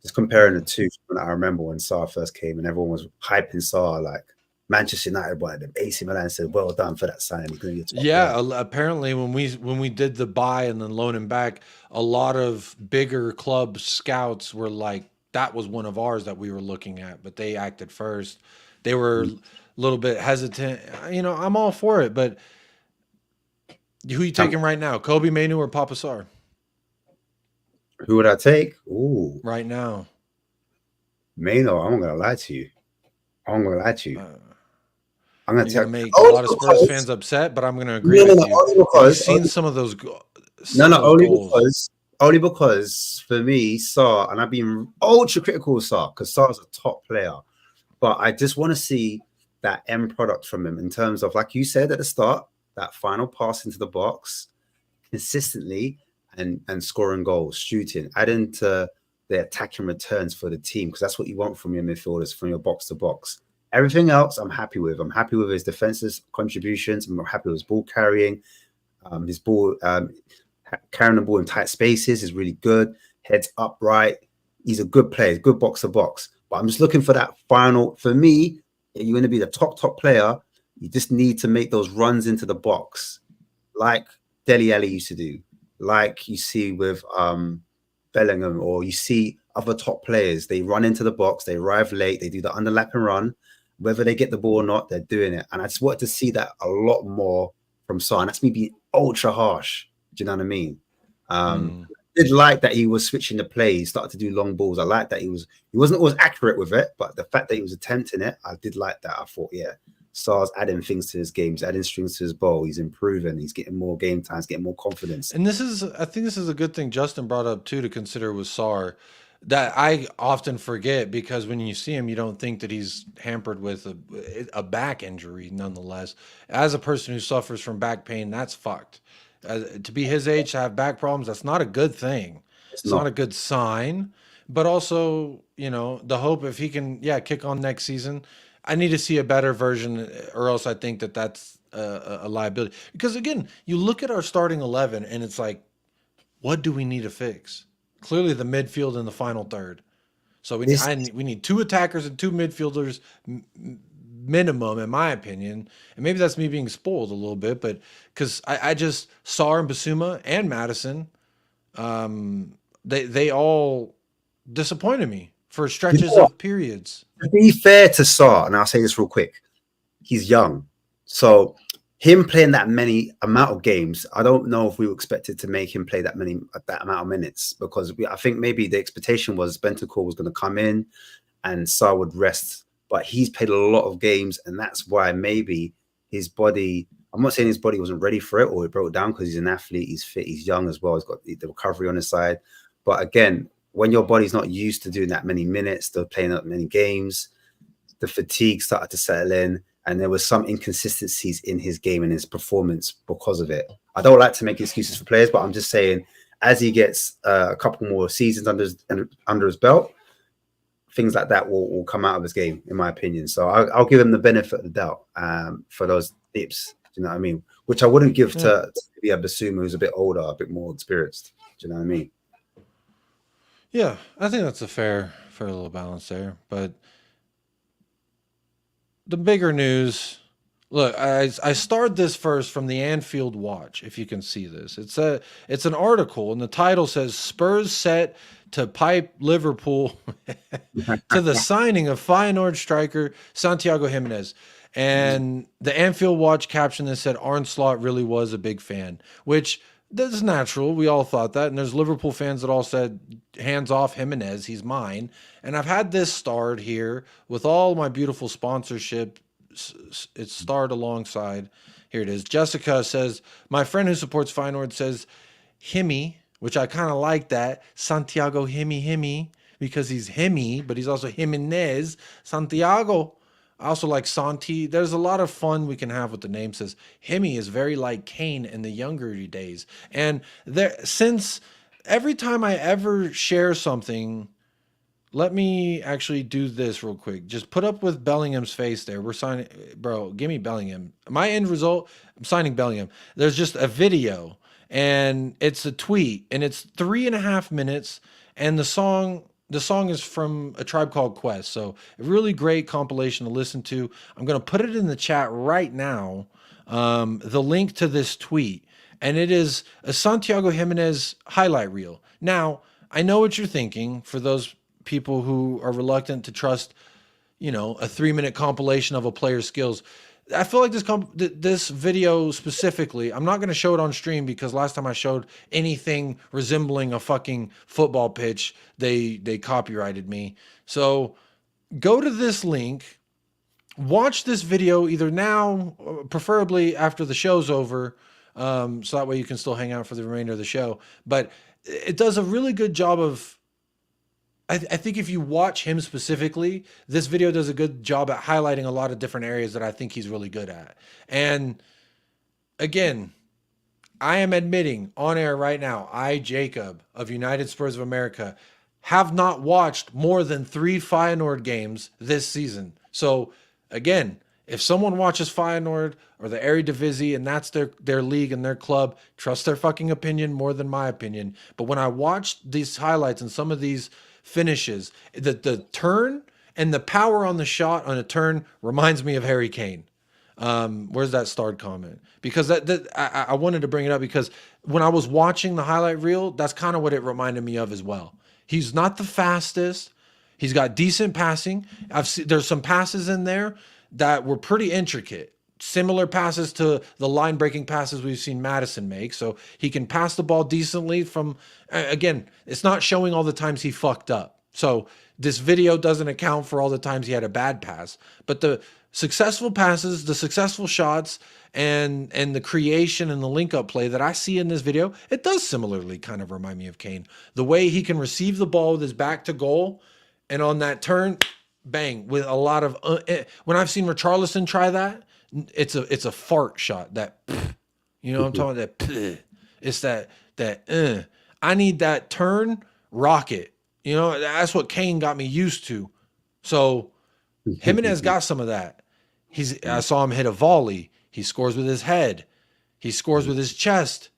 Just comparing the two. I remember when Sarr first came and everyone was hyping Sarr, like Manchester United wanted him. AC Milan said, "Well done for that signing." He's going to be a top player. Apparently when we did the buy and then loan him back, a lot of bigger club scouts were like, that was one of ours that we were looking at, but they acted first. They were a little bit hesitant. I'm all for it, but who are you taking right now? Kobe Mainoo or Papa Sarr? Who would I take? Ooh. Right now. Mainoo, I'm not going to lie to you. I'm going to make a lot of Spurs fans upset, but I'm going to agree with you. Only because, Have you seen some of those only because for me, Sarr, and I've been ultra critical of Sarr because Sarr's a top player, but I just want to see that end product from him in terms of, like you said at the start, that final pass into the box consistently and scoring goals, shooting, adding to the attacking returns for the team, because that's what you want from your midfielders, from your box to box. Everything else I'm happy with. I'm happy with his defensive contributions. I'm happy with his ball carrying. His ball carrying the ball in tight spaces is really good. Heads upright. He's a good player, good box to box. But I'm just looking for that final. For me, if you're going to be the top player, you just need to make those runs into the box, like Dele Alli used to do, like you see with Bellingham, or you see other top players. They run into the box, they arrive late, they do the underlap and run. Whether they get the ball or not, they're doing it. And I just wanted to see that a lot more from Sarr. And that's me being ultra harsh. Do you know what I mean? I did like that he was switching the play. He started to do long balls. I like that he wasn't always accurate with it, but the fact that he was attempting it, I did like that. I thought, yeah, Sarr's adding things to his games, adding strings to his bow. He's improving. He's getting more game times, getting more confidence. And I think this is a good thing Justin brought up too to consider with Sarr, that I often forget, because when you see him, you don't think that he's hampered with a back injury. Nonetheless, as a person who suffers from back pain, that's fucked. To be his age, to have back problems, that's not a good thing. It's not a good sign. But also, the hope, if he can, kick on next season, I need to see a better version, or else I think that that's a liability. Because again, you look at our starting 11, and it's like, what do we need to fix? Clearly, the midfield and the final third. So we need two attackers and two midfielders minimum, in my opinion. And maybe that's me being spoiled a little bit, but because I just saw in Bissouma and Madison, they all disappointed me for stretches of periods. To be fair to Sarr, and I'll say this real quick, he's young. So him playing that many amount of games, I don't know if we were expected to make him play that amount of minutes, because I think maybe the expectation was Bentancur was going to come in and Sarr would rest. But he's played a lot of games, and that's why maybe his body, I'm not saying his body wasn't ready for it or it broke down, because he's an athlete, he's fit, he's young as well, he's got the recovery on his side. But again, when your body's not used to doing that many minutes, to playing that many games, the fatigue started to settle in, and there was some inconsistencies in his game and his performance because of it. I don't like to make excuses for players, but I'm just saying, as he gets a couple more seasons under his belt, things like that will come out of his game, in my opinion. So I'll give him the benefit of the doubt for those dips. Do you know what I mean? Which I wouldn't give to a Bissouma who's a bit older, a bit more experienced. Do you know what I mean? Yeah, I think that's a fair little balance there. But the bigger news, Look, I started this first from the Anfield Watch, if you can see this. It's an article, and the title says Spurs set to pipe Liverpool to the signing of Feyenoord striker Santiago Giménez. And the Anfield Watch caption that said Arne Slot really was a big fan, which that's natural. We all thought that. And there's Liverpool fans that all said, hands off Gimenez, he's mine. And I've had this starred here with all my beautiful sponsorship. It's starred alongside. Here it is. Jessica says, my friend who supports Feyenoord says, Himmy, which I kind of like that. Santiago Himmy, because he's Himmy, but he's also Gimenez. Santiago. I also like Santi. There's a lot of fun we can have with the name. Says Himmy is very like Kane in the younger days. And there, since every time I ever share something, let me actually do this real quick. Just put up with Bellingham's face there. We're signing, bro, give me Bellingham. My end result, I'm signing Bellingham. There's just a video and it's a tweet and it's 3.5 minutes. And the song is from A Tribe Called Quest. So a really great compilation to listen to. I'm going to put it in the chat right now. The link to this tweet, and it is a Santiago Giménez highlight reel. Now, I know what you're thinking for those people who are reluctant to trust, a 3-minute compilation of a player's skills. I feel like this video specifically, I'm not going to show it on stream because last time I showed anything resembling a fucking football pitch, they copyrighted me. So go to this link, watch this video either now, preferably after the show's over, so that way you can still hang out for the remainder of the show. But it does a really good job of, I think if you watch him specifically, this video does a good job at highlighting a lot of different areas that I think he's really good at. And again, I am admitting on air right now, I, Jacob of United Spurs of America, have not watched more than 3 Feyenoord games this season. So again, if someone watches Feyenoord or the Eredivisie and that's their league and their club, trust their fucking opinion more than my opinion. But when I watched these highlights and some of these finishes, the turn and the power on the shot on a turn reminds me of Harry Kane. Where's that starred comment? Because I wanted to bring it up because when I was watching the highlight reel, that's kind of what it reminded me of as well. He's not the fastest. He's got decent passing. There's some passes in there that were pretty intricate. Similar passes to the line-breaking passes we've seen Maddison make. So he can pass the ball decently from, again, it's not showing all the times he fucked up. So this video doesn't account for all the times he had a bad pass. But the successful passes, the successful shots, and the creation and the link-up play that I see in this video, it does similarly kind of remind me of Kane. The way he can receive the ball with his back to goal, and on that turn, bang, with a lot of... when I've seen Richarlison try that, it's a fart shot. That, you know what I'm talking about? That, it's that. I need that turn rocket. You know, that's what Kane got me used to. So Gimenez got some of that. I saw him hit a volley. He scores with his head. He scores with his chest.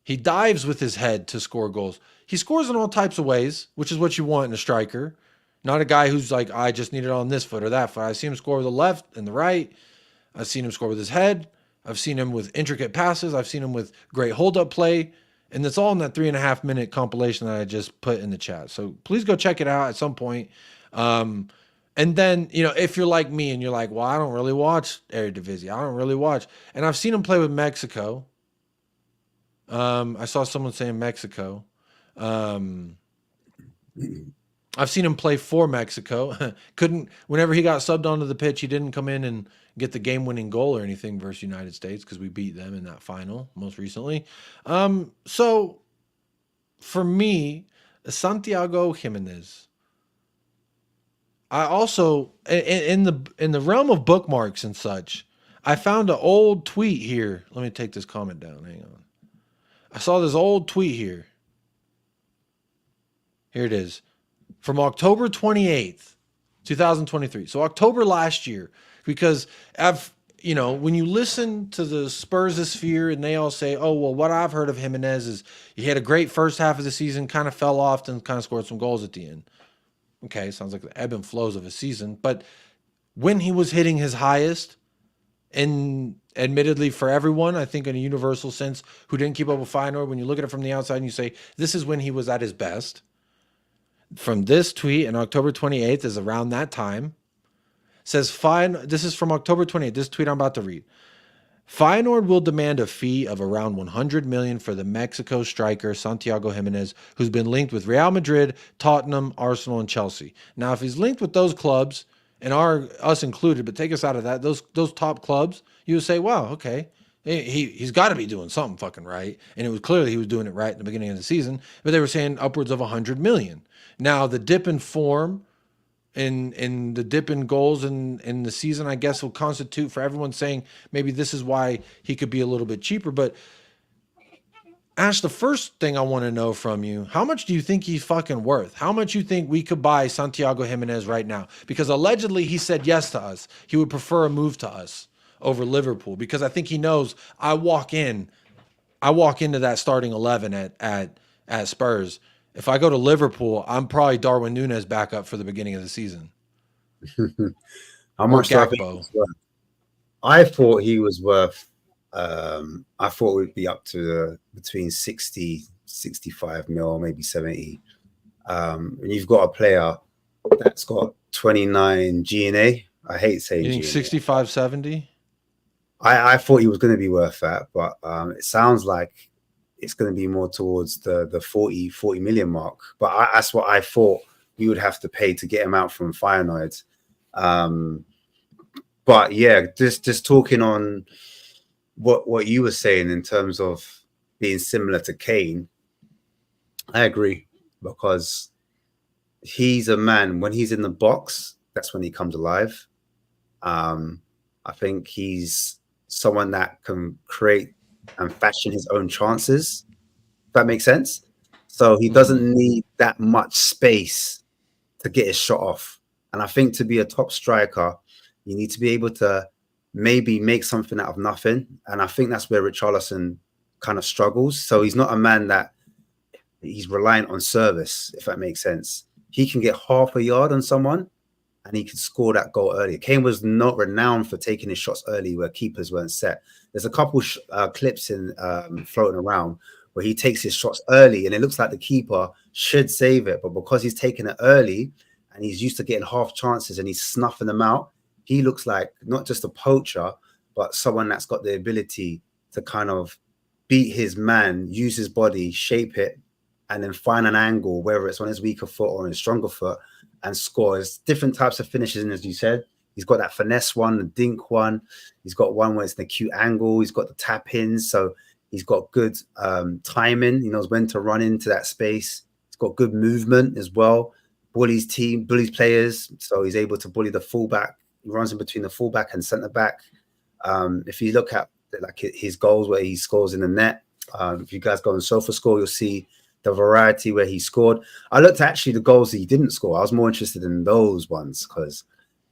He dives with his head to score goals. He scores in all types of ways, which is what you want in a striker. Not a guy who's like, I just need it on this foot or that foot. I see him score with the left and the right. I've seen him score with his head. I've seen him with intricate passes. I've seen him with great hold-up play. And it's all in that 3.5 minute compilation that I just put in the chat. So please go check it out at some point. And then, if you're like me and you're like, well, I don't really watch Eredivisie. I don't really watch. And I've seen him play with Mexico. I saw someone saying Mexico. I've seen him play for Mexico. Whenever he got subbed onto the pitch, he didn't come in and get the game-winning goal or anything versus United States because we beat them in that final most recently. So for me, Santiago Giménez. I also, in the realm of bookmarks and such, I found an old tweet here. Let me take this comment down. Hang on. I saw this old tweet here. Here it is. From October 28th, 2023. So October last year. Because when you listen to the Spurs sphere and they all say, oh, well, what I've heard of Gimenez is he had a great first half of the season, kind of fell off and kind of scored some goals at the end. Okay, sounds like the ebb and flows of a season. But when he was hitting his highest, And admittedly, for everyone, I think in a universal sense, who didn't keep up with Feyenoord, when you look at it from the outside and you say, this is when he was at his best. From this tweet on October 28th is around that time. Says, this is from October 28th, this tweet I'm about to read. Feyenoord will demand a fee of around 100 million for the Mexico striker Santiago Giménez, who's been linked with Real Madrid, Tottenham, Arsenal, and Chelsea. Now, if he's linked with those clubs, and us included, but take us out of that, those top clubs, you would say, wow, okay, he's got to be doing something fucking right. And it was clearly he was doing it right in the beginning of the season, but they were saying upwards of 100 million. Now, the dip in form in the dip in goals in the season, I guess, will constitute for everyone saying maybe this is why he could be a little bit cheaper. But Ash, the first thing I want to know from you, how much do you think he's fucking worth? How much you think we could buy Santiago Giménez right now? Because allegedly he said yes to us. He would prefer a move to us over Liverpool, because I think he knows I walk into that starting 11 at Spurs. If I go to Liverpool, I'm probably Darwin Núñez back up for the beginning of the season. How much do I think he's worth? I thought he was worth, I thought it would be up to between 60, 65 mil, maybe 70. And you've got a player that's got 29 GNA. I hate saying you think 65, 70? I thought he was going to be worth that, but it sounds like it's going to be more towards the 40 million mark. But that's what I thought we would have to pay to get him out from Feyenoord. But yeah, just talking on what you were saying in terms of being similar to Kane, I agree, because he's a man, when he's in the box, that's when he comes alive. I think he's someone that can create and fashion his own chances, if that makes sense. So he doesn't need that much space to get his shot off. And I think to be a top striker, you need to be able to maybe make something out of nothing. And I think that's where Richarlison kind of struggles. So he's not a man that he's reliant on service, if that makes sense. He can get half a yard on someone and he can score that goal early. Kane was not renowned for taking his shots early where keepers weren't set. There's a couple clips in floating around where he takes his shots early and it looks like the keeper should save it. But because he's taking it early and he's used to getting half chances and he's snuffing them out, he looks like not just a poacher, but someone that's got the ability to kind of beat his man, use his body, shape it, and then find an angle, whether it's on his weaker foot or on his stronger foot, and score. There's different types of finishes, and as you said, he's got that finesse one, the dink one. He's got one where it's an acute angle. He's got the tap-ins, so he's got good timing. He knows when to run into that space. He's got good movement as well. Bullies players, so he's able to bully the fullback. He runs in between the fullback and centre-back. If you look at like his goals where he scores in the net, if you guys go on SofaScore, you'll see the variety where he scored. I looked at actually the goals that he didn't score. I was more interested in those ones because,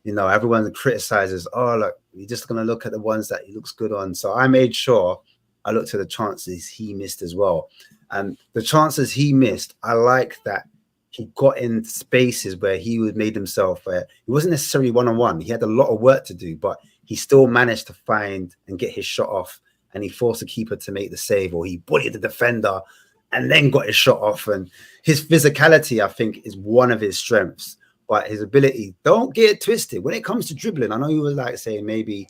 you know, everyone criticizes, oh, look, you're just going to look at the ones that he looks good on. So I made sure I looked at the chances he missed as well. And the chances he missed, I like that he got in spaces where he made himself, where he wasn't necessarily one-on-one. He had a lot of work to do, but he still managed to find and get his shot off. And he forced the keeper to make the save, or he bullied the defender and then got his shot off. And his physicality, I think, is one of his strengths. But his ability, don't get it twisted. When it comes to dribbling, I know you were like saying maybe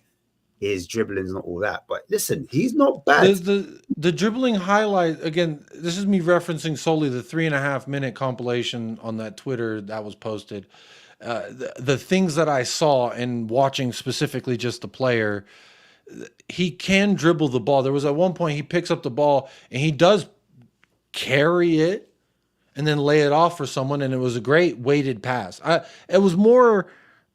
his dribbling is not all that. But listen, he's not bad. The dribbling highlight, again, this is me referencing solely the 3.5-minute compilation on that Twitter that was posted. The things that I saw and watching specifically just the player, he can dribble the ball. There was at one point he picks up the ball and he does carry it and then lay it off for someone, and it was a great weighted pass. It was more,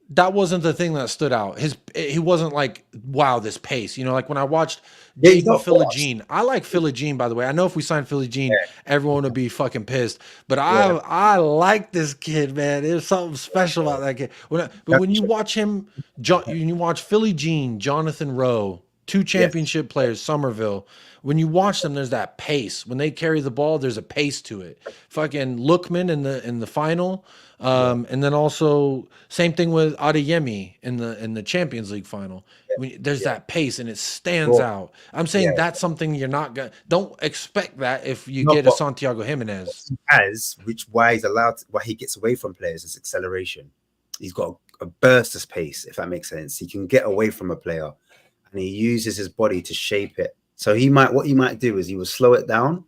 that wasn't the thing that stood out. He wasn't like, wow, this pace. You know, like when I watched Philogene. I like Philogene, by the way. I know if we signed Philogene, everyone would be fucking pissed. But I like this kid, man. There's something special about that kid. When you watch him, when you watch Philogene, Jonathan Rowe, 2 championship players, Somerville. When you watch them, there's that pace. When they carry the ball, there's a pace to it. Fucking Lookman in the final, and then also same thing with Adeyemi in the Champions League final. There's that pace and it stands out. I'm saying that's something you're not gonna. Don't expect that if you get a Santiago Giménez. Why he's allowed, why he gets away from players is acceleration. He's got a burst of pace, if that makes sense. He can get away from a player, and he uses his body to shape it. So what he might do is he will slow it down,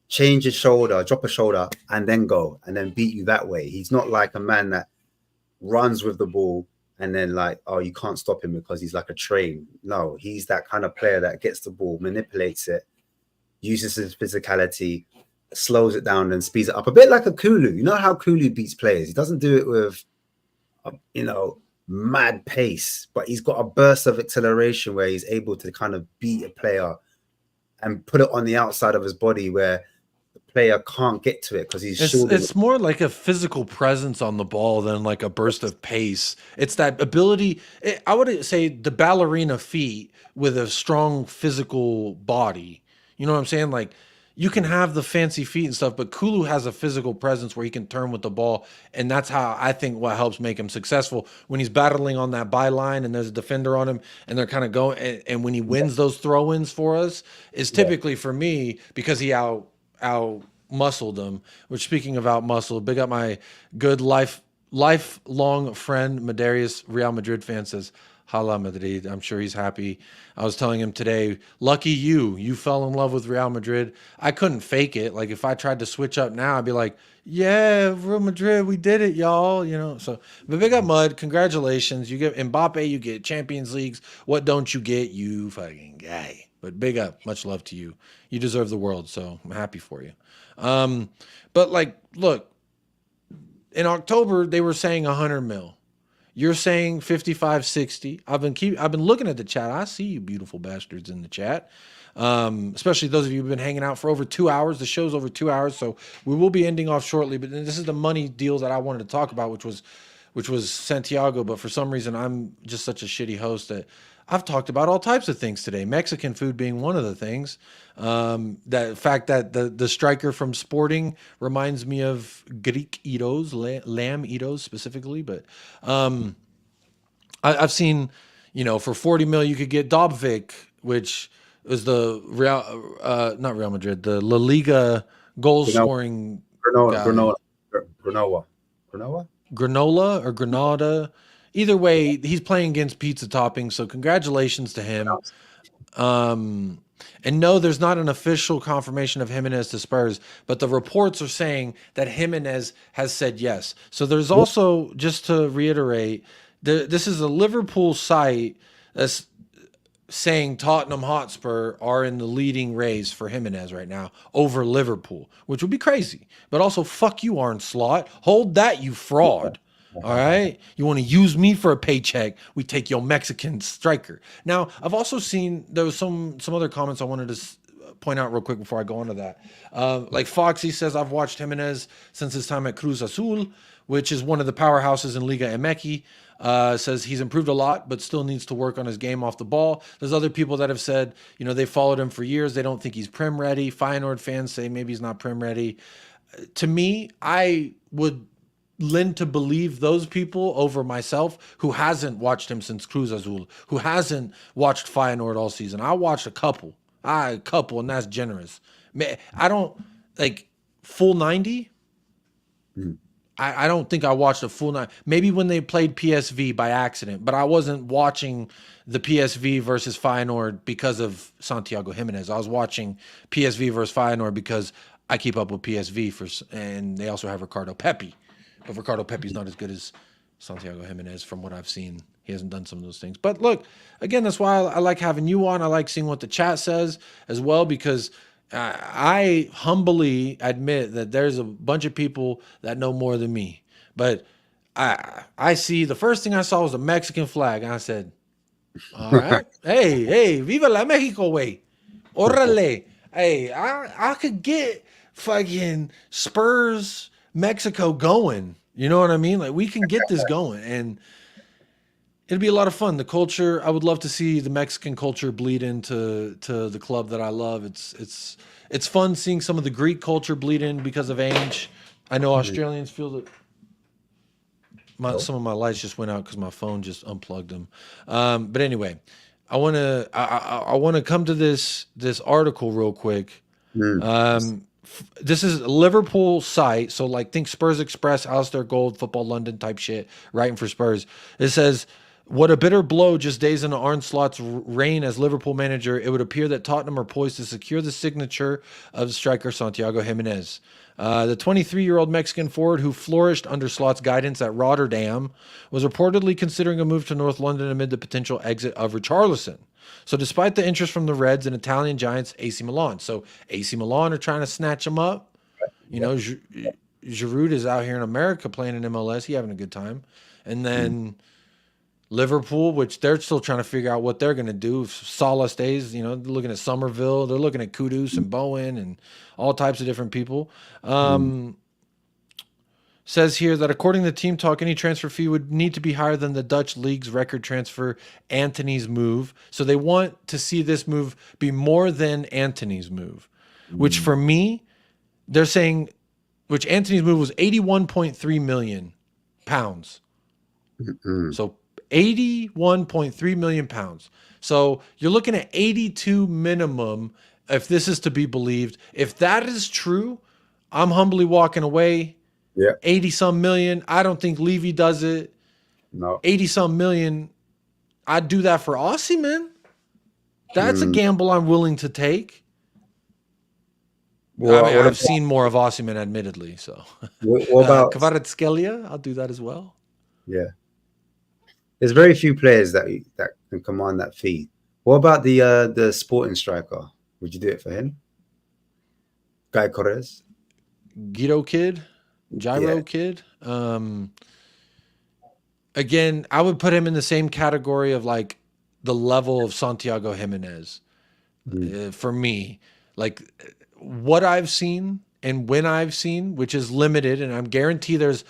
change his shoulder, drop a shoulder, and then go, and then beat you that way. He's not like a man that runs with the ball and then like, oh, you can't stop him because he's like a train. No, he's that kind of player that gets the ball, manipulates it, uses his physicality, slows it down and speeds it up. A bit like a Kulu. You know how Kulu beats players? He doesn't do it with, mad pace, but he's got a burst of acceleration where he's able to kind of beat a player and put it on the outside of his body where the player can't get to it because he's it's more like a physical presence on the ball than like a burst of pace. It's that ability. I would say the ballerina feet with a strong physical body. You know what I'm saying? Like, you can have the fancy feet and stuff, but Kulu has a physical presence where he can turn with the ball, and that's how I think what helps make him successful when he's battling on that byline and there's a defender on him and they're kind of going. And when he wins those throw-ins for us, is typically for me because he out muscled them. Which, speaking of out muscle, big up my good lifelong friend Medarius, Real Madrid fan, says, Hala Madrid. I'm sure he's happy. I was telling him today, lucky you fell in love with Real Madrid. I couldn't fake it. Like, if I tried to switch up now, I'd be like, yeah, Real Madrid, we did it, y'all. So, but big up Mud. Congratulations. You get Mbappe, you get Champions Leagues. What don't you get, you fucking guy? But big up. Much love to you. You deserve the world, so I'm happy for you. But like, look, in October, they were saying 100 mil. You're saying 55, 60. I've been looking at the chat. I see you beautiful bastards in the chat. Especially those of you who've been hanging out for over 2 hours. The show's over 2 hours, so we will be ending off shortly. But this is the money deals that I wanted to talk about, which was Santiago. But for some reason, I'm just such a shitty host that I've talked about all types of things today. Mexican food being one of the things. That fact that the striker from Sporting reminds me of Greek Itos, lamb Itos specifically. But I've seen, for 40 mil you could get Dobvik, which is the not Real Madrid, the La Liga goal scoring. Granola or Granada. Either way, he's playing against pizza toppings, so congratulations to him. And no, there's not an official confirmation of Gimenez to Spurs, but the reports are saying that Gimenez has said yes. So there's also, just to reiterate, this is a Liverpool site that's saying Tottenham Hotspur are in the leading race for Gimenez right now over Liverpool, which would be crazy. But also, fuck you, Arne Slot. Hold that, you fraud. All right, you want to use me for a paycheck? We take your Mexican striker. Now, I've also seen there was some other comments I wanted to point out real quick before I go into that. Like Foxy says, I've watched Gimenez since his time at Cruz Azul, which is one of the powerhouses in Liga MX. Says he's improved a lot, but still needs to work on his game off the ball. There's other people that have said, they followed him for years. They don't think he's Prem ready. Feyenoord fans say maybe he's not Prem ready. To me, I would lend to believe those people over myself, who hasn't watched him since Cruz Azul, who hasn't watched Feyenoord all season. I watched a couple, and that's generous. I don't like full 90. I don't think I watched a full 90. Maybe when they played PSV by accident, but I wasn't watching the PSV versus Feyenoord because of Santiago Giménez. I was watching PSV versus Feyenoord because I keep up with PSV and they also have Ricardo Pepi. But Ricardo Pepi's not as good as Santiago Giménez from what I've seen. He hasn't done some of those things. But look, again, that's why I like having you on. I like seeing what the chat says as well, because I humbly admit that there's a bunch of people that know more than me. But I see, the first thing I saw was a Mexican flag. And I said, all right, hey, viva la Mexico way. Orale. Hey, I could get fucking Spurs Mexico going. You know what I mean? Like, we can get this going. And It'd be a lot of fun. The culture, I would love to see the Mexican culture bleed into the club that I love. It's fun seeing some of the Greek culture bleed in because of Ainge. I know Australians feel that. Some of my lights just went out because my phone just unplugged them. But anyway, I want to come to this article real quick. This is a Liverpool site, so like think Spurs Express, Alistair Gold, Football London type shit, writing for Spurs. It says, what a bitter blow just days into Arne Slot's reign as Liverpool manager. It would appear that Tottenham are poised to secure the signature of striker Santiago Giménez. The 23-year-old Mexican forward who flourished under Slot's guidance at Rotterdam was reportedly considering a move to North London amid the potential exit of Richarlison. So despite the interest from the Reds and Italian giants AC Milan. So AC Milan are trying to snatch him up. You know, Giroud is out here in America playing in MLS. He having a good time. And then Liverpool, which they're still trying to figure out what they're going to do. If Salah stays, you know, they're looking at Somerville. They're looking at Kudus and Bowen and all types of different people. Says here that according to Team Talk, any transfer fee would need to be higher than the Dutch league's record transfer, Antony's move. So they want to see this move be more than Antony's move, which for me, they're saying, which Antony's move was 81.3 million pounds. So 81.3 million pounds. So you're looking at 82 minimum if this is to be believed. If that is true, I'm humbly walking away. Yeah. 80 some million. I don't think Levy does it. No. 80 some million. I'd do that for Aussie, man. That's a gamble I'm willing to take. Well, I mean, I've seen more of Aussie, man, admittedly. So what about Kvaratskhelia? I'll do that as well. Yeah. There's very few players that can command that fee. What about the sporting striker? Would you do it for him? Guy Corres? Guido Kid? Gyro Kid? Again, I would put him in the same category of like the level of Santiago Giménez. For me, like what I've seen and when I've seen, which is limited, and I'm guarantee there's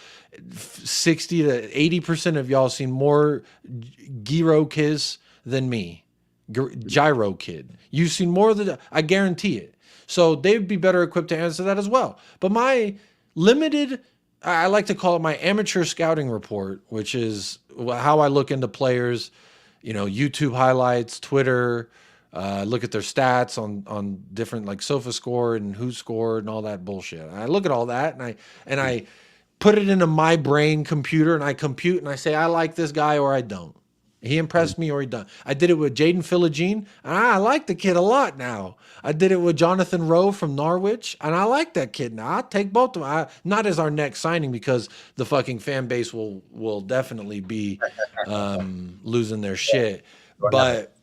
60 to 80% of y'all seen more Gyro Kids than me. Gyro Kid. You've seen more of the, I guarantee it. So they'd be better equipped to answer that as well. But my limited, I like to call it my amateur scouting report, which is how I look into players, you know, YouTube highlights, Twitter, look at their stats on different like SofaScore and who scored and all that bullshit. And I look at all that and I put it into my brain computer and I compute and I say I like this guy or I don't. He impressed me or he don't. I did it with Jaden Philogene and I like the kid a lot now. I did it with Jonathan Rowe from Norwich and I like that kid now. I'll take both of them. Not as our next signing because the fucking fan base will definitely be losing their shit. But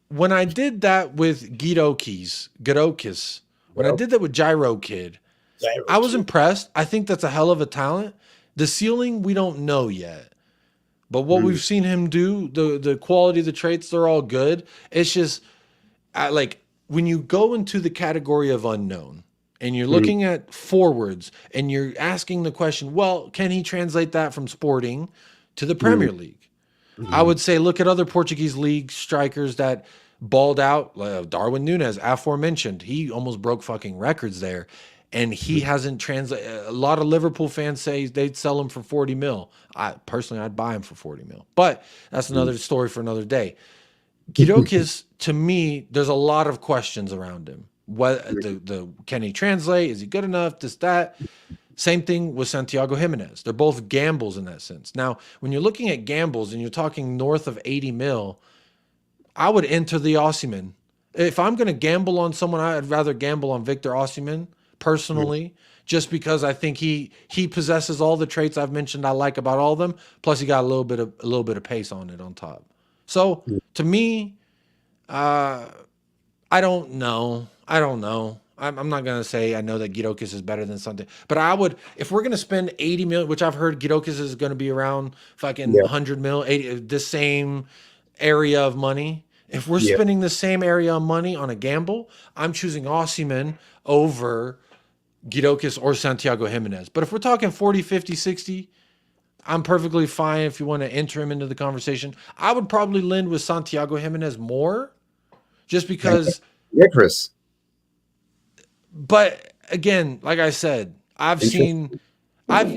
when I did that with Gidokis, when I did that with Gyro Kid, I was impressed. I think that's a hell of a talent. The ceiling, we don't know yet. But what we've seen him do, the quality, the traits, they're all good. It's just, like, when you go into the category of unknown, and you're looking at forwards, and you're asking the question, well, can he translate that from Sporting to the Premier League? I would say look at other Portuguese league strikers that balled out. Darwin Núñez, aforementioned. He almost broke fucking records there. And he hasn't translated. A lot of Liverpool fans say they'd sell him for 40 mil. Personally, I'd buy him for 40 mil. But that's another story for another day. Gidokis, to me, there's a lot of questions around him. What can he translate? Is he good enough? This, that. Same thing with Santiago Giménez. They're both gambles in that sense. Now, when you're looking at gambles and you're talking north of 80 mil, I would enter the Osimhen. If I'm going to gamble on someone, I'd rather gamble on Victor Osimhen personally, just because I think he possesses all the traits I've mentioned I like about all of them. Plus, he got a little bit of pace on it on top. So to me, I don't know. I'm not going to say I know that Gidokis is better than something, but I would, if we're going to spend 80 million, which I've heard Gidokis is going to be around fucking 100 mil, 80, the same area of money. If we're spending the same area of money on a gamble, I'm choosing Osimhen over Gidokis or Santiago Giménez. But if we're talking 40, 50, 60, I'm perfectly fine if you want to enter him into the conversation. I would probably lend with Santiago Giménez more, just because. Yeah, Chris. But again, like I said, I've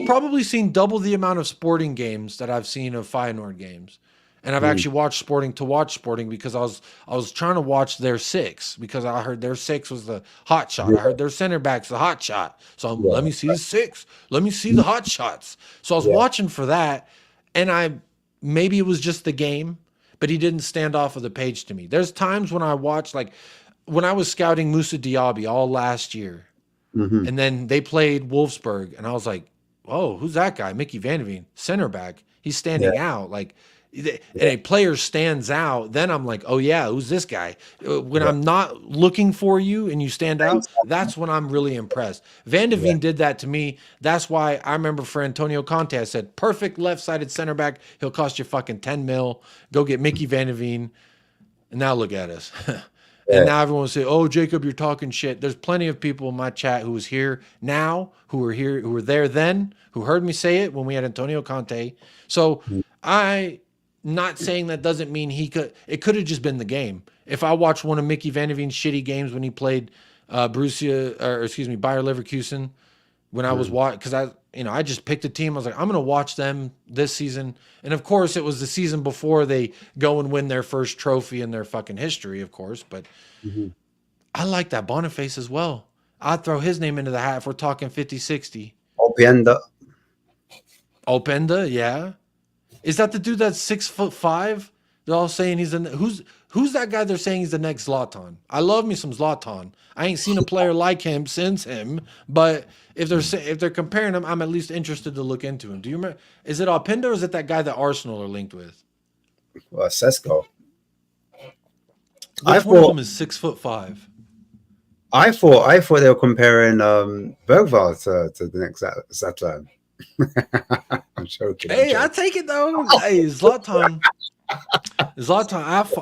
probably seen double the amount of Sporting games that I've seen of Feyenoord games. And I've actually watched Sporting to watch Sporting because I was trying to watch their 6 because I heard their 6 was the hot shot. I heard their center back's the hot shot. So let me see the 6. Let me see the hot shots. So I was watching for that, and maybe it was just the game, but he didn't stand off of the page to me. There's times when I watch, like when I was scouting Moussa Diaby all last year, and then they played Wolfsburg, and I was like, "Oh, who's that guy? Mickey Van de Ven, center back. He's standing out." Like, and a player stands out, then I'm like, "Oh yeah, who's this guy?" When I'm not looking for you and you stand out, that's when I'm really impressed. Van de Ven did that to me. That's why I remember for Antonio Conte, I said, "Perfect left-sided center back. He'll cost you fucking 10 mil. Go get Mickey Van de Ven." And now look at us. And now everyone will say, "Oh, Jacob, you're talking shit." There's plenty of people in my chat who was here now, who were there then, who heard me say it when we had Antonio Conte. So I not saying that doesn't mean it could have just been the game. If I watched one of Mickey Van de Ven's shitty games when he played Bayer Leverkusen, when I was watching, because I just picked a team. I was like, I'm going to watch them this season. And of course, it was the season before they go and win their first trophy in their fucking history, of course. But I like that Boniface as well. I'd throw his name into the hat if we're talking 50-60. Openda, yeah. Is that the dude that's 6'5"? They're all saying he's who's that guy? They're saying he's the next Zlatan. I love me some Zlatan. I ain't seen a player like him since him, but if they're comparing him, I'm at least interested to look into him. Do you remember? Is it Openda or is it that guy that Arsenal are linked with? Sesko. Which one of them is 6'5"? I thought they were comparing Bergvall to the next Zlatan. I'm joking. Hey, I take it though. Hey, Zlatan.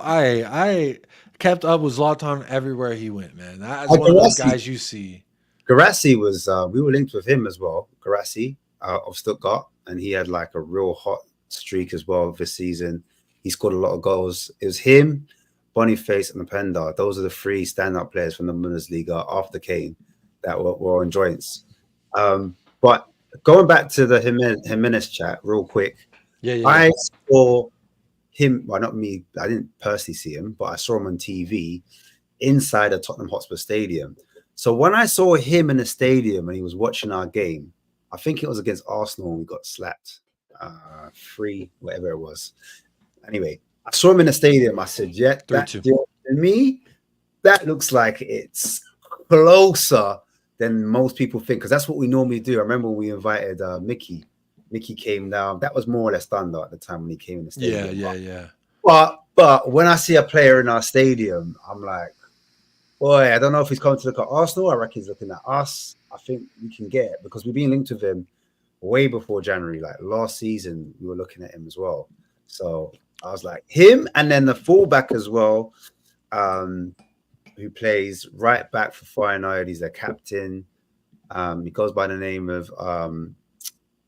I kept up with Zlatan everywhere he went, man. That's one of those guys you see. Guirassy was we were linked with him as well. Guirassy of Stuttgart, and he had like a real hot streak as well this season. He scored a lot of goals. It was him, Boniface, and Openda. Those are the 3 standout players from the Bundesliga after Kane that were on joints. But going back to the Gimenez chat real quick. Yeah. I saw him, well, not me, I didn't personally see him, but I saw him on TV inside a Tottenham Hotspur stadium. So when I saw him in the stadium and he was watching our game, I think it was against Arsenal and we got slapped 3, whatever it was. Anyway, I saw him in the stadium. I said, yeah, to me, that looks like it's closer than most people think, because that's what we normally do. I remember we invited Mickey. Mickey came down. That was more or less standard at the time when he came in the stadium. Yeah. But when I see a player in our stadium, I'm like, boy, I don't know if he's coming to look at Arsenal. I reckon he's looking at us. I think we can get it because we've been linked with him way before January. Like last season, we were looking at him as well. So I was like, him, and then the fullback as well, who plays right back for Feyenoord. He's their captain. He goes by the name of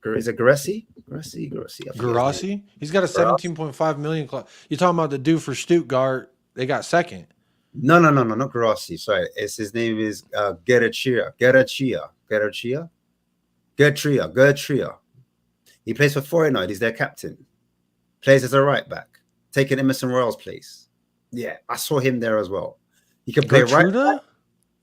is it Guirassy? Guirassy? He's got a 17.5 million club. You're talking about the dude for Stuttgart. They got second. No, not Guirassy. Sorry. His name is Gertria. He plays for Feyenoord. He's their captain. Plays as a right back, taking Emerson Royal's place. Yeah, I saw him there as well. He can play right back.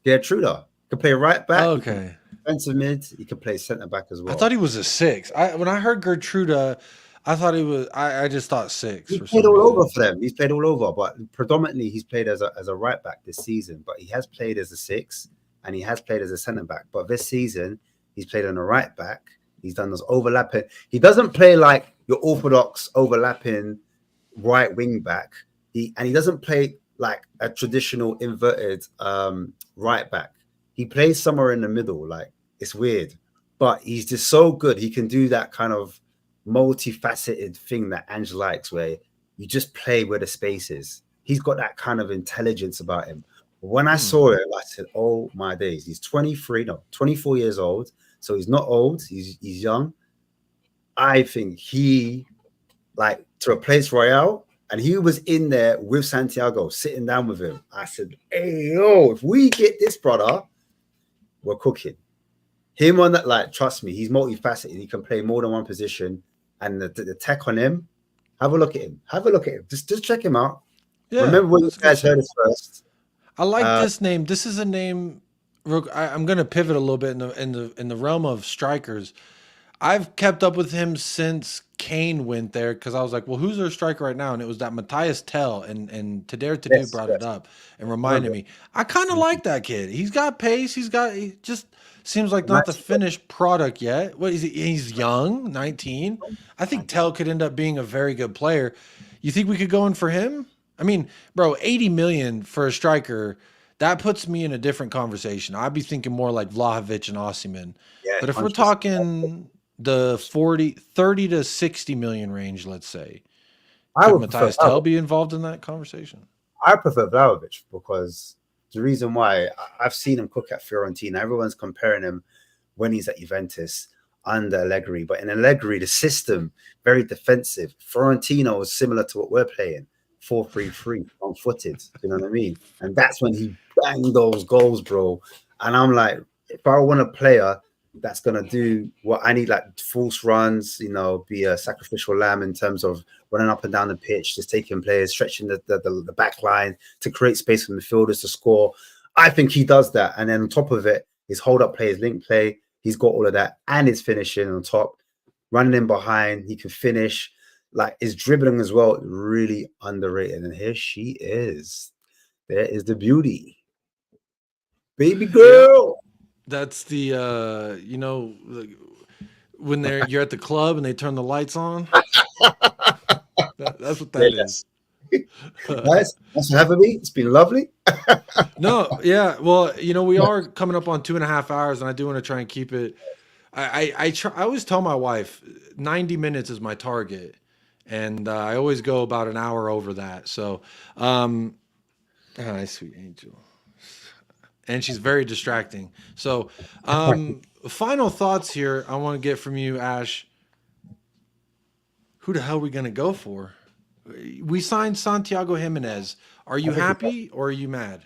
Gertruda. Can play right back. Okay. Defensive mid. He can play centre back as well. I thought he was a 6. When I heard Gertruda, I thought he was. I just thought 6. He played all over for them. He's played all over, but predominantly he's played as a right back this season. But he has played as a 6 and he has played as a centre back. But this season he's played on a right back. He's done those overlapping. He doesn't play like your orthodox overlapping right wing back. He doesn't play like a traditional inverted right back. He plays somewhere in the middle. Like it's weird, but he's just so good. He can do that kind of multifaceted thing that Ange likes, where you just play where the space is. He's got that kind of intelligence about him. When I saw it, I said, "Oh my days!" He's 24 years old, so he's not old. He's young. I think he, like, to replace Royale, and he was in there with Santiago, sitting down with him. I said, hey, yo, if we get this brother, we're cooking. Him on that, like, trust me, he's multifaceted. He can play more than one position. And the tech on him, have a look at him. Have a look at him. Just check him out. Yeah, remember when you guys heard it first. I like this name. This is a name. I'm going to pivot a little bit in the realm of strikers. I've kept up with him since Kane went there because I was like, well, who's their striker right now? And it was that Matthias Tell, and Tadare Tadu brought it up and reminded me. I kind of like that kid. He's got pace. He just seems like not the finished product yet. What is he? He's young, 19. I think Tell could end up being a very good player. You think we could go in for him? I mean, bro, 80 million for a striker, that puts me in a different conversation. I'd be thinking more like Vlahovic and Osimhen. Yeah, but if we're 100%. talking the 30 to 60 million range, let's say, I could would Matthias prefer Tell be involved in that conversation? I prefer Vlahovic because the reason why I've seen him cook at Fiorentina. Everyone's comparing him when he's at Juventus under Allegri, but in Allegri, the system very defensive. Fiorentina was similar to what we're playing, 4-3-3, on-footed. You know what I mean? And that's when he banged those goals, bro. And I'm like, if I want a player that's gonna do what I need, like false runs, you know, be a sacrificial lamb in terms of running up and down the pitch, just taking players, stretching the back line to create space for midfielders to score. I think he does that. And then on top of it, his hold-up play, his link play, he's got all of that, and his finishing on top, running in behind, he can finish. Like, his dribbling as well, really underrated. And here she is. There is the beauty. Baby girl. That's the you know, when you're at the club and they turn the lights on. That's what that is. Nice. Thanks for having me. It's been lovely. No, yeah. Well, you know, we are coming up on 2.5 hours, and I do want to try and keep it. I always tell my wife 90 minutes is my target, and I always go about an hour over that. So, hi, sweet angel. And she's very distracting. So, final thoughts here I want to get from you, Ash. Who the hell are we going to go for? We signed Santiago Giménez. Are you happy or are you mad?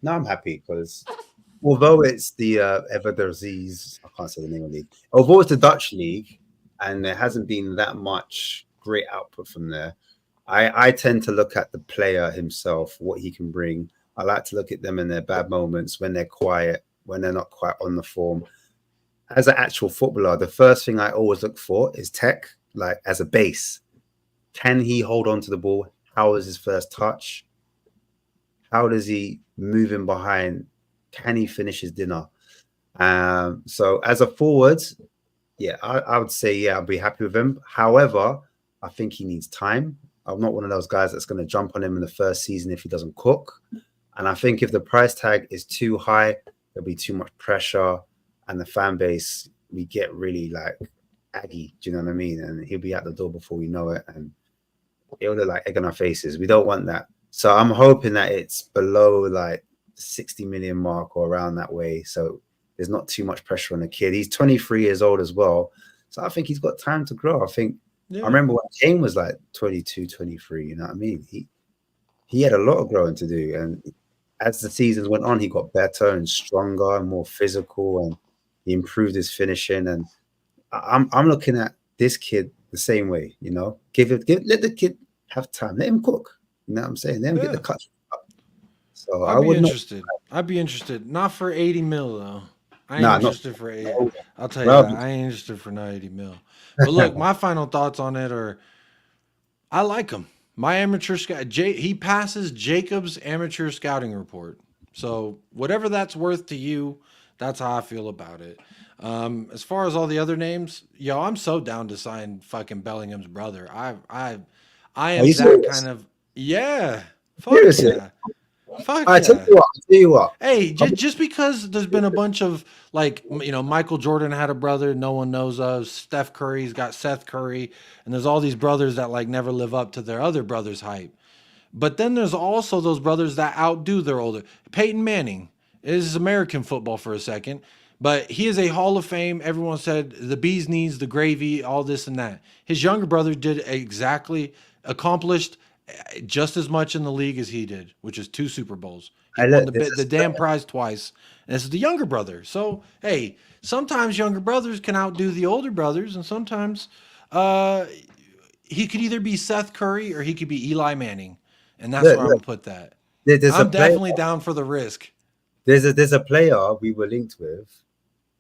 No, I'm happy because although it's the Eberechi, I can't say the name of the league. Although it's the Dutch league and there hasn't been that much great output from there, I tend to look at the player himself, what he can bring. I like to look at them in their bad moments, when they're quiet, when they're not quite on the form. As an actual footballer, the first thing I always look for is tech, like as a base. Can he hold on to the ball? How is his first touch? How does he move in behind? Can he finish his dinner? So as a forward, yeah, I would say, yeah, I'll be happy with him. However, I think he needs time. I'm not one of those guys that's going to jump on him in the first season if he doesn't cook. And I think if the price tag is too high, there'll be too much pressure, and the fan base, we get really like aggy. Do you know what I mean? And he'll be out the door before we know it, and it'll look like egg on our faces. We don't want that. So I'm hoping that it's below like 60 million mark or around that way. So there's not too much pressure on the kid. He's 23 years old as well. So I think he's got time to grow. I think I remember when Kane was like 22, 23, you know what I mean? He had a lot of growing to do. And as the seasons went on, he got better and stronger and more physical, and he improved his finishing. And I'm looking at this kid the same way, you know. Let the kid have time. Let him cook. You know what I'm saying? Let him get the cut. So I'd be interested. I'd be interested. Not for 80 mil though. I ain't interested for 80. I'll tell you that. I ain't interested for not 80 mil. But look, my final thoughts on it are, I like him. My amateur scout, he passes Jacob's amateur scouting report. So whatever that's worth to you, that's how I feel about it. As far as all the other names, I'm so down to sign fucking Bellingham's brother. I am that serious? kind of Fuck yeah. Fuck I yeah. tell you what. Hey, just because there's been a bunch of, like, you know, Michael Jordan had a brother no one knows of. Steph Curry's got Seth Curry, and there's all these brothers that like never live up to their other brother's hype. But then there's also those brothers that outdo their older. Peyton Manning is American football for a second. But he is a Hall of Fame. Everyone said the bee's knees, the gravy, all this and that. His younger brother accomplished just as much in the league as he did, which is 2 Super Bowls. He won the damn prize twice. And this is the younger brother. So, hey, sometimes younger brothers can outdo the older brothers, and sometimes he could either be Seth Curry or he could be Eli Manning. And that's where I'm going to put that. I'm definitely down for the risk. There's a player we were linked with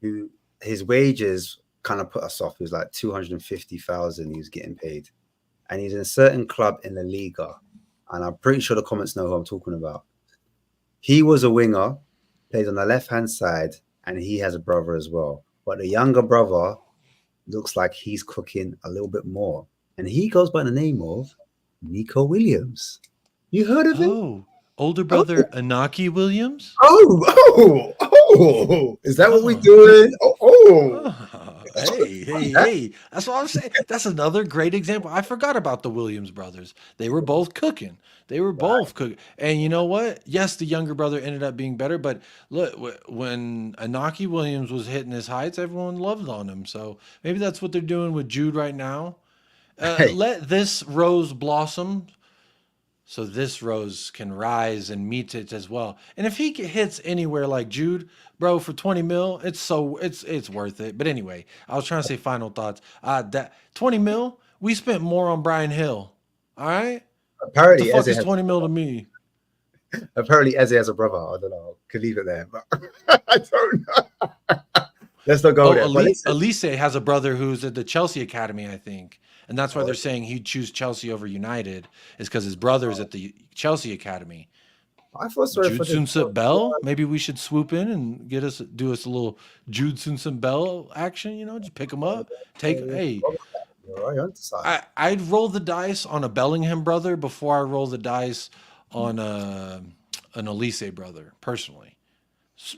who his wages kind of put us off. It was like 250,000 he was getting paid. And he's in a certain club in the Liga. And I'm pretty sure the comments know who I'm talking about. He was a winger, played on the left-hand side, and he has a brother as well. But the younger brother looks like he's cooking a little bit more. And he goes by the name of Nico Williams. You heard of him? Oh, older brother Inaki Williams? Oh. Is that what we're doing? Hey. That's what I'm saying. That's another great example. I forgot about the Williams brothers. They were both cooking. And you know what? Yes, the younger brother ended up being better, but look, when Inaki Williams was hitting his heights, everyone loved on him. So maybe that's what they're doing with Jude right now. Let this rose blossom so this rose can rise and meet it as well. And if he hits anywhere like Jude, bro, for 20 mil, it's worth it. But anyway, I was trying to say final thoughts. That 20 mil, we spent more on Brian Hill. All right. Apparently, what the fuck is 20 mil to me? Apparently, Eze has a brother. I don't know. Could leave it there, but I don't know. Let's not go there. Elise has a brother who's at the Chelsea Academy, I think. And that's why they're saying he'd choose Chelsea over United, is because his brother's at the Chelsea Academy. I feel sorry for Jude Bell. Maybe we should swoop in and do us a little Jude Bell action. You know, just pick him up. I'd roll the dice on a Bellingham brother before I roll the dice on an Elise brother. Personally,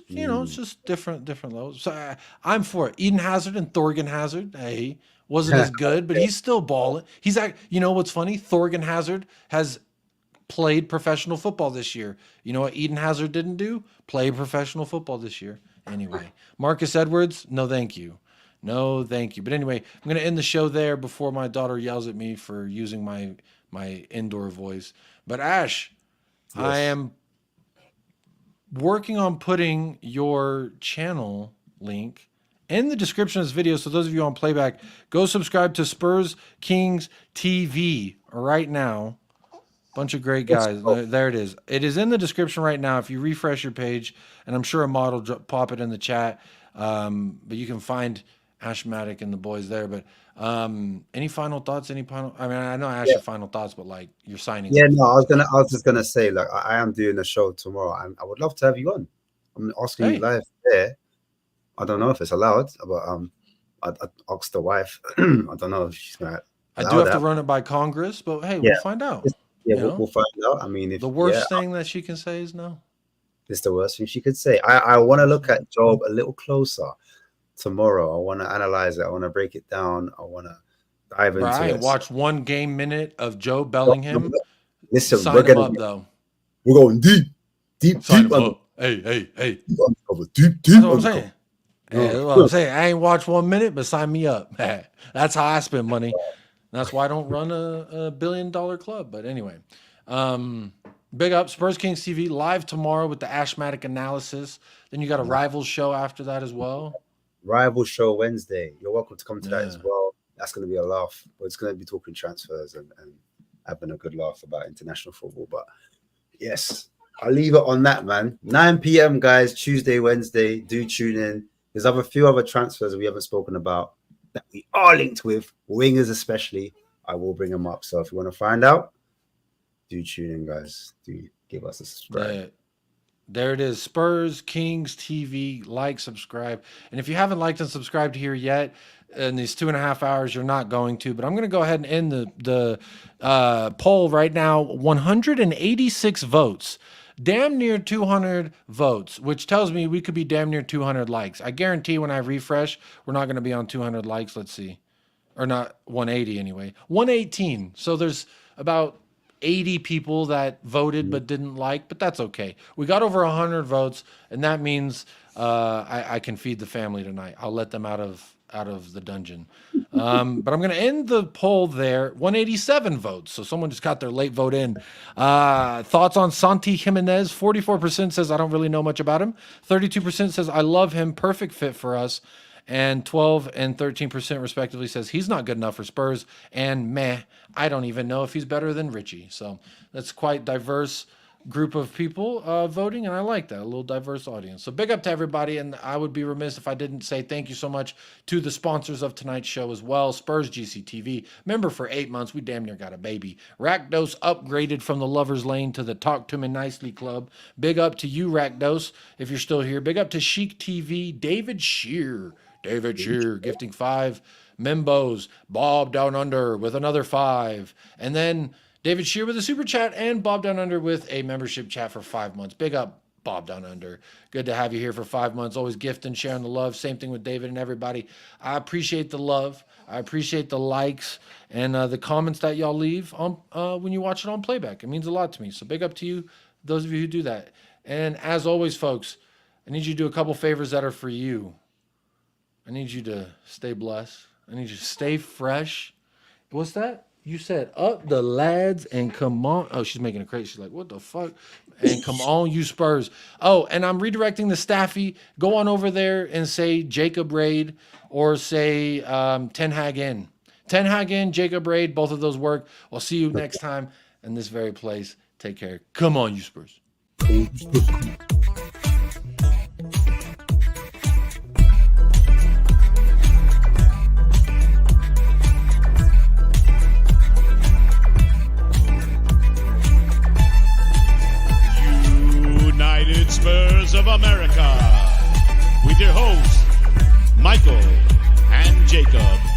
you know, it's just different levels. So I'm for it. Eden Hazard and Thorgan Hazard. Hey. Wasn't as good, but he's still balling. You know what's funny? Thorgan Hazard has played professional football this year. You know what Eden Hazard didn't do? Play professional football this year. Anyway, Marcus Edwards, no thank you. No thank you. But anyway, I'm going to end the show there before my daughter yells at me for using my indoor voice. But Ash, yes. I am working on putting your channel link in the description of this video. So those of you on playback, go subscribe to Spurs Kings TV right now. Bunch of great guys. There it is. It is in the description right now. If you refresh your page, and I'm sure Ahmad will pop it in the chat. But you can find Ashmatic and the boys there. But any final thoughts? I mean, I know I asked you final thoughts, but like you're signing. Yeah, no, I was just gonna say, like, I am doing a show tomorrow, and I would love to have you on. I'm asking you live there. I don't know if it's allowed, but I asked the wife. I don't know if she's gonna. I do have to run it by Congress, but hey, we'll find out. We'll find out. I mean, if the worst thing that she can say is no. It's the worst thing she could say. I want to look at Job a little closer tomorrow. I want to analyze it. I want to break it down. I want to dive into it. Watch 1 game minute of Joe Bellingham. Listen, sign him up though. We're going deep. Sign him up. Hey. Deep. That's what I'm saying. That's what I'm saying. I ain't watched 1 minute, but sign me up. That's how I spend money. That's why I don't run a $1 billion club. But anyway, big up Spurs Kings TV live tomorrow with the Ashmatic analysis. Then you got a Rivals show after that as well. Rival show Wednesday. You're welcome to come to that as well. That's going to be a laugh. But it's going to be talking transfers and having a good laugh about international football. But yes, I'll leave it on that, man. 9 p.m. guys, Tuesday, Wednesday. Do tune in. There's a few other transfers that we haven't spoken about that we are linked with, wingers especially. I will bring them up. So if you want to find out, do tune in, guys. Do give us a subscribe. There it is. Spurs Kings TV. Like, subscribe. And if you haven't liked and subscribed here yet, in these 2.5 hours, you're not going to. But I'm going to go ahead and end the poll right now. 186 votes. Damn near 200 votes, which tells me we could be damn near 200 likes. I guarantee when I refresh, we're not going to be on 200 likes. Let's see. Or not 180 anyway. 118. So there's about 80 people that voted but didn't like, but that's okay. We got over 100 votes, and that means I can feed the family tonight. I'll let them out of the dungeon. But I'm going to end the poll there. 187 votes. So someone just got their late vote in. Thoughts on Santi Giménez? 44% says I don't really know much about him. 32% says I love him. Perfect fit for us. And 12 and 13% respectively says he's not good enough for Spurs. And meh, I don't even know if he's better than Richie. So that's quite diverse group of people voting, and I like that, a little diverse audience. So big up to everybody, and I would be remiss if I didn't say thank you so much to the sponsors of tonight's show as well. Spurs GCTV, member for 8 months, we damn near got a baby. Rakdos upgraded from the Lover's Lane to the Talk to Me Nicely Club. Big up to you, Rakdos, if you're still here. Big up to Chic TV, David Shear gifting 5 membos, Bob Down Under with another 5, and then David Shear with a super chat, and Bob Down Under with a membership chat for 5 months. Big up, Bob Down Under. Good to have you here for 5 months. Always gifting, sharing the love. Same thing with David and everybody. I appreciate the love. I appreciate the likes and the comments that y'all leave on when you watch it on playback. It means a lot to me. So big up to you, those of you who do that. And as always, folks, I need you to do a couple favors that are for you. I need you to stay blessed. I need you to stay fresh. What's that? You said up the lads and come on. Oh, she's making a crazy. She's like, what the fuck? And come on, you Spurs. Oh, and I'm redirecting the staffy. Go on over there and say Jacob Raid or say Ten Hag in. Ten Hag in, Jacob Raid. Both of those work. I'll see you next time in this very place. Take care. Come on, you Spurs. Spurs of America with your hosts, Michael and Jacob.